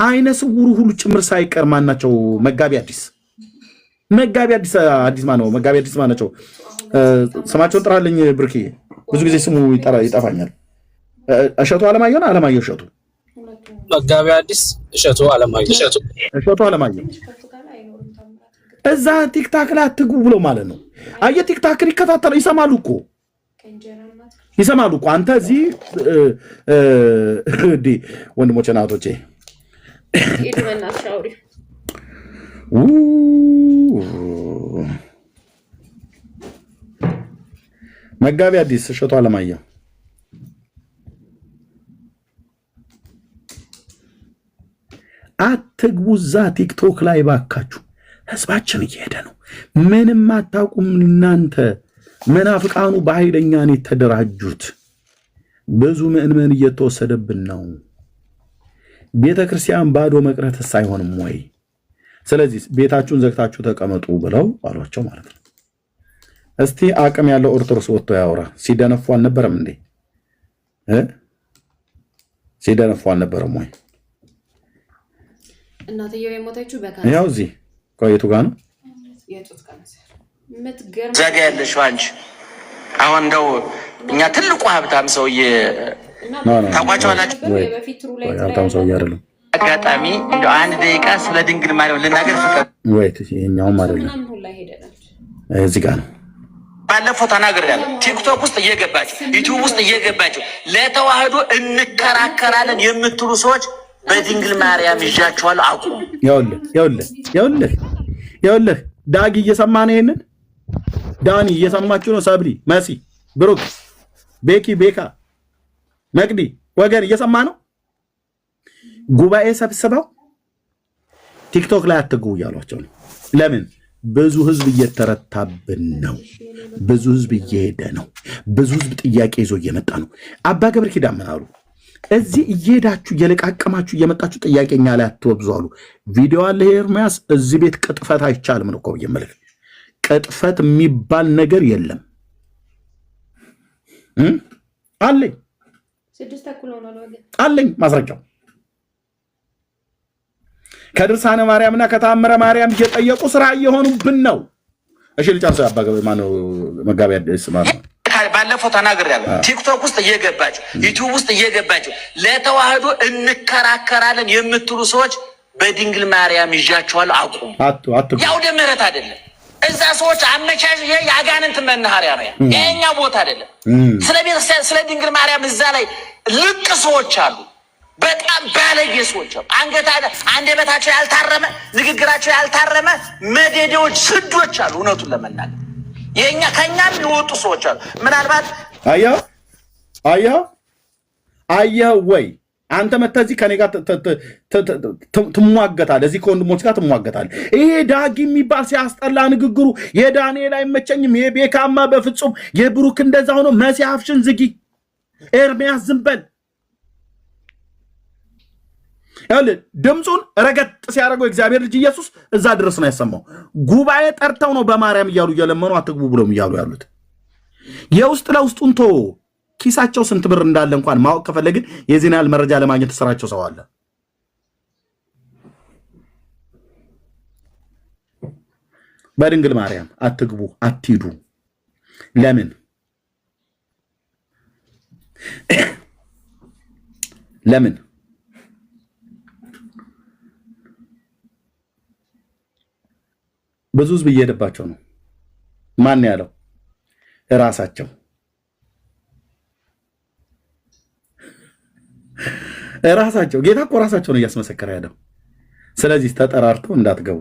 አይነ ስውሩ ሁሉ ጭምር ሳይቀር ማናቸው? መጋቢ አዲስ ማነው? መጋቢ አዲስ ማናቸው? ስማቸውን ጥራልኝ ብርኪ። ብዙ ጊዜ ስሙ ይጠፋኛል። እሸቱ አለማየሁ እሸቱ መጋቢ አዲስ እሸቱ አለማየሁ እዛ ቲክታክ ላይ አትግቡ ብሎ ማለት ነው። አየ ቲክታክን ይከታተሉ ይሰማሉ እኮ አንተ እዚህ ወንድሞቼ ናቶቼ መጋቢ አዲስ እሸቱ አለማየሁ አትግቡ እዛ ቲክቶክ ላይ ባካችሁ። ህዝባችን እየሄደ ነው። ምንም አታውቁም እናንተ መናፍቃኑ። በኃይለኛ ነው የተደራጁት። ብዙ ምዕመን እየተወሰደብን ነው። ቤተ ክርስቲያን ባዶ መቅረትስ አይሆንም ወይ? ስለዚህ ቤታችሁን ዘግታችሁ ተቀመጡ ብለው አሏቸው ማለት ነው። እስቲ አቅም ያለው ኦርቶዶክስ ወጥቶ ያወራ። ሲደነፉ አልነበረም እንዴ? ሲደነፉ አልነበረም ወይ? እናትየው የሞተችው ያው እዚህ ቆይቱ ጋር ነው። ዘጋ ያለሽው አንቺ አሁን እንደው እኛ ትልቁ ሀብታም ሰውዬ ታውቋቸዋላችሁ። ሀብታም ሰውዬ አይደለም። አጋጣሚ እንደው አንድ ደቂቃ ስለ ድንግል ማርያም ልናገር ፍቅር ወይት ይሄኛውም አይደለም እዚህ ጋር ነው። ባለፈው ተናግሬያለሁ። ቲክቶክ ውስጥ እየገባችሁ ዩቲዩብ ውስጥ እየገባችሁ ለተዋህዶ እንከራከራለን የምትሉ ሰዎች በድንግል ማርያም ይዣችኋል። አቁም። ይኸውልህ ዳጊ እየሰማ ነው። ይሄንን ዳኒ እየሰማችሁ ነው። ሰብሊ፣ መሲ፣ ብሩክ፣ ቤኪ፣ ቤካ፣ መቅዲ ወገን እየሰማ ነው። ጉባኤ ሰብስበው ቲክቶክ ላይ አትግቡ እያሏቸው ነው። ለምን? ብዙ ህዝብ እየተረታብን ነው። ብዙ ህዝብ እየሄደ ነው። ብዙ ህዝብ ጥያቄ ይዞ እየመጣ ነው። አባ ገብረ ኪዳን ምን አሉ? እዚህ እየሄዳችሁ እየለቃቀማችሁ እየመጣችሁ ጥያቄኛ ላይ አትወብዙ አሉ። ቪዲዮ አለ ኤርሚያስ። እዚህ ቤት ቅጥፈት አይቻልም ነው እኮ የምልህ። ቅጥፈት የሚባል ነገር የለም። አለኝ 6 አለኝ ማስረጃው ከድርሳነ ማርያምና ከታምረ ማርያም እየጠየቁ ስራ እየሆኑብን ነው። እሺ ልጨርስ። አባገበ ማነው መጋቢ አዲስ ማለት ባለፈው ተናግሬያለሁ። ቲክቶክ ውስጥ እየገባችሁ ዩቲዩብ ውስጥ እየገባችሁ ለተዋህዶ እንከራከራለን የምትሉ ሰዎች በድንግል ማርያም ይዣችኋለሁ፣ አቁሙ። ያው ደምረት አይደለም እዛ ሰዎች አመቻች። ይሄ የአጋንንት መናኸሪያ ነው። የኛ ቦታ አይደለም። ስለ ድንግል ማርያም እዛ ላይ ልቅ ሰዎች አሉ፣ በጣም ባለጌ ሰዎች አሉ። አንደበታቸው ያልታረመ ንግግራቸው ያልታረመ መደዴዎች፣ ስዶች አሉ። እውነቱን ለመናገር የኛ ከኛም ይወጡ ሰዎች አሉ። ምናልባት አየህ ወይ አንተ መተህ እዚህ ከኔ ጋር ትሟገታለህ፣ እዚህ ከወንድሞች ጋር ትሟገታለህ። ይሄ ዳጊ የሚባል ሲያስጠላ ንግግሩ። የዳንኤል አይመቸኝም፣ የቤካማ በፍጹም የብሩክ እንደዛ ሆኖ መሲያፍሽን ዝጊ። ኤርሚያስ ዝም በል። ድምፁን ረገጥ ሲያደርገው እግዚአብሔር ልጅ ኢየሱስ እዛ ድረስ ነው ያሰማው። ጉባኤ ጠርተው ነው በማርያም እያሉ እየለመኑ አትግቡ ብሎም እያሉ ያሉት። የውስጥ ለውስጡን ቶ ኪሳቸው ስንት ብር እንዳለ እንኳን ማወቅ ከፈለግን የዚህን ያህል መረጃ ለማግኘት ተሰራቸው ሰው አለ። በድንግል ማርያም አትግቡ፣ አትሂዱ። ለምን ለምን ብዙ ህዝብ እየሄደባቸው ነው። ማን ያለው? ራሳቸው ራሳቸው። ጌታ እኮ ራሳቸውን እያስመሰከረ ያለው። ስለዚህ ተጠራርተው እንዳትገቡ።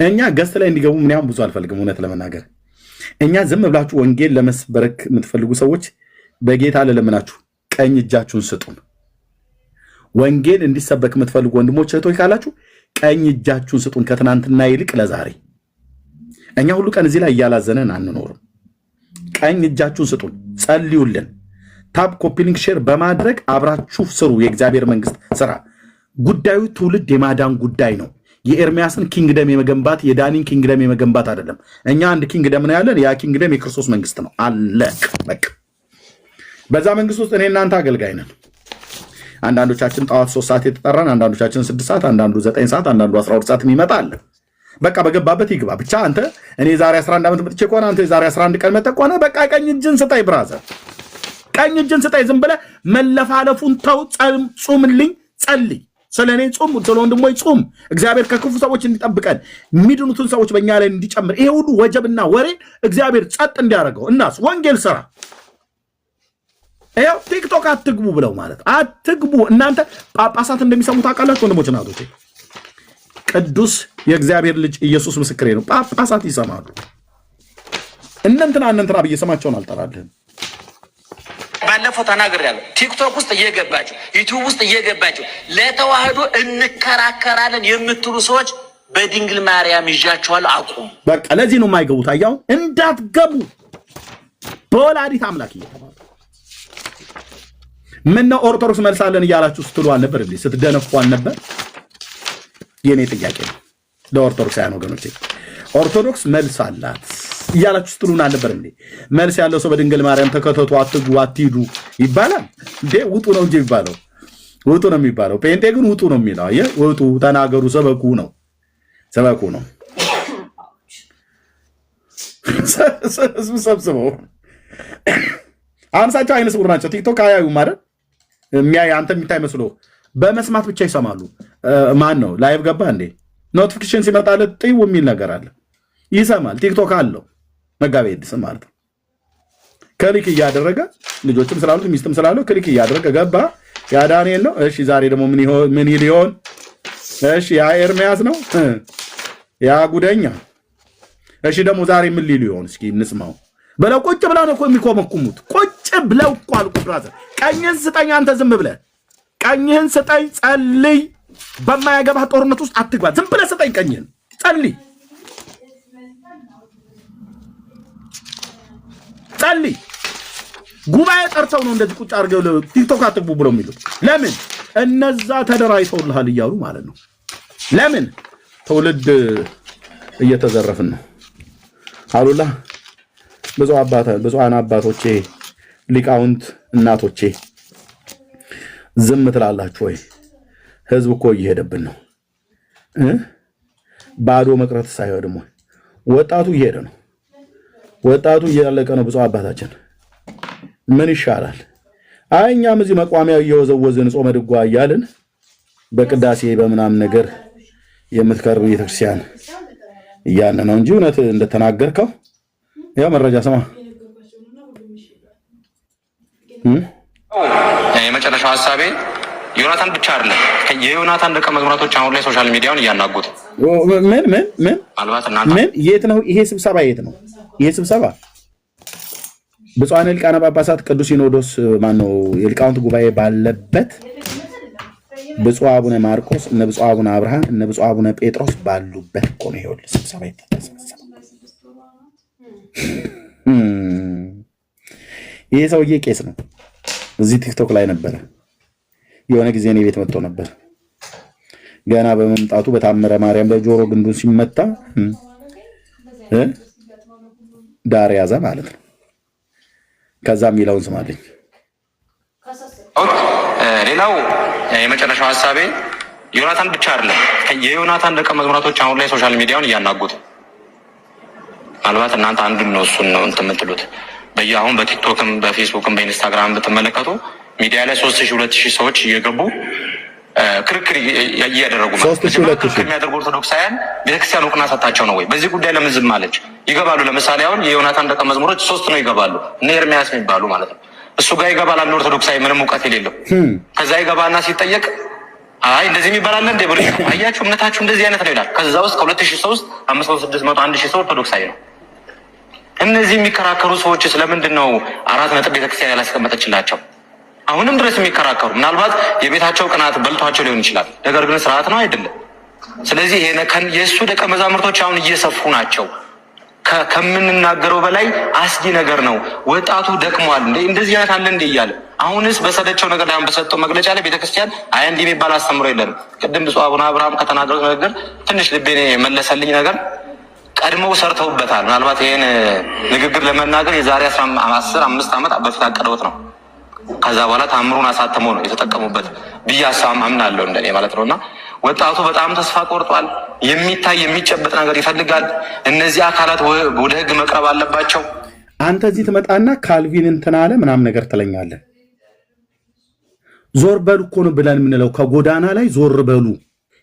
እኛ ገስት ላይ እንዲገቡ ምንም ብዙ አልፈልግም። እውነት ለመናገር እኛ ዝም ብላችሁ ወንጌል ለመስበረክ የምትፈልጉ ሰዎች በጌታ ለለምናችሁ ቀኝ እጃችሁን ስጡን። ወንጌል እንዲሰበክ የምትፈልጉ ወንድሞች እህቶች ካላችሁ ቀኝ እጃችሁን ስጡን። ከትናንትና ይልቅ ለዛሬ እኛ ሁሉ ቀን እዚህ ላይ እያላዘነን አንኖርም። ቀኝ እጃችሁን ስጡን፣ ጸልዩልን። ታፕ ኮፒ ሊንክ ሼር በማድረግ አብራችሁ ስሩ። የእግዚአብሔር መንግስት ስራ ጉዳዩ ትውልድ የማዳን ጉዳይ ነው። የኤርሚያስን ኪንግደም የመገንባት የዳኒን ኪንግደም የመገንባት አይደለም። እኛ አንድ ኪንግደም ነው ያለን። ያ ኪንግደም የክርስቶስ መንግስት ነው። አለቅ በቃ። በዛ መንግስት ውስጥ እኔ እናንተ አገልጋይ ነን። አንዳንዶቻችን ጠዋት 3 ሰዓት የተጠራን፣ አንዳንዶቻችን 6 ሰዓት፣ አንዳንዱ 9 ሰዓት፣ አንዳንዱ 12 ሰዓት የሚመጣ አለ። በቃ በገባበት ይግባ ብቻ። አንተ እኔ ዛሬ 11 ዓመት መጥቼ ከሆነ አንተ ዛሬ 11 ቀን መጥተህ ከሆነ በቃ ቀኝ እጅን ስጠኝ ብራዘር፣ ቀኝ እጅን ስጠኝ። ዝም ብለህ መለፋለፉን ተው። ጹምልኝ፣ ጸልይ። ስለኔ ጹም፣ ስለ ወንድሞች ጹም። እግዚአብሔር ከክፉ ሰዎች እንዲጠብቀን የሚድኑትን ሰዎች በእኛ ላይ እንዲጨምር ይሄ ሁሉ ወጀብና ወሬ እግዚአብሔር ጸጥ እንዲያደርገው እናስ ወንጌል ስራ። ይኸው ቲክቶክ አትግቡ ብለው ማለት አትግቡ። እናንተ ጳጳሳት እንደሚሰሙ ታውቃላችሁ ወንድሞች ናቶች። ቅዱስ የእግዚአብሔር ልጅ ኢየሱስ ምስክሬ ነው። ጳጳሳት ይሰማሉ። እነንትና ብዬ ስማቸውን አልጠራልህም። ባለፈው ተናግሬያለሁ። ቲክቶክ ውስጥ እየገባችሁ ዩቲዩብ ውስጥ እየገባችሁ ለተዋህዶ እንከራከራለን የምትሉ ሰዎች በድንግል ማርያም ይዣችኋለሁ፣ አቁሙ። በቃ ለዚህ ነው የማይገቡት። አያው እንዳትገቡ በወላዲት አምላክ እየተባሉ ምነው ኦርቶዶክስ መልሳለን እያላችሁ ስትሉ አልነበር እንዴ? ስትደነፉ አልነበር? የኔ ጥያቄ ነው ለኦርቶዶክሳውያን ወገኖቼ። ኦርቶዶክስ መልስ አላት እያላችሁ ስትሉን አልነበር እንዴ? መልስ ያለው ሰው በድንግል ማርያም ተከተቱ፣ አትግቡ፣ አትሂዱ ይባላል እንዴ? ውጡ ነው እንጂ የሚባለው። ውጡ ነው የሚባለው። ጴንጤ ግን ውጡ ነው የሚለው። አየህ፣ ውጡ፣ ተናገሩ፣ ሰበኩ ነው፣ ሰበኩ ነው። ሰብስበው አንሳቸው። አይነ ስውር ናቸው። ቲክቶክ አያዩም አይደል? አንተ የሚታይ መስሎ በመስማት ብቻ ይሰማሉ። ማን ነው ላይቭ ገባ እንዴ? ኖቲፊኬሽን ሲመጣለት ጥይው የሚል ነገር አለ፣ ይሰማል። ቲክቶክ አለው መጋቤ ሐዲስ ማለት ነው። ክሊክ እያደረገ ልጆችም ስላሉት ሚስትም ስላለው ክሊክ እያደረገ ገባ። ያ ዳንኤል ነው። እሺ ዛሬ ደግሞ ምን ሊሆን? እሺ ያ ኤርሚያስ ነው። ያ ጉደኛ። እሺ ደግሞ ዛሬ ምን ሊሉ ይሆን? እስኪ እንስማው ብለው ቁጭ ብለው ነው እኮ የሚኮመኩሙት። ቁጭ ብለው እኮ አልኩ ብራዘር። ቀኝህን ስጠኝ አንተ ዝም ብለህ ቀኝህን ስጠኝ፣ ጸልይ። በማያገባህ ጦርነት ውስጥ አትግባ። ዝም ብለህ ስጠኝ ቀኝህን፣ ጸልይ፣ ጸልይ። ጉባኤ ጠርተው ነው እንደዚህ ቁጭ አድርገው ቲክቶክ አትግቡ ብለው የሚሉት ለምን? እነዛ ተደራጅተውልሃል እያሉ ማለት ነው። ለምን? ትውልድ እየተዘረፍን ነው። አሉላ ብዙአን አባቶቼ ሊቃውንት እናቶቼ ዝም ትላላችሁ ወይ? ህዝብ እኮ እየሄደብን ነው። ባዶ መቅረት ሳይሆን ደግሞ ወጣቱ እየሄደ ነው። ወጣቱ እያለቀ ነው። ብዙ አባታችን ምን ይሻላል? እኛም እዚህ መቋሚያ እየወዘወዝን ጾመ ድጓ እያልን በቅዳሴ በምናም ነገር የምትቀርብ ቤተክርስቲያን እያለ ነው እንጂ እውነት እንደተናገርከው ያው መረጃ ስማ። የመጨረሻው ሐሳቤ ዮናታን ብቻ አይደለም፣ የዮናታን ደቀ መዝሙራቶች አሁን ላይ ሶሻል ሚዲያውን እያናጉት። ምን አልባት እናንተ የት ነው ይሄ ስብሰባ? የት ነው ይሄ ስብሰባ? ብፁዓን ሊቃነ ጳጳሳት ቅዱስ ሲኖዶስ ማነው የሊቃውንት ጉባኤ ባለበት ብፁዕ አቡነ ማርቆስ እነ ብፁዕ አቡነ አብርሃም እነ ብፁዕ አቡነ ጴጥሮስ ባሉበት እኮ ነው ይኸውልህ ስብሰባ የተሰበሰበው። ይሄ ሰውዬ ቄስ ነው። እዚህ ቲክቶክ ላይ ነበረ። የሆነ ጊዜ እኔ ቤት መጥቶ ነበር። ገና በመምጣቱ በታምረ ማርያም በጆሮ ግንዱን ሲመታ ዳር ያዘ ማለት ነው። ከዛ የሚለውን ስማልኝ። ሌላው የመጨረሻው ሐሳቤ ዮናታን ብቻ አይደለም፣ የዮናታን ደቀ መዝሙራቶች አሁን ላይ ሶሻል ሚዲያውን እያናጉት። አልባት እናንተ አንዱን ነው እሱን ነው እንትን የምትሉት። በየአሁን በቲክቶክም በፌስቡክም በኢንስታግራም ብትመለከቱ ሚዲያ ላይ 3000 2000 ሰዎች እየገቡ ክርክር እያደረጉ ነው። ክርክር የሚያደርጉ ኦርቶዶክሳውያን ቤተክርስቲያን እውቅና ሰጣቸው ነው ወይ? በዚህ ጉዳይ ለምን ዝም አለች? ይገባሉ። ለምሳሌ አሁን የዮናታን ደቀ መዝሙሮች 3 ነው ይገባሉ። እነ ኤርሚያስ የሚባሉ ማለት ነው። እሱ ጋር ይገባል አንድ ኦርቶዶክሳዊ ምንም እውቀት የሌለው። ከዛ ይገባና ሲጠየቅ አይ እንደዚህ የሚባል አለ እንደ ብሎ አያችሁ እምነታችሁ እንደዚህ አይነት ነው ይላል። ከዛ ውስጥ ከ2000 ሰው ውስጥ 500 600 1000 ሰው ኦርቶዶክሳዊ ነው። እነዚህ የሚከራከሩ ሰዎች ስለምንድን ነው 4 ነጥብ ቤተክርስቲያን ያላስቀመጠችላቸው? አሁንም ድረስ የሚከራከሩ ምናልባት የቤታቸው ቅናት በልቷቸው ሊሆን ይችላል። ነገር ግን ስርዓት ነው አይደለም። ስለዚህ ይሄ የእሱ ደቀ መዛሙርቶች አሁን እየሰፉ ናቸው። ከምንናገረው በላይ አስጊ ነገር ነው። ወጣቱ ደክሟል። እንደዚህ አይነት አለ እንደ እያለ አሁንስ በሰለቸው ነገር ላይ በሰጠው መግለጫ ላይ ቤተክርስቲያን አይ እንዲህ የሚባል አስተምሮ የለንም። ቅድም ብፁዕ አቡነ አብርሃም ከተናገሩት ነገር ትንሽ ልቤን የመለሰልኝ ነገር ቀድመው ሰርተውበታል። ምናልባት ይሄን ንግግር ለመናገር የዛሬ 15 ዓመት በፊት አቀደውት ነው። ከዛ በኋላ ታምሩን አሳተመው ነው የተጠቀሙበት ብዬ አምናለሁ እንደኔ ማለት ነውና ወጣቱ በጣም ተስፋ ቆርጧል። የሚታይ የሚጨበጥ ነገር ይፈልጋል። እነዚህ አካላት ወደ ህግ መቅረብ አለባቸው። አንተ እዚህ ትመጣና ካልቪን እንትን አለ ምናምን ነገር ትለኛለህ። ዞር በሉ እኮ ነው ብለን የምንለው። ከጎዳና ላይ ዞር በሉ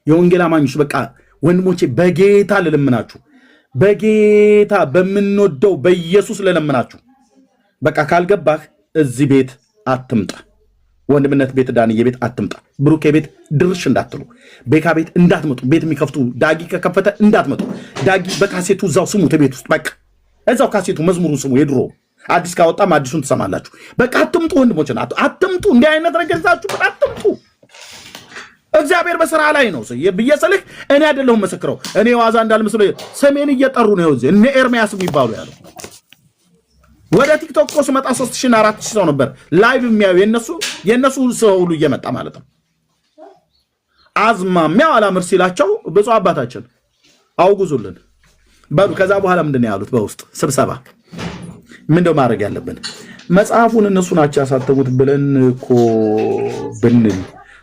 የወንጌል አማኞች። በቃ ወንድሞቼ በጌታ ልለምናችሁ፣ በጌታ በምንወደው በኢየሱስ ልለምናችሁ። በቃ ካልገባህ እዚህ ቤት አትምጣ። ወንድምነት ቤት ዳንዬ ቤት አትምጣ። ብሩኬ ቤት ድርሽ እንዳትሉ። ቤካ ቤት እንዳትመጡ። ቤት የሚከፍቱ ዳጊ ከከፈተ እንዳትመጡ። ዳጊ በካሴቱ እዛው ስሙት ቤት ውስጥ በቃ እዛው ካሴቱ መዝሙሩን ስሙ። የድሮ አዲስ ካወጣም አዲሱን ትሰማላችሁ። በቃ አትምጡ ወንድሞች፣ አትምጡ። እንዲህ አይነት ነገር ይዛችሁ አትምጡ። እግዚአብሔር በስራ ላይ ነው ብዬ ስልህ እኔ አይደለሁም መስክረው። እኔ ዋዛ እንዳልመስሎ ሰሜን እየጠሩ ነው። እነ ኤርሚያስ የሚባሉ ያለው ወደ ቲክቶክ እኮ ስመጣ 3000 እና 4000 ሰው ነበር ላይቭ የሚያዩ የነሱ ሰው ሁሉ እየመጣ ማለት ነው። አዝማሚያው አላምር ሲላቸው ብፁዕ አባታችን አውጉዙልን በሉ። ከዛ በኋላ ምንድን ነው ያሉት? በውስጥ ስብሰባ ምንድነው ማድረግ ያለብን? መጽሐፉን እነሱ ናቸው ያሳተሙት ብለን እኮ ብንል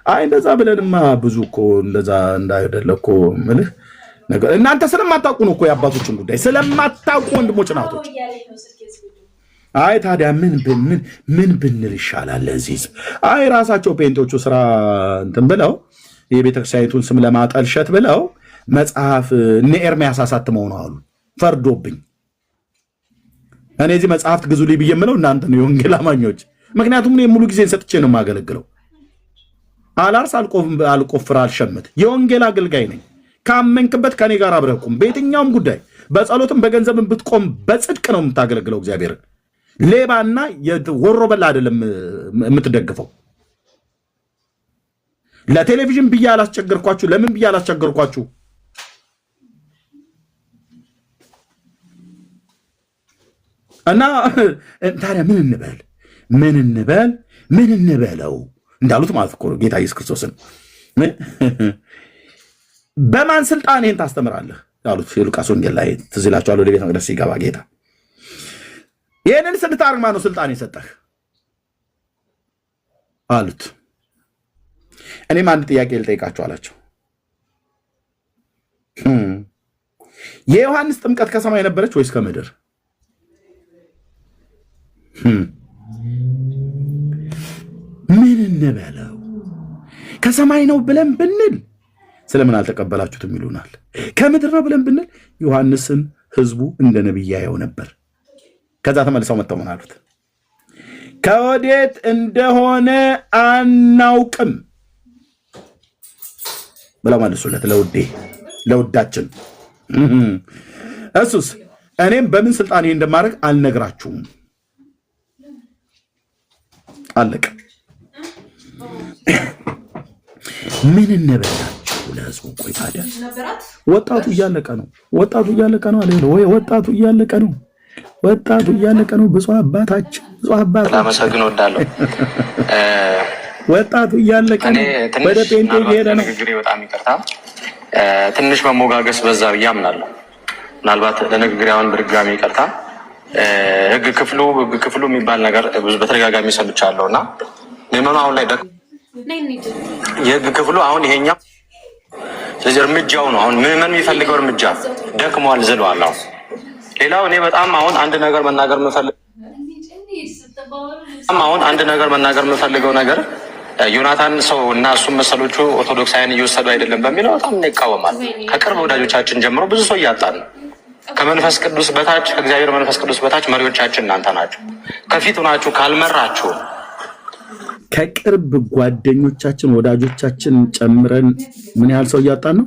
አይ እንደዛ ብለንማ ብዙ እኮ እንደዛ እንዳይደለ እኮ ምልህ ነገር እናንተ ስለማታውቁ ነው እኮ የአባቶችን ጉዳይ ስለማታውቁ ወንድሞች ናቶች። አይ ታዲያ ምን ብንል ይሻላል ለዚህ? አይ ራሳቸው ፔንቶቹ ስራ እንትን ብለው የቤተክርስቲያኒቱን ስም ለማጠልሸት ብለው መጽሐፍ እነ ኤርሚያስ አሳትመው ነው አሉ። ፈርዶብኝ እኔ እዚህ መጽሐፍት ግዙልኝ ብዬ የምለው እናንተ ነው የወንጌል አማኞች። ምክንያቱም እኔ ሙሉ ጊዜን ሰጥቼ ነው የማገለግለው። አላርስ አልቆፍር አልሸምት የወንጌል አገልጋይ ነኝ። ካመንክበት ከኔ ጋር አብረህ ቁም። በየትኛውም ጉዳይ በጸሎትም በገንዘብም ብትቆም በጽድቅ ነው የምታገለግለው እግዚአብሔርን። ሌባና ወሮ በላ አይደለም የምትደግፈው። ለቴሌቪዥን ብዬ አላስቸገርኳችሁ። ለምን ብዬ አላስቸገርኳችሁ? እና ታዲያ ምን እንበለው እንዳሉት ማለት እኮ ነው ጌታ ኢየሱስ ክርስቶስን በማን ስልጣን ይሄን ታስተምራለህ ያሉት የሉቃስ ወንጌል ላይ ትዝ ይላችኋል። ወደ ቤተ መቅደስ ሲገባ ጌታ ይሄንን ስልጣን ማን ነው ስልጣን የሰጠህ አሉት። እኔም አንድ ጥያቄ ልጠይቃችሁ አላቸው። የዮሐንስ ጥምቀት ከሰማይ ነበረች ወይስ ከምድር? ምን እንበለው? ከሰማይ ነው ብለን ብንል ስለምን አልተቀበላችሁትም ይሉናል። ከምድር ነው ብለን ብንል ዮሐንስን ህዝቡ እንደ ነቢይ ያየው ነበር። ከዛ ተመልሰው መጥተው ምን አሉት? ከወዴት እንደሆነ አናውቅም ብለው መልሱለት። ለውዳችን እሱስ እኔም በምን ስልጣን ይሄ እንደማድረግ አልነግራችሁም። አለቀ። ምን እንበላችሁ ለህዝቡ? ቆይ ታዲያ ወጣቱ እያለቀ ነው አለ ወይ? ወጣቱ እያለቀ ነው። ብፁዕ አባታችን ላመሰግን እወዳለሁ። ወጣቱ እያለቀ ነው። ወደ ጴንጤ እየሄደ ነው። ንግግሬ በጣም ይቅርታ፣ ትንሽ መሞጋገስ በዛ ብዬ አምናለሁ። ምናልባት ለንግግሬ አሁን በድጋሚ ይቅርታ። ህግ ክፍሉ የሚባል ነገር በተደጋጋሚ ሰምቻለሁ እና ምዕመኑ አሁን ላይ የህግ ክፍሉ አሁን ይሄኛው ስለዚህ እርምጃው ነው አሁን ምዕመኑ የሚፈልገው እርምጃ ደክሟል፣ ዝሏል። አሁን ሌላው እኔ በጣም አሁን አንድ ነገር መናገር የምፈልገው ነገር ዮናታን ሰው እና እሱም መሰሎቹ ኦርቶዶክሳውያን እየወሰዱ አይደለም በሚለው በጣም ይቃወማል። ከቅርብ ወዳጆቻችን ጀምሮ ብዙ ሰው እያጣን ነው። ከመንፈስ ቅዱስ በታች ከእግዚአብሔር መንፈስ ቅዱስ በታች መሪዎቻችን እናንተ ናችሁ። ከፊት ሆናችሁ ካልመራችሁ ከቅርብ ጓደኞቻችን ወዳጆቻችን ጨምረን ምን ያህል ሰው እያጣን ነው?